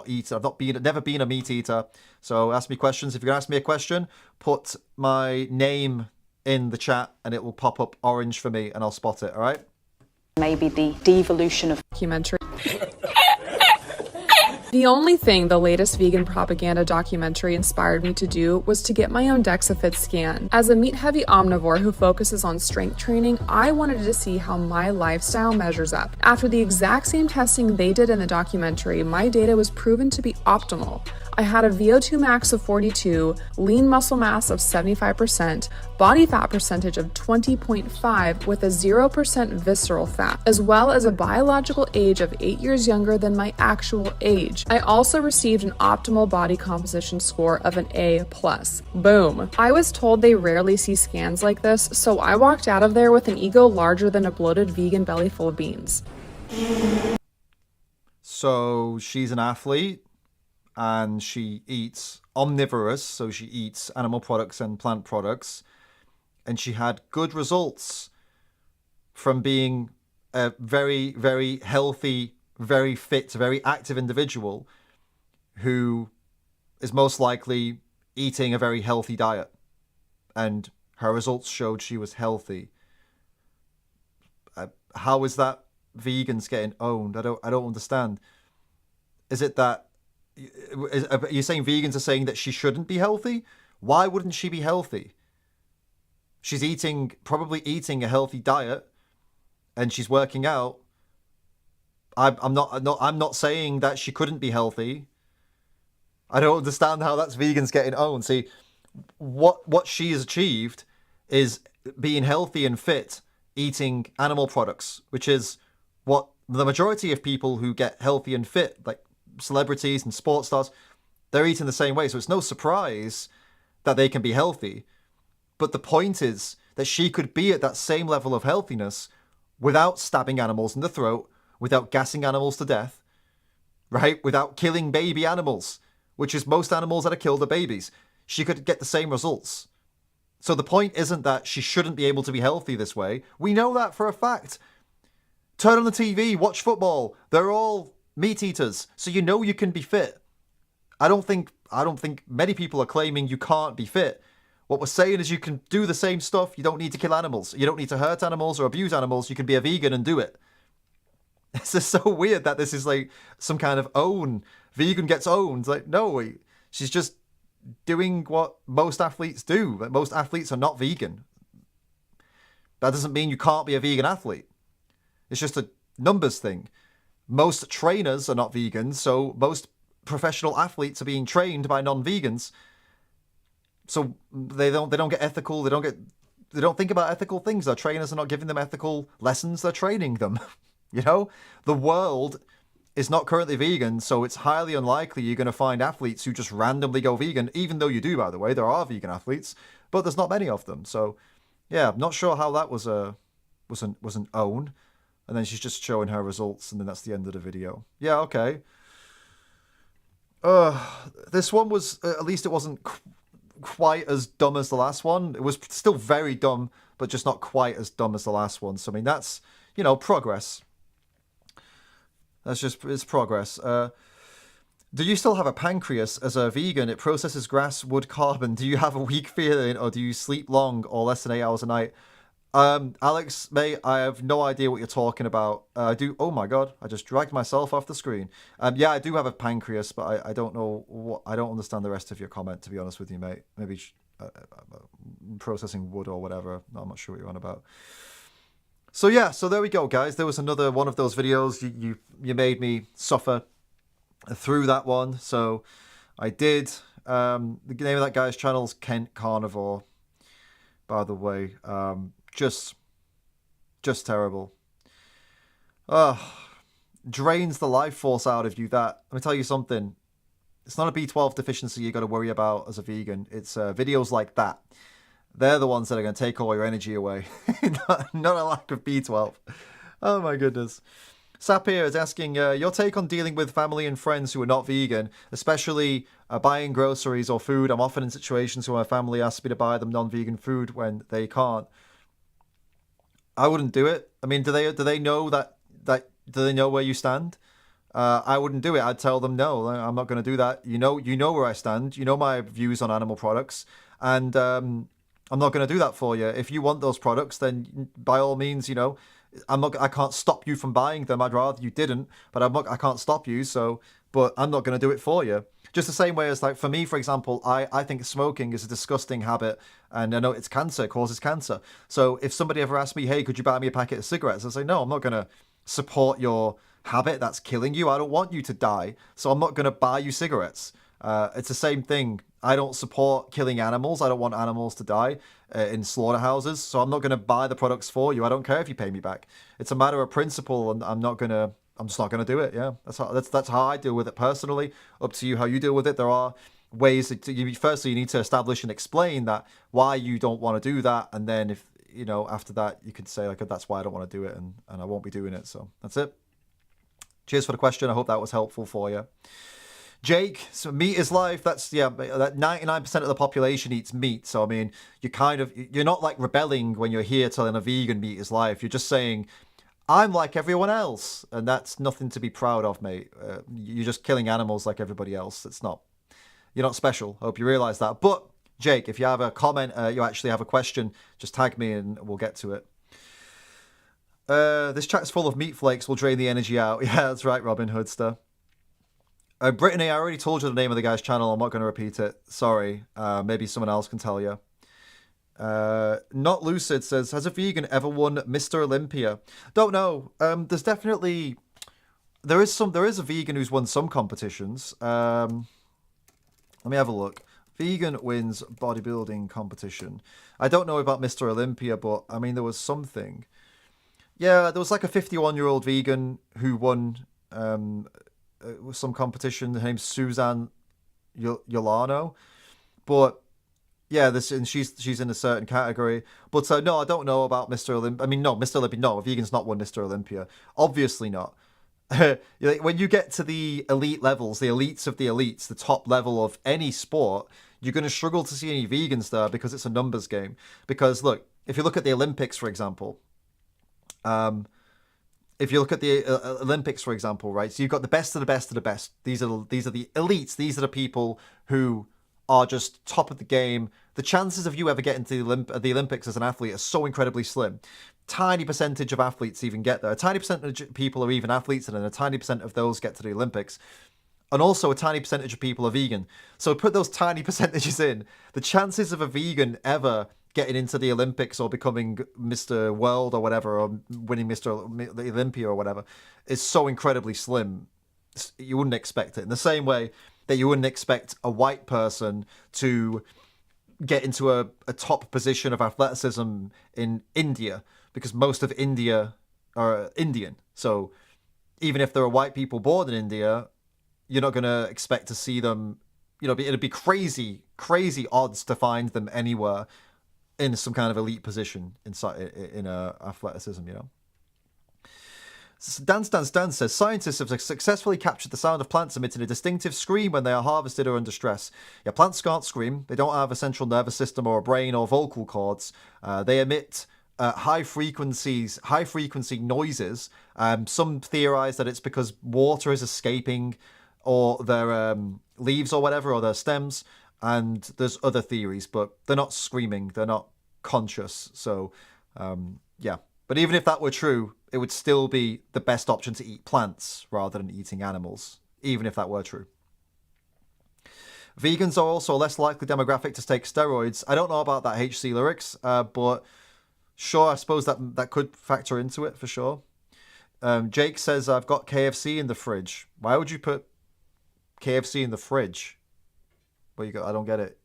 never been a meat eater. So ask me questions. If you're going to ask me a question, put my name in the chat and it will pop up orange for me and I'll spot it, all right? Maybe the devolution of documentary. The only thing the latest vegan propaganda documentary inspired me to do was to get my own DexaFit scan. As a meat-heavy omnivore who focuses on strength training, I wanted to see how my lifestyle measures up. After the exact same testing they did in the documentary, my data was proven to be optimal. I had a VO2 max of 42, lean muscle mass of 75%, body fat percentage of 20.5 with a 0% visceral fat, as well as a biological age of 8 years younger than my actual age. I also received an optimal body composition score of an A+. Boom. I was told they rarely see scans like this, so I walked out of there with an ego larger than a bloated vegan belly full of beans. So she's an athlete. And she eats omnivorous, so she eats animal products and plant products. And she had good results from being a very, very healthy, very fit, very active individual who is most likely eating a very healthy diet. And her results showed she was healthy. How is that vegans getting owned? I don't understand. Is it that... Are you saying vegans are saying that she shouldn't be healthy? Why wouldn't she be healthy? She's probably eating a healthy diet, and she's working out. I'm not saying that she couldn't be healthy. I don't understand how that's vegans getting owned. See, what she has achieved is being healthy and fit, eating animal products, which is what the majority of people who get healthy and fit, like celebrities and sports stars, they're eating the same way. So it's no surprise that they can be healthy. But the point is that she could be at that same level of healthiness without stabbing animals in the throat, without gassing animals to death, right? Without killing baby animals, which is most animals that are killed are babies. She could get the same results. So the point isn't that she shouldn't be able to be healthy this way. We know that for a fact. Turn on the TV, watch football. They're all meat eaters, so you know you can be fit. I don't think I don't think many people are claiming you can't be fit. What we're saying is you can do the same stuff. You don't need to kill animals. You don't need to hurt animals or abuse animals. You can be a vegan and do it. It's just so weird that this is like some kind of own. Vegan gets owned. Like, no, she's just doing what most athletes do. Like, most athletes are not vegan. That doesn't mean you can't be a vegan athlete. It's just a numbers thing. Most trainers are not vegans, so most professional athletes are being trained by non-vegans. So they don't get ethical. They don't think about ethical things. Their trainers are not giving them ethical lessons. They're training them. You know, the world is not currently vegan, so it's highly unlikely you're going to find athletes who just randomly go vegan. Even though you do, by the way, there are vegan athletes, but there's not many of them. So, yeah, I'm not sure how that was an own. And then she's just showing her results, and then that's the end of the video. Yeah, okay. This one was, at least it wasn't quite as dumb as the last one. It was still very dumb, but just not quite as dumb as the last one. So, I mean, that's, you know, progress. It's progress. Do you still have a pancreas as a vegan? It processes grass, wood, carbon. Do you have a weak feeling, or do you sleep long or less than 8 hours a night? Alex, mate, I have no idea what you're talking about. Oh my God, I just dragged myself off the screen. Yeah, I do have a pancreas, but I don't know I don't understand the rest of your comment, to be honest with you, mate. Maybe processing wood or whatever. No, I'm not sure what you're on about. So yeah, so there we go, guys. There was another one of those videos. You made me suffer through that one, so I did. The name of that guy's channel is Kent Carnivore, by the way. Just terrible. Drains the life force out of you. That, let me tell you something. It's not a B12 deficiency you got to worry about as a vegan. It's videos like that. They're the ones that are going to take all your energy away. not a lack of B12. Oh my goodness. Sapir is asking, your take on dealing with family and friends who are not vegan, especially buying groceries or food. I'm often in situations where my family asks me to buy them non-vegan food when they can't. I wouldn't do it. I mean, do they know that do they know where you stand? I wouldn't do it. I'd tell them, no, I'm not going to do that. You know where I stand. You know my views on animal products, and I'm not going to do that for you. If you want those products, then by all means, you know, I can't stop you from buying them. I'd rather you didn't, but I can't stop you. So, but I'm not going to do it for you. Just the same way as, like, for me, for example, I think smoking is a disgusting habit, and I know it's cancer, it causes cancer. So if somebody ever asked me, hey, could you buy me a packet of cigarettes? I say, no, I'm not going to support your habit that's killing you. I don't want you to die, so I'm not going to buy you cigarettes. It's the same thing. I don't support killing animals. I don't want animals to die in slaughterhouses, so I'm not going to buy the products for you. I don't care if you pay me back. It's a matter of principle, and I'm just not going to do it. Yeah, that's how I deal with it personally. Up to you how you deal with it. There are ways firstly you need to establish and explain that why you don't want to do that, and then if you know after that you could say, like, that's why I don't want to do it, and I won't be doing it. So that's it. Cheers for the question. I hope that was helpful for you. Jake, so meat is life. That's, yeah, that 99% of the population eats meat. So, I mean, you're not like rebelling when you're here telling a vegan meat is life. You're just saying, I'm like everyone else. And that's nothing to be proud of, mate. You're just killing animals like everybody else. You're not special. I hope you realize that. But, Jake, if you have a comment, you actually have a question, just tag me and we'll get to it. This chat's full of meat flakes will drain the energy out. Yeah, that's right, Robin Hoodster. Brittany, I already told you the name of the guy's channel. I'm not going to repeat it. Sorry. Maybe someone else can tell you. Not Lucid says, has a vegan ever won Mr. Olympia? Don't know. There is a vegan who's won some competitions. Let me have a look. Vegan wins bodybuilding competition. I don't know about Mr. Olympia, but I mean, there was something. Yeah, there was like a 51-year-old vegan who won some competition. Her name's Suzanne Yolano, but yeah, and she's in a certain category. But no, I don't know about Mr. Olympia. I mean, no, Mr. Olympia. No, a vegan's not won Mr. Olympia. Obviously not. When you get to the elite levels, the elites of the elites, the top level of any sport, you're going to struggle to see any vegans there because it's a numbers game. Because look, if you look at the Olympics, for example, if you look at the Olympics, for example, right? So you've got the best of the best of the best. These are the elites. These are the people who are just top of the game. The chances of you ever getting to the Olympics as an athlete are so incredibly slim. Tiny percentage of athletes even get there. A tiny percentage of people are even athletes, and then a tiny percent of those get to the Olympics. And also a tiny percentage of people are vegan. So put those tiny percentages in. The chances of a vegan ever getting into the Olympics or becoming Mr. World or whatever, or winning Mr. Olympia or whatever, is so incredibly slim. You wouldn't expect it. In the same way that you wouldn't expect a white person to get into a top position of athleticism in India, because most of India are Indian. So even if there are white people born in India, you're not going to expect to see them, it'd be crazy odds to find them anywhere in some kind of elite position in athleticism, Dan says, scientists have successfully captured the sound of plants emitting a distinctive scream when they are harvested or under stress. Yeah, plants can't scream. They don't have a central nervous system or a brain or vocal cords. They emit high frequency noises. Some theorize that it's because water is escaping, or their leaves or whatever, or their stems. And there's other theories, but they're not screaming. They're not conscious. So, yeah. But even if that were true, it would still be the best option to eat plants rather than eating animals, even if that were true. Vegans are also a less likely demographic to take steroids. I don't know about that HC lyrics, but sure, I suppose that could factor into it for sure. Jake says, I've got KFC in the fridge. Why would you put KFC in the fridge? Well, I don't get it.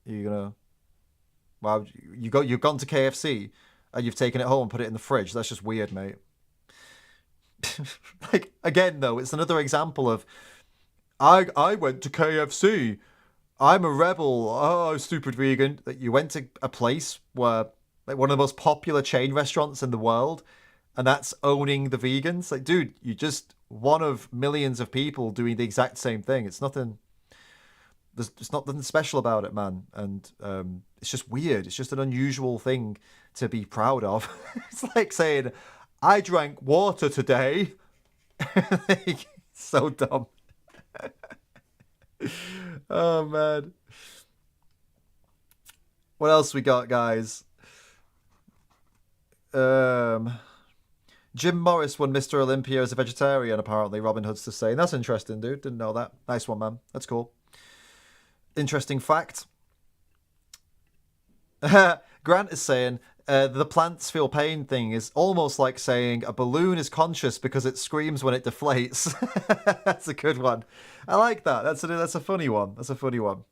Why would you've gone to KFC and you've taken it home and put it in the fridge? That's just weird, mate. Like, again, though, it's another example of I went to KFC. I'm a rebel. Oh, stupid vegan. That you went to a place where, like, one of the most popular chain restaurants in the world, and that's owning the vegans. Like, dude, you're just one of millions of people doing the exact same thing. It's nothing. There's nothing special about it, man. And it's just weird. It's just an unusual thing to be proud of. It's like saying, I drank water today. So dumb. Oh, man. What else we got, guys? Jim Morris won Mr. Olympia as a vegetarian, apparently, Robin Hood's to say. That's interesting, dude. Didn't know that. Nice one, man. That's cool. Interesting fact. Grant is saying, the plants feel pain thing is almost like saying a balloon is conscious because it screams when it deflates. That's a good one. I like that. That's a funny one. That's a funny one.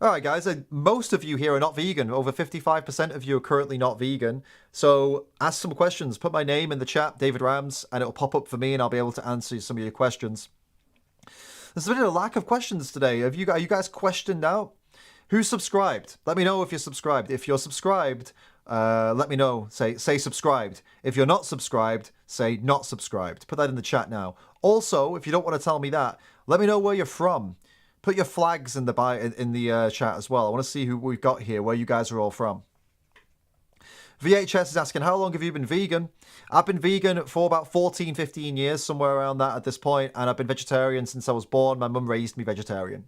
All right, guys. Most of you here are not vegan. Over 55% of you are currently not vegan. So ask some questions. Put my name in the chat, David Rams, and it'll pop up for me, and I'll be able to answer some of your questions. There's been a lack of questions today. Are you guys questioned out? Who's subscribed? Let me know if you're subscribed. If you're subscribed, let me know. Say subscribed. If you're not subscribed, say not subscribed. Put that in the chat now. Also, if you don't want to tell me that, let me know where you're from. Put your flags in the chat as well. I want to see who we've got here, where you guys are all from. VHS is asking, how long have you been vegan? I've been vegan for about 14, 15 years, somewhere around that at this point, and I've been vegetarian since I was born. My mum raised me vegetarian.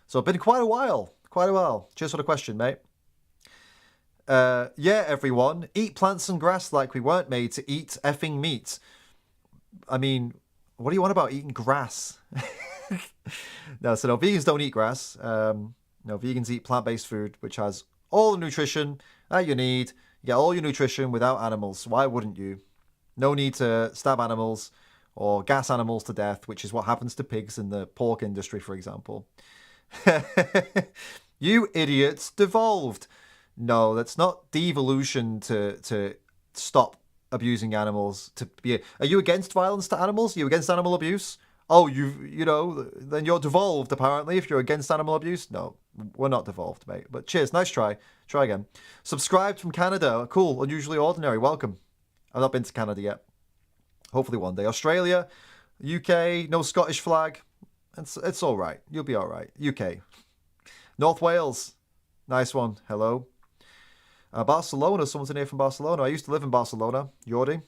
So it's been quite a while. Quite a while. Cheers for the question, mate. Yeah, everyone. Eat plants and grass like we weren't made to eat effing meat. I mean, what do you want about eating grass? No, vegans don't eat grass. Vegans eat plant-based food, which has all the nutrition that you need. You get all your nutrition without animals. Why wouldn't you? No need to stab animals or gas animals to death, which is what happens to pigs in the pork industry, for example. You idiots, devolved. No, that's not devolution to stop abusing animals. Are you against violence to animals? Are you against animal abuse? Oh, then you're devolved, apparently, if you're against animal abuse. No, we're not devolved, mate. But cheers, nice try. Try again. Subscribed from Canada. Cool, unusually ordinary. Welcome. I've not been to Canada yet. Hopefully one day. Australia, UK, no Scottish flag. It's all right. You'll be all right. UK. North Wales. Nice one. Hello. Barcelona. Someone's in here from Barcelona. I used to live in Barcelona. Jordi.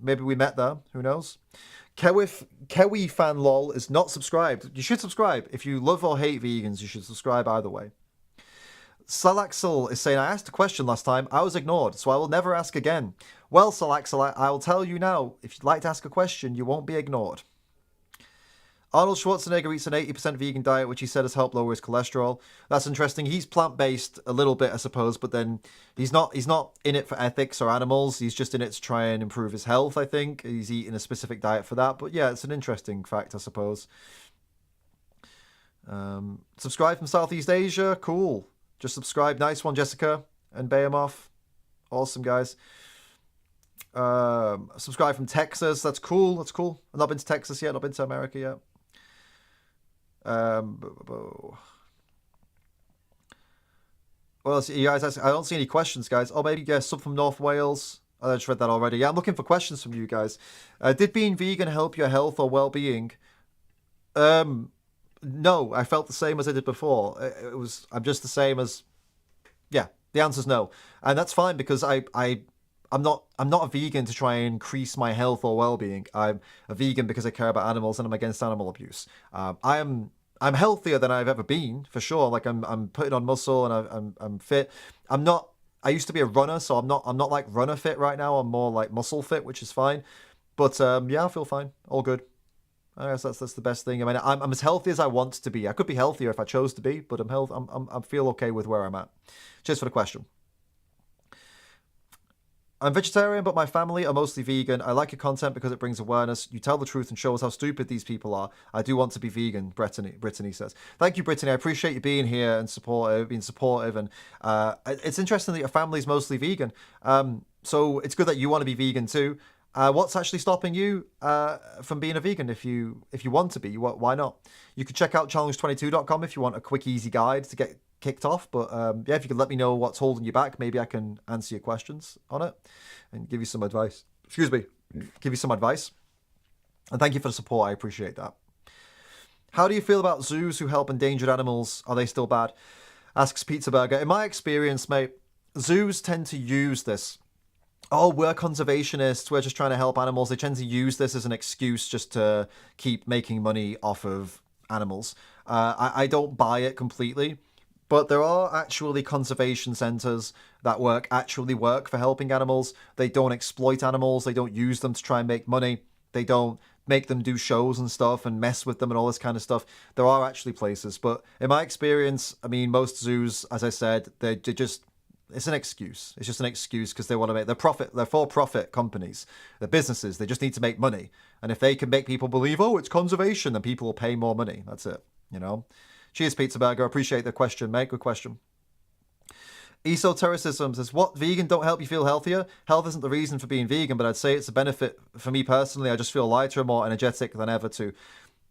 Maybe we met there. Who knows? Kewi fan lol is not subscribed. You should subscribe. If you love or hate vegans, you should subscribe either way. Salaxel is saying, I asked a question last time. I was ignored, so I will never ask again. Well, Salaxel, I will tell you now. If you'd like to ask a question, you won't be ignored. Arnold Schwarzenegger eats an 80% vegan diet, which he said has helped lower his cholesterol. That's interesting. He's plant-based a little bit, I suppose, but then he's not in it for ethics or animals. He's just in it to try and improve his health, I think. He's eating a specific diet for that. But yeah, it's an interesting fact, I suppose. Subscribe from Southeast Asia. Cool. Just subscribe. Nice one, Jessica and Behemoth. Awesome, guys. Subscribe from Texas. That's cool. That's cool. I've not been to Texas yet. Not been to America yet. Well, you guys, I don't see any questions, guys. Oh, maybe yes, sub from North Wales. I just read that already. Yeah, I'm looking for questions from you guys. Did being vegan help your health or well-being? No, I felt the same as I did before. I'm just the same as, yeah, the answer's no. And that's fine because I'm not a vegan to try and increase my health or well-being. I'm a vegan because I care about animals and I'm against animal abuse. I'm healthier than I've ever been, for sure. Like I'm putting on muscle and I'm fit. I used to be a runner, so I'm not like runner fit right now. I'm more like muscle fit, which is fine. But yeah, I feel fine. All good. I guess that's the best thing. I mean, I'm as healthy as I want to be. I could be healthier if I chose to be, but I feel okay with where I'm at. Cheers for the question. I'm vegetarian, but my family are mostly vegan. I like your content because it brings awareness. You tell the truth and show us how stupid these people are. I do want to be vegan, Brittany says. Thank you, Brittany. I appreciate you being here and being supportive. And it's interesting that your family's mostly vegan. So it's good that you want to be vegan too. What's actually stopping you from being a vegan if you want to be? Why not? You could check out challenge22.com if you want a quick, easy guide to get kicked off. But yeah, if you could let me know what's holding you back, maybe I can answer your questions on it and give you some advice. Excuse me. Give you some advice. And thank you for the support. I appreciate that. How do you feel about zoos who help endangered animals? Are they still bad? Asks Pizza Burger. In my experience, mate, zoos tend to use this. Oh, we're conservationists, we're just trying to help animals. They tend to use this as an excuse just to keep making money off of animals. I don't buy it completely, but there are actually conservation centres that actually work for helping animals. They don't exploit animals. They don't use them to try and make money. They don't make them do shows and stuff and mess with them and all this kind of stuff. There are actually places, but in my experience, I mean, most zoos, as I said, they just... It's an excuse. It's just an excuse because they want to make their profit. They're for-profit companies. They're businesses. They just need to make money. And if they can make people believe, oh, it's conservation, then people will pay more money. That's it, you know. Cheers, Pizza Burger. Appreciate the question, mate. Good question. Esotericism says, what, vegan don't help you feel healthier? Health isn't the reason for being vegan, but I'd say it's a benefit for me personally. I just feel lighter and more energetic than ever too.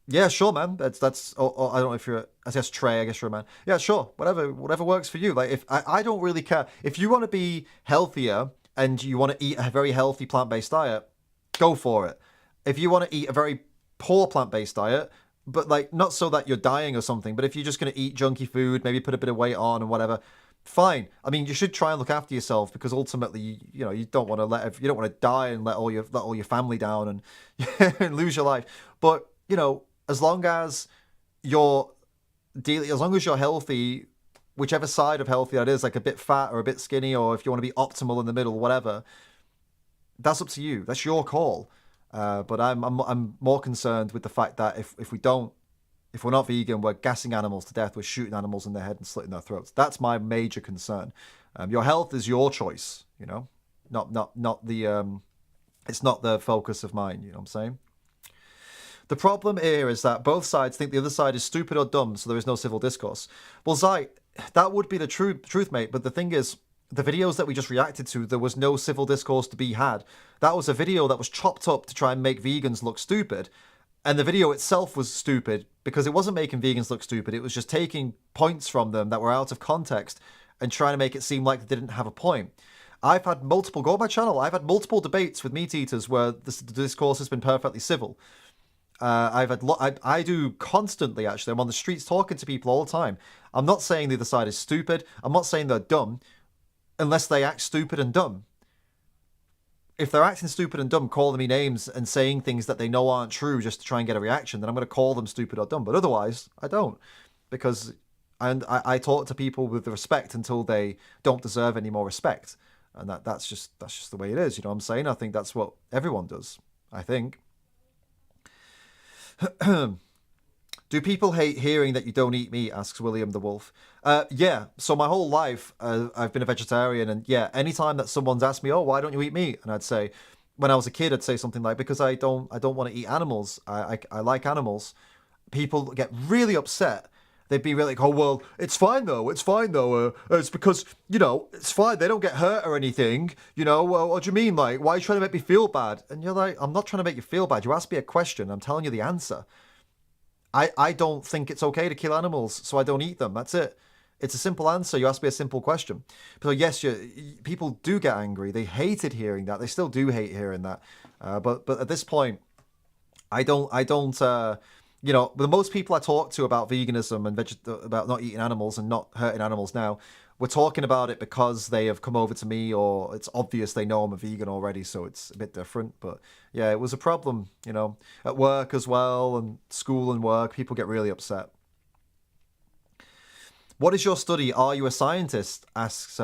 Yeah, sure, man. That's. Oh, I don't know if you're. I guess Trey. I guess you're a man. Yeah, sure. Whatever works for you. Like, if I don't really care. If you want to be healthier and you want to eat a very healthy plant-based diet, go for it. If you want to eat a very poor plant-based diet, but like not so that you're dying or something, but if you're just going to eat junky food, maybe put a bit of weight on and whatever, fine. I mean, you should try and look after yourself because ultimately, you don't want to die and let all your family down and, and lose your life. But as long as you're healthy, whichever side of healthy that is, like a bit fat or a bit skinny, or if you want to be optimal in the middle, whatever, that's up to you. That's your call. But I'm more concerned with the fact that if we're not vegan, we're gassing animals to death, we're shooting animals in their head and slitting their throats. That's my major concern. Your health is your choice, not the it's not the focus of mine. You know what I'm saying? The problem here is that both sides think the other side is stupid or dumb, so there is no civil discourse. Well, Zai, that would be the truth, mate. But the thing is, the videos that we just reacted to, there was no civil discourse to be had. That was a video that was chopped up to try and make vegans look stupid. And the video itself was stupid because it wasn't making vegans look stupid. It was just taking points from them that were out of context and trying to make it seem like they didn't have a point. I've had multiple debates with meat eaters where the discourse has been perfectly civil. I do constantly, actually. I'm on the streets talking to people all the time. I'm not saying the other side is stupid. I'm not saying they're dumb unless they act stupid and dumb. if they're acting stupid and dumb, calling me names and saying things that they know aren't true just to try and get a reaction, then I'm going to call them stupid or dumb. But otherwise, I don't, because I talk to people with respect until they don't deserve any more respect, and that's just the way it is. You know what I'm saying? I think that's what everyone does. I think. Do people hate hearing that you don't eat meat? Asks William the Wolf. Yeah. So my whole life, I've been a vegetarian, and yeah, anytime that someone's asked me, "Oh, why don't you eat meat?" and I'd say, when I was a kid, I'd say something like, "Because I don't want to eat animals. I like animals." People get really upset. They'd be really like, "Oh, well, it's fine though. It's fine though. It's because, you know, it's fine. They don't get hurt or anything. You know, well, what do you mean? Like, why are you trying to make me feel bad?" And you're like, "I'm not trying to make you feel bad. You asked me a question. I'm telling you the answer. I don't think it's okay to kill animals, so I don't eat them. That's it. It's a simple answer. You asked me a simple question." So yes, people do get angry. They hated hearing that. They still do hate hearing that. But at this point, I don't. You know, the most people I talk to about veganism and about not eating animals and not hurting animals now, we're talking about it because they have come over to me, or it's obvious they know I'm a vegan already, so it's a bit different. But yeah, it was a problem, you know, at work as well, and school and work. People get really upset. What is your study? Are you a scientist? Asks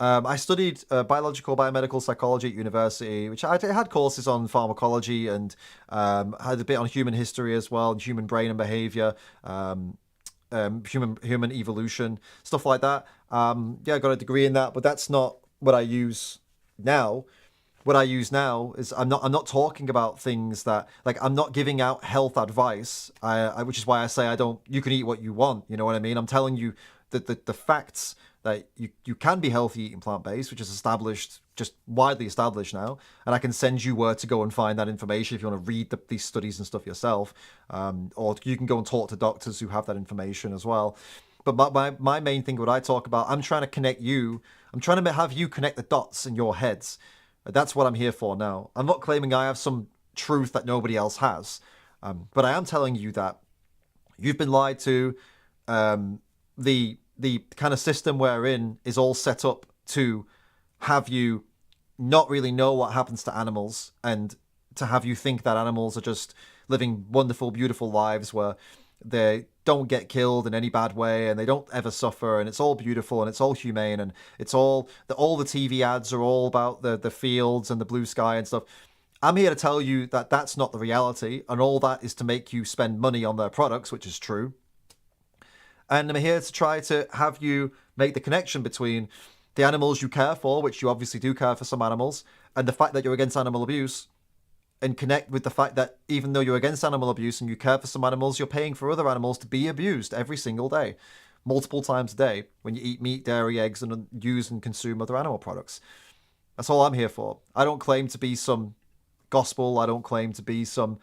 I studied biomedical psychology at university, which I had courses on pharmacology and had a bit on human history as well, and human brain and behavior, human evolution, stuff like that. Yeah, I got a degree in that, but that's not what I use now. What I use now is I'm not talking about things that, like, I'm not giving out health advice. Which is why I say you can eat what you want. You know what I mean? I'm telling you that the facts that you can be healthy eating plant-based, which is established, just widely established now. And I can send you where to go and find that information if you want to read these studies and stuff yourself. Or you can go and talk to doctors who have that information as well. But my main thing, what I talk about, I'm trying to connect you. I'm trying to have you connect the dots in your heads. That's what I'm here for now. I'm not claiming I have some truth that nobody else has. But I am telling you that you've been lied to. The kind of system we're in is all set up to have you not really know what happens to animals, and to have you think that animals are just living wonderful, beautiful lives where they don't get killed in any bad way and they don't ever suffer, and it's all beautiful and it's all humane, and it's all the TV ads are all about the fields and the blue sky and stuff. I'm here to tell you that that's not the reality, and all that is to make you spend money on their products, which is true. And I'm here to try to have you make the connection between the animals you care for, which you obviously do care for some animals, and the fact that you're against animal abuse, and connect with the fact that even though you're against animal abuse and you care for some animals, you're paying for other animals to be abused every single day, multiple times a day, when you eat meat, dairy, eggs, and use and consume other animal products. That's all I'm here for. I don't claim to be some gospel. I don't claim to be some,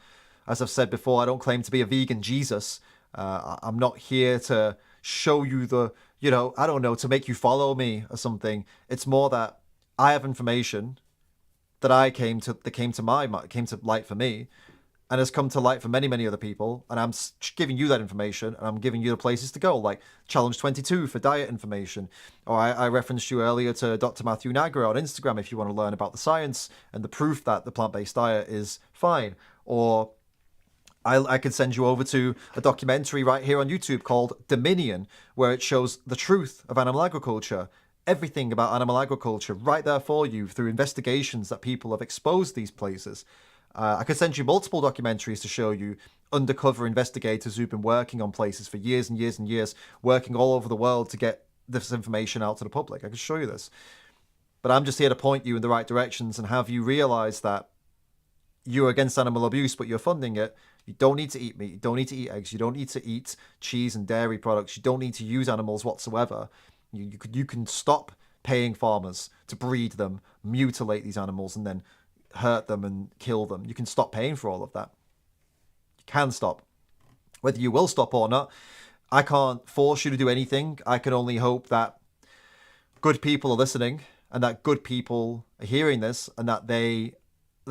as I've said before, I don't claim to be a vegan Jesus. I'm not here to show you I don't know, to make you follow me or something. It's more that I have information that came to light for me, and has come to light for many, many other people. And I'm giving you that information, and I'm giving you the places to go, like Challenge 22 for diet information. Or I referenced you earlier to Dr. Matthew Nagra on Instagram if you want to learn about the science and the proof that the plant-based diet is fine. Or I could send you over to a documentary right here on YouTube called Dominion, where it shows the truth of animal agriculture, everything about animal agriculture right there for you through investigations that people have exposed these places. I could send you multiple documentaries to show you undercover investigators who've been working on places for years and years and years, working all over the world to get this information out to the public. I could show you this. But I'm just here to point you in the right directions and have you realize that you're against animal abuse, but you're funding it. You don't need to eat meat. You don't need to eat eggs. You don't need to eat cheese and dairy products. You don't need to use animals whatsoever. You can stop paying farmers to breed them, mutilate these animals, and then hurt them and kill them. You can stop paying for all of that. You can stop. Whether you will stop or not, I can't force you to do anything. I can only hope that good people are listening, and that good people are hearing this, and that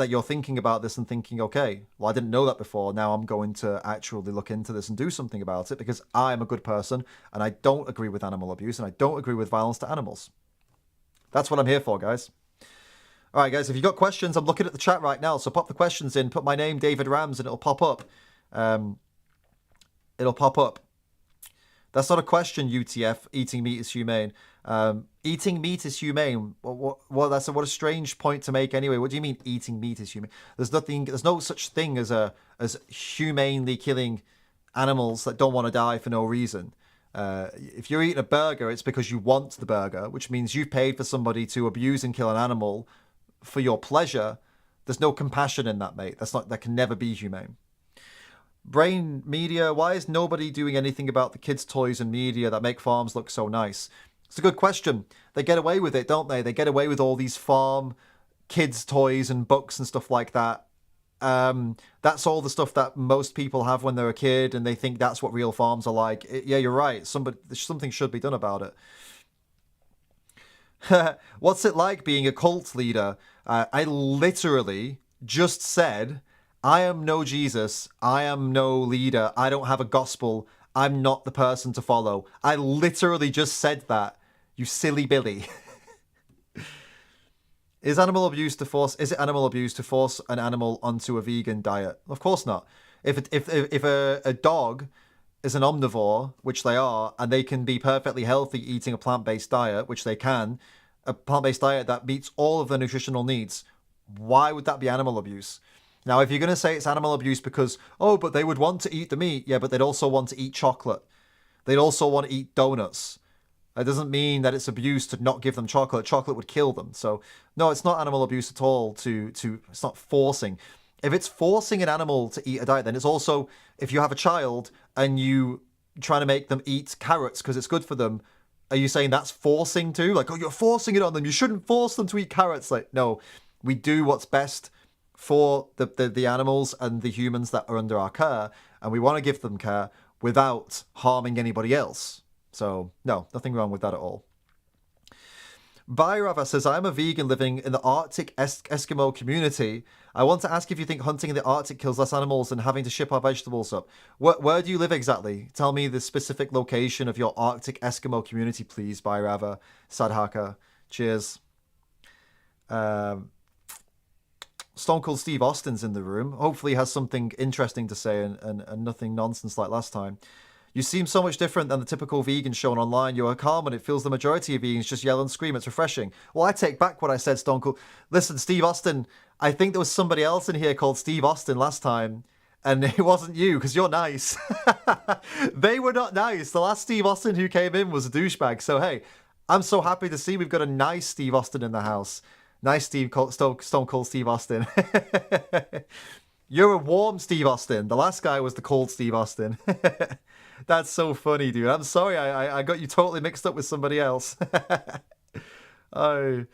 you're thinking about this and thinking, okay, well, I didn't know that before. Now I'm going to actually look into this and do something about it, because I'm a good person and I don't agree with animal abuse and I don't agree with violence to animals. That's what I'm here for, guys. All right, guys, if you've got questions, I'm looking at the chat right now, so pop the questions in, put my name, David Rams, and it'll pop up. It'll pop up. That's not a question, UTF. Eating meat is humane. Eating meat is humane. What a strange point to make anyway. What do you mean eating meat is humane? There's no such thing as humanely killing animals that don't want to die for no reason. If you're eating a burger, it's because you want the burger, which means you've paid for somebody to abuse and kill an animal for your pleasure. There's no compassion in that, mate. That can never be humane. Brain media, why is nobody doing anything about the kids' toys and media that make farms look so nice? It's a good question. They get away with it, don't they? They get away with all these farm kids' toys and books and stuff like that. That's all the stuff that most people have when they're a kid, and they think that's what real farms are like. Yeah, you're right. Something should be done about it. What's it like being a cult leader? I literally just said, I am no Jesus. I am no leader. I don't have a gospel. I'm not the person to follow. I literally just said that. You silly Billy. Is it animal abuse to force an animal onto a vegan diet? Of course not. If a dog is an omnivore, which they are, and they can be perfectly healthy eating a plant-based diet, which they can, a plant-based diet that meets all of their nutritional needs, why would that be animal abuse? Now, if you're going to say it's animal abuse because, oh, but they would want to eat the meat, yeah, but they'd also want to eat chocolate. They'd also want to eat donuts. It doesn't mean that it's abuse to not give them chocolate. Chocolate would kill them. So, no, it's not animal abuse at all. It's not forcing. If it's forcing an animal to eat a diet, then it's also, if you have a child and you trying to make them eat carrots because it's good for them, are you saying that's forcing too? Like, oh, you're forcing it on them. You shouldn't force them to eat carrots. Like, no, we do what's best for the animals and the humans that are under our care, and we want to give them care without harming anybody else. So, no, nothing wrong with that at all. Bayrava says, I'm a vegan living in the Arctic Eskimo community. I want to ask if you think hunting in the Arctic kills less animals than having to ship our vegetables up. Where do you live exactly? Tell me the specific location of your Arctic Eskimo community, please, Bayrava. Sadhaka. Cheers. Stone Cold Steve Austin's in the room. Hopefully he has something interesting to say and nothing nonsense like last time. You seem so much different than the typical vegan shown online. You are calm and it feels the majority of vegans just yell and scream. It's refreshing. Well, I take back what I said, Stone Cold. Listen, Steve Austin, I think there was somebody else in here called Steve Austin last time, and it wasn't you, because you're nice. They were not nice. The last Steve Austin who came in was a douchebag. So, hey, I'm so happy to see we've got a nice Steve Austin in the house. Nice Stone Cold Steve Austin. You're a warm Steve Austin. The last guy was the cold Steve Austin. That's so funny, dude. I'm sorry I got you totally mixed up with somebody else. Oh.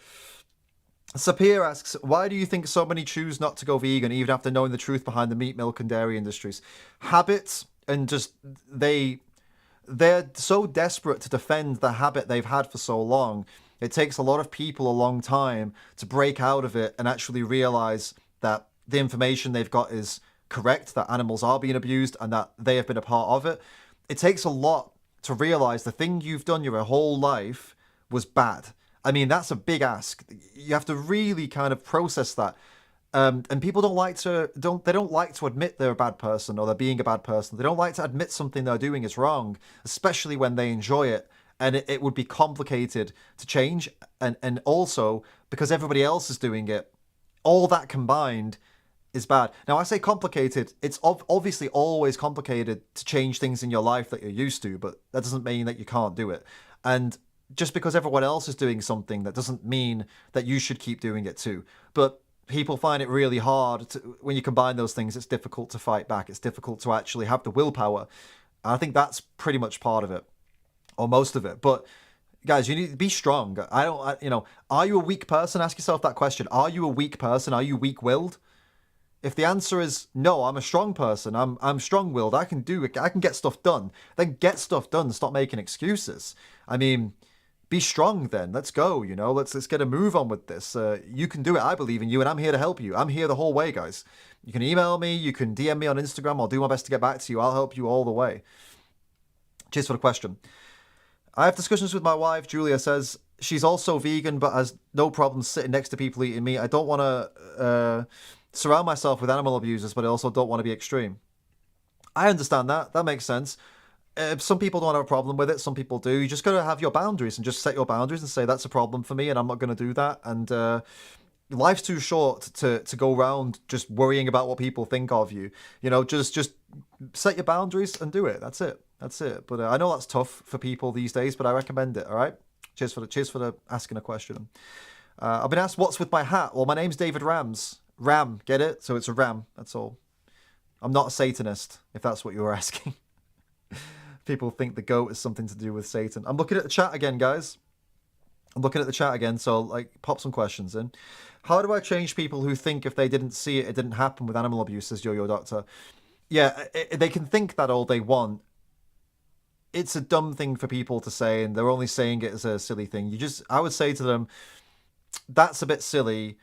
Sapir asks, why do you think so many choose not to go vegan even after knowing the truth behind the meat, milk and dairy industries? Habits, and just they're so desperate to defend the habit they've had for so long. It takes a lot of people a long time to break out of it and actually realize that the information they've got is correct, that animals are being abused and that they have been a part of it. It takes a lot to realize the thing you've done your whole life was bad. I mean, that's a big ask. You have to really kind of process that. And people don't like to admit they're a bad person or they're being a bad person. They don't like to admit something they're doing is wrong, especially when they enjoy it. And it would be complicated to change. And also, because everybody else is doing it, all that combined is bad. Now, I say complicated. It's obviously always complicated to change things in your life that you're used to, but that doesn't mean that you can't do it. And just because everyone else is doing something, that doesn't mean that you should keep doing it too. But people find it really hard when you combine those things. It's difficult to fight back. It's difficult to actually have the willpower. And I think that's pretty much part of it, or most of it. But guys, you need to be strong. Are you a weak person? Ask yourself that question. Are you a weak person? Are you weak-willed? If the answer is no, I'm a strong person, I'm strong-willed, I can get stuff done, then get stuff done. Stop making excuses. I mean, be strong then. Let's go, let's get a move on with this. You can do it. I believe in you, and I'm here to help you. I'm here the whole way, guys. You can email me, you can DM me on Instagram. I'll do my best to get back to you. I'll help you all the way. Cheers for the question. I have discussions with my wife, Julia says, she's also vegan but has no problem sitting next to people eating meat. I don't want to surround myself with animal abusers, but I also don't want to be extreme. I understand that. That makes sense. Some people don't have a problem with it. Some people do. You just got to have your boundaries and just set your boundaries and say, that's a problem for me and I'm not going to do that. And life's too short to go around just worrying about what people think of you. You know, just set your boundaries and do it. That's it. That's it. But I know that's tough for people these days, but I recommend it. All right. Cheers for the asking a question. I've been asked what's with my hat. Well, my name's David Rams. Ram, get it? So it's a ram. That's all. I'm not a Satanist, if that's what you were asking. People think the goat is something to do with Satan. I'm looking at the chat again, guys. I'm looking at the chat again, so like pop some questions in. How do I change people who think if they didn't see it, it didn't happen with animal abuse, says Yo-Yo Doctor? Yeah, they can think that all they want. It's a dumb thing for people to say, and they're only saying it as a silly thing. I would say to them, that's a bit silly.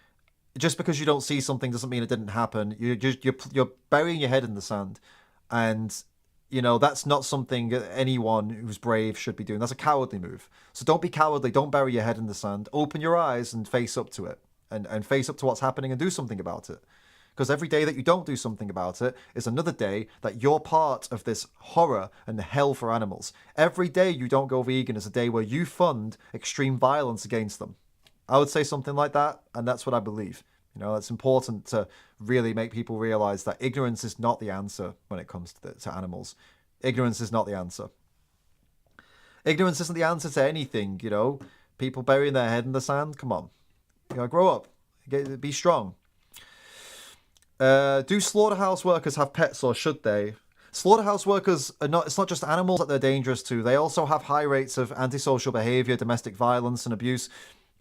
Just because you don't see something doesn't mean it didn't happen. You're burying your head in the sand, and you know that's not something that anyone who's brave should be doing. That's a cowardly move. So don't be cowardly. Don't bury your head in the sand. Open your eyes and face up to it, and face up to what's happening and do something about it. Because every day that you don't do something about it is another day that you're part of this horror and hell for animals. Every day you don't go vegan is a day where you fund extreme violence against them. I would say something like that, and that's what I believe. You know, it's important to really make people realize that ignorance is not the answer when it comes to animals. Ignorance is not the answer. Ignorance isn't the answer to anything, you know. People burying their head in the sand, come on. You know, grow up. Be strong. Do slaughterhouse workers have pets, or should they? Slaughterhouse workers are not, it's not just animals that they're dangerous to. They also have high rates of antisocial behavior, domestic violence and abuse.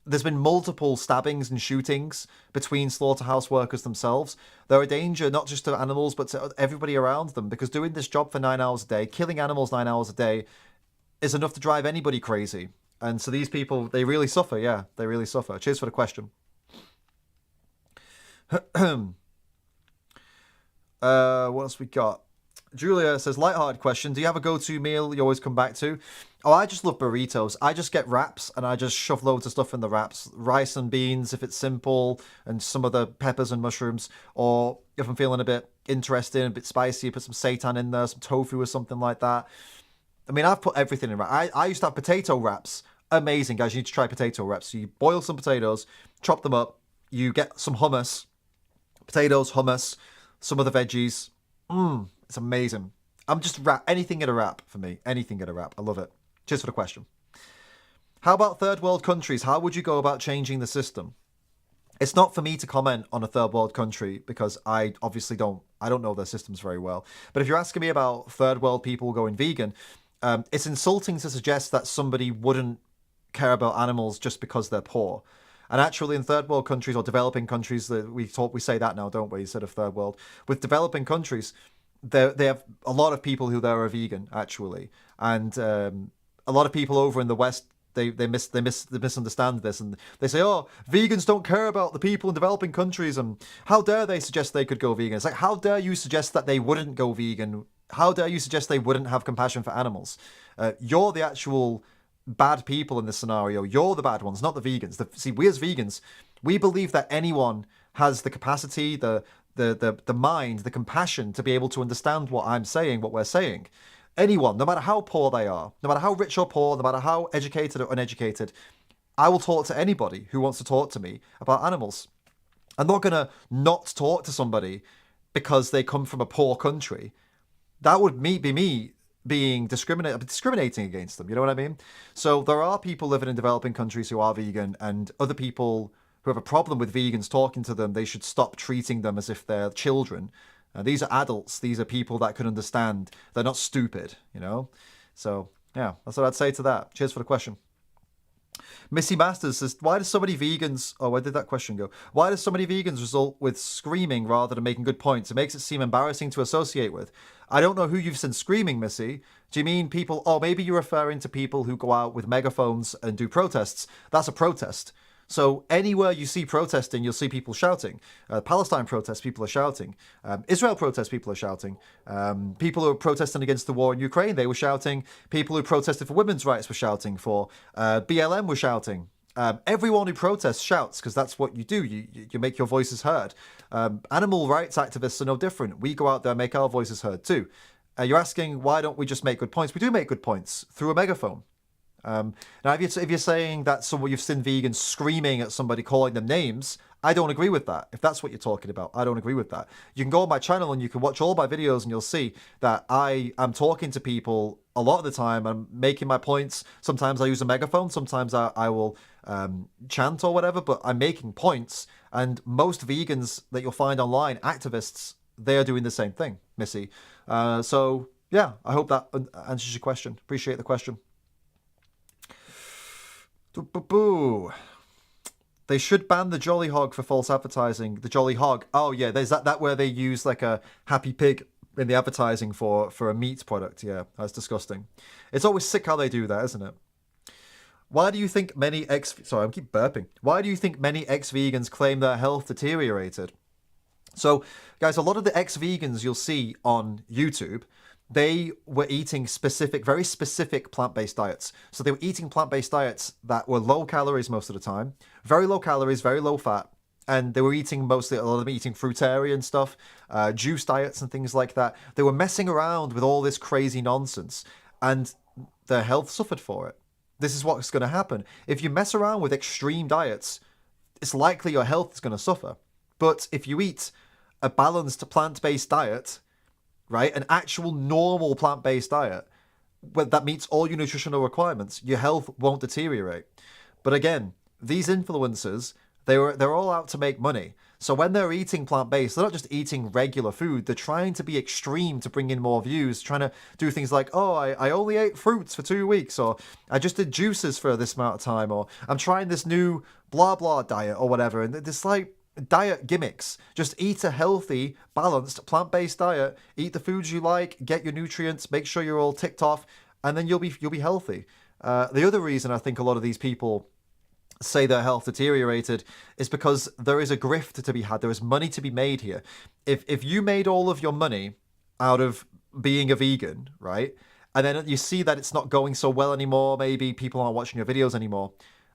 There's been multiple stabbings and shootings between slaughterhouse workers themselves. They're a danger not just to animals, but to everybody around them, because doing this job for 9 hours a day, killing animals 9 hours a day, is enough to drive anybody crazy. And so these people, they really suffer. Yeah, they really suffer. Cheers for the question. What else we got? Julia says, lighthearted question. Do you have a go-to meal you always come back to? Oh, I just love burritos. I just get wraps and I just shove loads of stuff in the wraps. Rice and beans if it's simple, and some of the peppers and mushrooms. Or if I'm feeling a bit interesting, a bit spicy, put some seitan in there, some tofu or something like that. I mean, I've put everything in wraps. I used to have potato wraps. Amazing, guys. You need to try potato wraps. So you boil some potatoes, chop them up. You get some hummus. Potatoes, hummus, some of the veggies. It's amazing. I'm just anything in a wrap for me. Anything in a wrap. I love it. Cheers for the question. How about third world countries? How would you go about changing the system? It's not for me to comment on a third world country because I obviously don't know their systems very well. But if you're asking me about third world people going vegan, it's insulting to suggest that somebody wouldn't care about animals just because they're poor. And actually, in third world countries or developing countries, we say that now, don't we? Instead of third world, with developing countries, they have a lot of people who there are vegan actually, and a lot of people over in the West they misunderstand this, and they say, oh, vegans don't care about the people in developing countries, and how dare they suggest they could go vegan? It's like, how dare you suggest that they wouldn't go vegan? How dare you suggest they wouldn't have compassion for animals? You're the actual bad people in this scenario. You're the bad ones, not the vegans. See, we as vegans, we believe that anyone has the capacity, the mind, the compassion to be able to understand what I'm saying, what we're saying. Anyone, no matter how poor they are, no matter how rich or poor, no matter how educated or uneducated, I will talk to anybody who wants to talk to me about animals. I'm not going to not talk to somebody because they come from a poor country. That would be me being discriminating against them. You know what I mean? So there are people living in developing countries who are vegan, and other people who have a problem with vegans talking to them, they should stop treating them as if they're children. These are adults. These are people that can understand. They're not stupid, you know? So, yeah, that's what I'd say to that. Cheers for the question. Missy Masters says, why do so many vegans... Oh, where did that question go? Why do so many vegans result with screaming rather than making good points? It makes it seem embarrassing to associate with. I don't know who you've seen screaming, Missy. Do you mean people... Oh, maybe you're referring to people who go out with megaphones and do protests. That's a protest. So anywhere you see protesting, you'll see people shouting. Palestine protests, people are shouting. Israel protests, people are shouting. People who are protesting against the war in Ukraine, they were shouting. People who protested for women's rights were shouting. For BLM were shouting. Everyone who protests shouts because that's what you do. You make your voices heard. Animal rights activists are no different. We go out there and make our voices heard too. You're asking, why don't we just make good points? We do make good points through a megaphone. Now, if you're saying that you've seen vegans screaming at somebody, calling them names, I don't agree with that. If that's what you're talking about, I don't agree with that. You can go on my channel and you can watch all my videos and you'll see that I am talking to people a lot of the time. I'm making my points. Sometimes I use a megaphone. Sometimes I will chant or whatever, but I'm making points. And most vegans that you'll find online, activists, they're doing the same thing, Missy. So, yeah, I hope that answers your question. Appreciate the question. They should ban the Jolly Hog for false advertising. The Jolly Hog. Oh yeah, there's that where they use like a happy pig in the advertising for a meat product. Yeah, that's disgusting. It's always sick how they do that, isn't it? Why do you think many Sorry, I keep burping. Why do you think many ex-vegans claim their health deteriorated? So, guys, a lot of the ex-vegans you'll see on YouTube, they were eating very specific plant-based diets. So they were eating plant-based diets that were low calories most of the time, very low calories, very low fat, and they were eating a lot of them eating fruitarian stuff, juice diets and things like that. They were messing around with all this crazy nonsense, and their health suffered for it. This is what's going to happen. If you mess around with extreme diets, it's likely your health is going to suffer. But if you eat a balanced plant-based diet, right, an actual normal plant-based diet that meets all your nutritional requirements, your health won't deteriorate. But again, these influencers, they're all out to make money. So when they're eating plant-based, they're not just eating regular food. They're trying to be extreme to bring in more views, trying to do things like, oh, I only ate fruits for 2 weeks, or I just did juices for this amount of time, or I'm trying this new blah blah diet or whatever. And it's like diet gimmicks. Just eat a healthy, balanced, plant-based diet. Eat the foods you like, get your nutrients, make sure you're all ticked off, and then you'll be healthy. The other reason I think a lot of these people say their health deteriorated is because there is a grift to be had. There is money to be made here. If you made all of your money out of being a vegan, right, and then you see that it's not going so well anymore, maybe people aren't watching your videos anymore,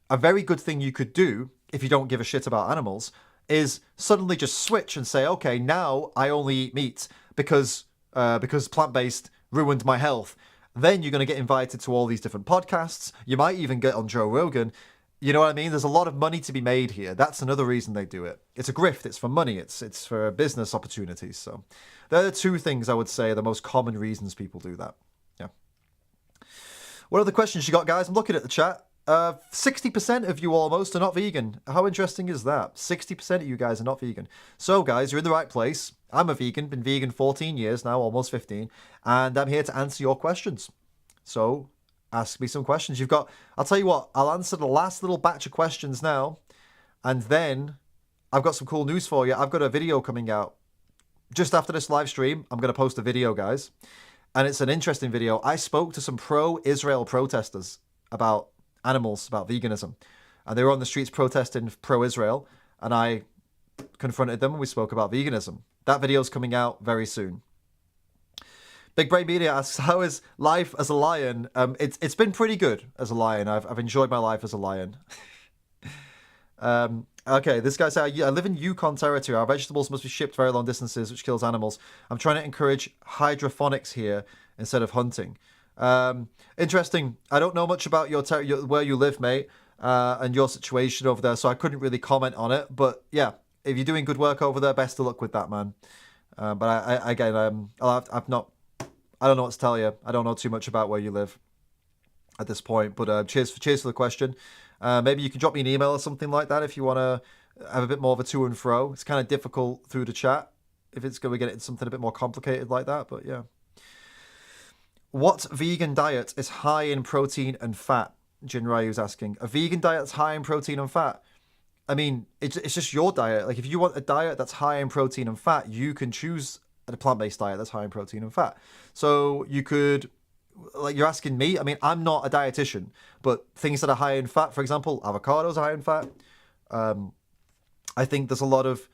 a very good thing you could do, if you don't give a shit about animals, is suddenly just switch and say, okay, now I only eat meat because plant-based ruined my health. Then you're going to get invited to all these different podcasts. You might even get on Joe Rogan. You know what I mean? There's a lot of money to be made here. That's another reason they do it. It's a grift. It's for money. It's for business opportunities. So they're the two things I would say are the most common reasons people do that. Yeah. What other questions you got, guys? I'm looking at the chat. 60% of you almost are not vegan. How interesting is that? 60% of you guys are not vegan. So, guys, you're in the right place. I'm a vegan. Been vegan 14 years now, almost 15. And I'm here to answer your questions. So ask me some questions. I'll tell you what, I'll answer the last little batch of questions now, and then I've got some cool news for you. I've got a video coming out just after this live stream. I'm going to post a video, guys, and it's an interesting video. I spoke to some pro-Israel protesters about animals, about veganism, and they were on the streets protesting pro-Israel, and I confronted them and we spoke about veganism. That video's coming out very soon. Big Brain Media asks, how is life as a lion? It's been pretty good as a lion. I've enjoyed my life as a lion. Okay, this guy said, I live in Yukon territory. Our vegetables must be shipped very long distances, which kills animals. I'm trying to encourage hydroponics here instead of hunting. Interesting. I don't know much about where you live, mate, and your situation over there, so I couldn't really comment on it. But yeah, if you're doing good work over there, best of luck with that, man. But I don't know what to tell you. I don't know too much about where you live at this point. But cheers for the question. Maybe you can drop me an email or something like that if you want to have a bit more of a to and fro. It's kind of difficult through the chat if it's going to get into something a bit more complicated like that. But yeah. What vegan diet is high in protein and fat? Jin Ryu's asking. A vegan diet that's high in protein and fat? I mean, it's just your diet. Like, if you want a diet that's high in protein and fat, you can choose a plant-based diet that's high in protein and fat. So you could, like, you're asking me, I mean, I'm not a dietitian, but things that are high in fat, for example, avocados are high in fat, I think there's a lot of,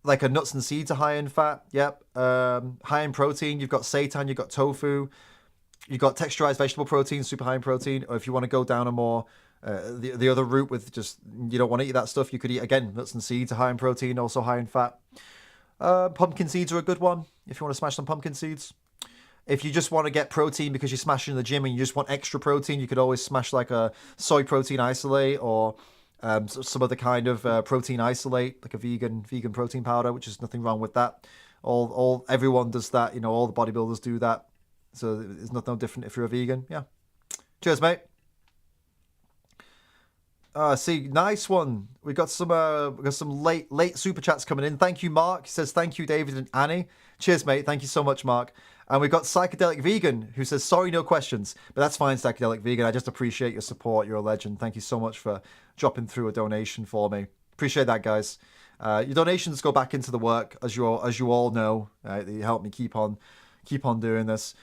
like, nuts and seeds are high in fat. Yep. High in protein. You've got seitan, you've got tofu, you've got texturized vegetable protein, super high in protein. Or if you want to go down a more the other route with just, you don't want to eat that stuff, you could eat, again, nuts and seeds are high in protein, also high in fat. Pumpkin seeds are a good one if you want to smash some pumpkin seeds. If you just want to get protein because you're smashing in the gym and you just want extra protein, you could always smash like a soy protein isolate or some other kind of protein isolate, like a vegan protein powder, which is nothing wrong with that. Everyone does that, you know, all the bodybuilders do that. So it's no different if you're a vegan. Yeah. Cheers, mate. See, nice one. We got some late super chats coming in. Thank you, Mark. He says thank you, David and Annie. Cheers, mate. Thank you so much, Mark. And we've got Psychedelic Vegan, who says, sorry, no questions. But that's fine, Psychedelic Vegan. I just appreciate your support. You're a legend. Thank you so much for dropping through a donation for me. Appreciate that, guys. Your donations go back into the work, as you all know. They help me keep on doing this.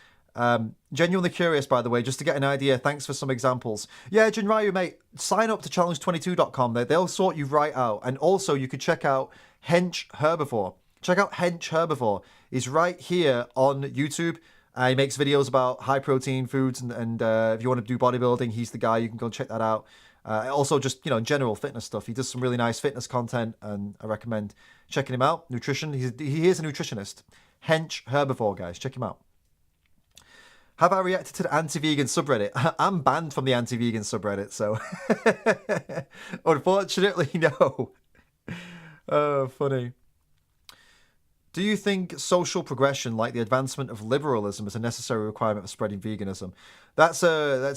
Genuinely curious, by the way, just to get an idea. Thanks for some examples. Yeah, Jinryu, mate, sign up to challenge22.com. They'll sort you right out. And also, you could check out Hench Herbivore. Check out Hench Herbivore. He's right here on YouTube. He makes videos about high protein foods, and if you want to do bodybuilding, he's the guy. You can go check that out. Also, just, you know, general fitness stuff. He does some really nice fitness content, and I recommend checking him out. Nutrition. He is a nutritionist. Hench Herbivore, guys. Check him out. Have I reacted to the anti-vegan subreddit? I'm banned from the anti-vegan subreddit, so unfortunately, no. Oh, funny. Do you think social progression, like the advancement of liberalism, is a necessary requirement for spreading veganism? That's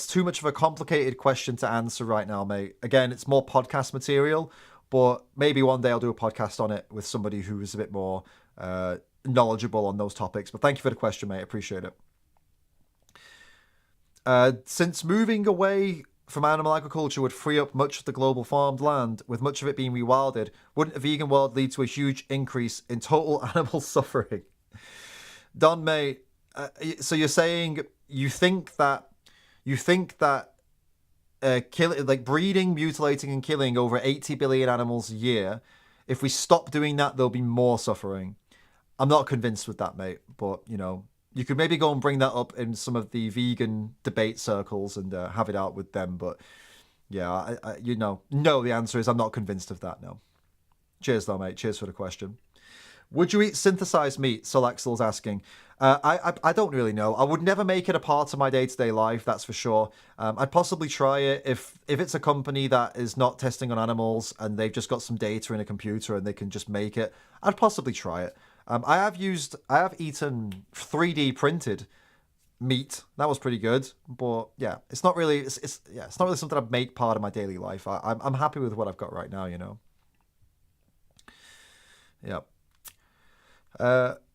too much of a complicated question to answer right now, mate. Again, it's more podcast material, but maybe one day I'll do a podcast on it with somebody who is a bit more knowledgeable on those topics. But thank you for the question, mate. I appreciate it. Since moving away from animal agriculture would free up much of the global farmed land, with much of it being rewilded, wouldn't a vegan world lead to a huge increase in total animal suffering? Don, mate, so you're saying you think that breeding, mutilating, and killing over 80 billion animals a year, if we stop doing that, there'll be more suffering. I'm not convinced with that, mate, but, you know, you could maybe go and bring that up in some of the vegan debate circles and have it out with them. But yeah, no, the answer is I'm not convinced of that, no. Cheers, though, mate. Cheers for the question. Would you eat synthesized meat? Solaxel's asking. I don't really know. I would never make it a part of my day-to-day life, that's for sure. I'd possibly try it if it's a company that is not testing on animals and they've just got some data in a computer and they can just make it. I'd possibly try it. I have eaten 3D printed meat. That was pretty good, but yeah, it's not really something I'd make part of my daily life. I'm happy with what I've got right now, you know. Yeah.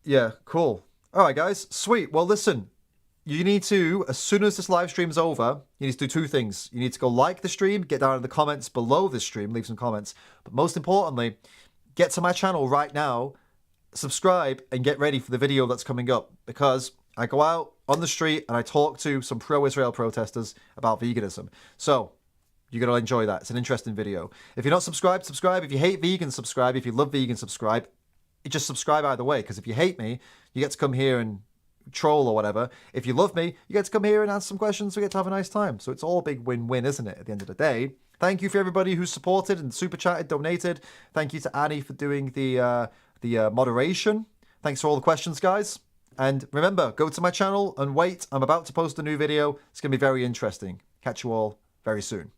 Yeah, cool. All right, guys, sweet. Well, listen, you need to, as soon as this live stream's over, you need to do two things. You need to go like the stream, get down in the comments below this stream, leave some comments, but most importantly, get to my channel right now, subscribe, and get ready for the video that's coming up, because I go out on the street and I talk to some pro-Israel protesters about veganism. So you're going to enjoy that. It's an interesting video. If you're not subscribed, subscribe. If you hate vegans, subscribe. If you love vegans, subscribe. You just subscribe either way, because if you hate me, you get to come here and troll or whatever. If you love me, you get to come here and ask some questions. We get to have a nice time. So it's all a big win-win, isn't it, at the end of the day? Thank you for everybody who supported and super chatted, donated. Thank you to Annie for doing the moderation. Thanks for all the questions, guys. And remember, go to my channel and wait. I'm about to post a new video. It's going to be very interesting. Catch you all very soon.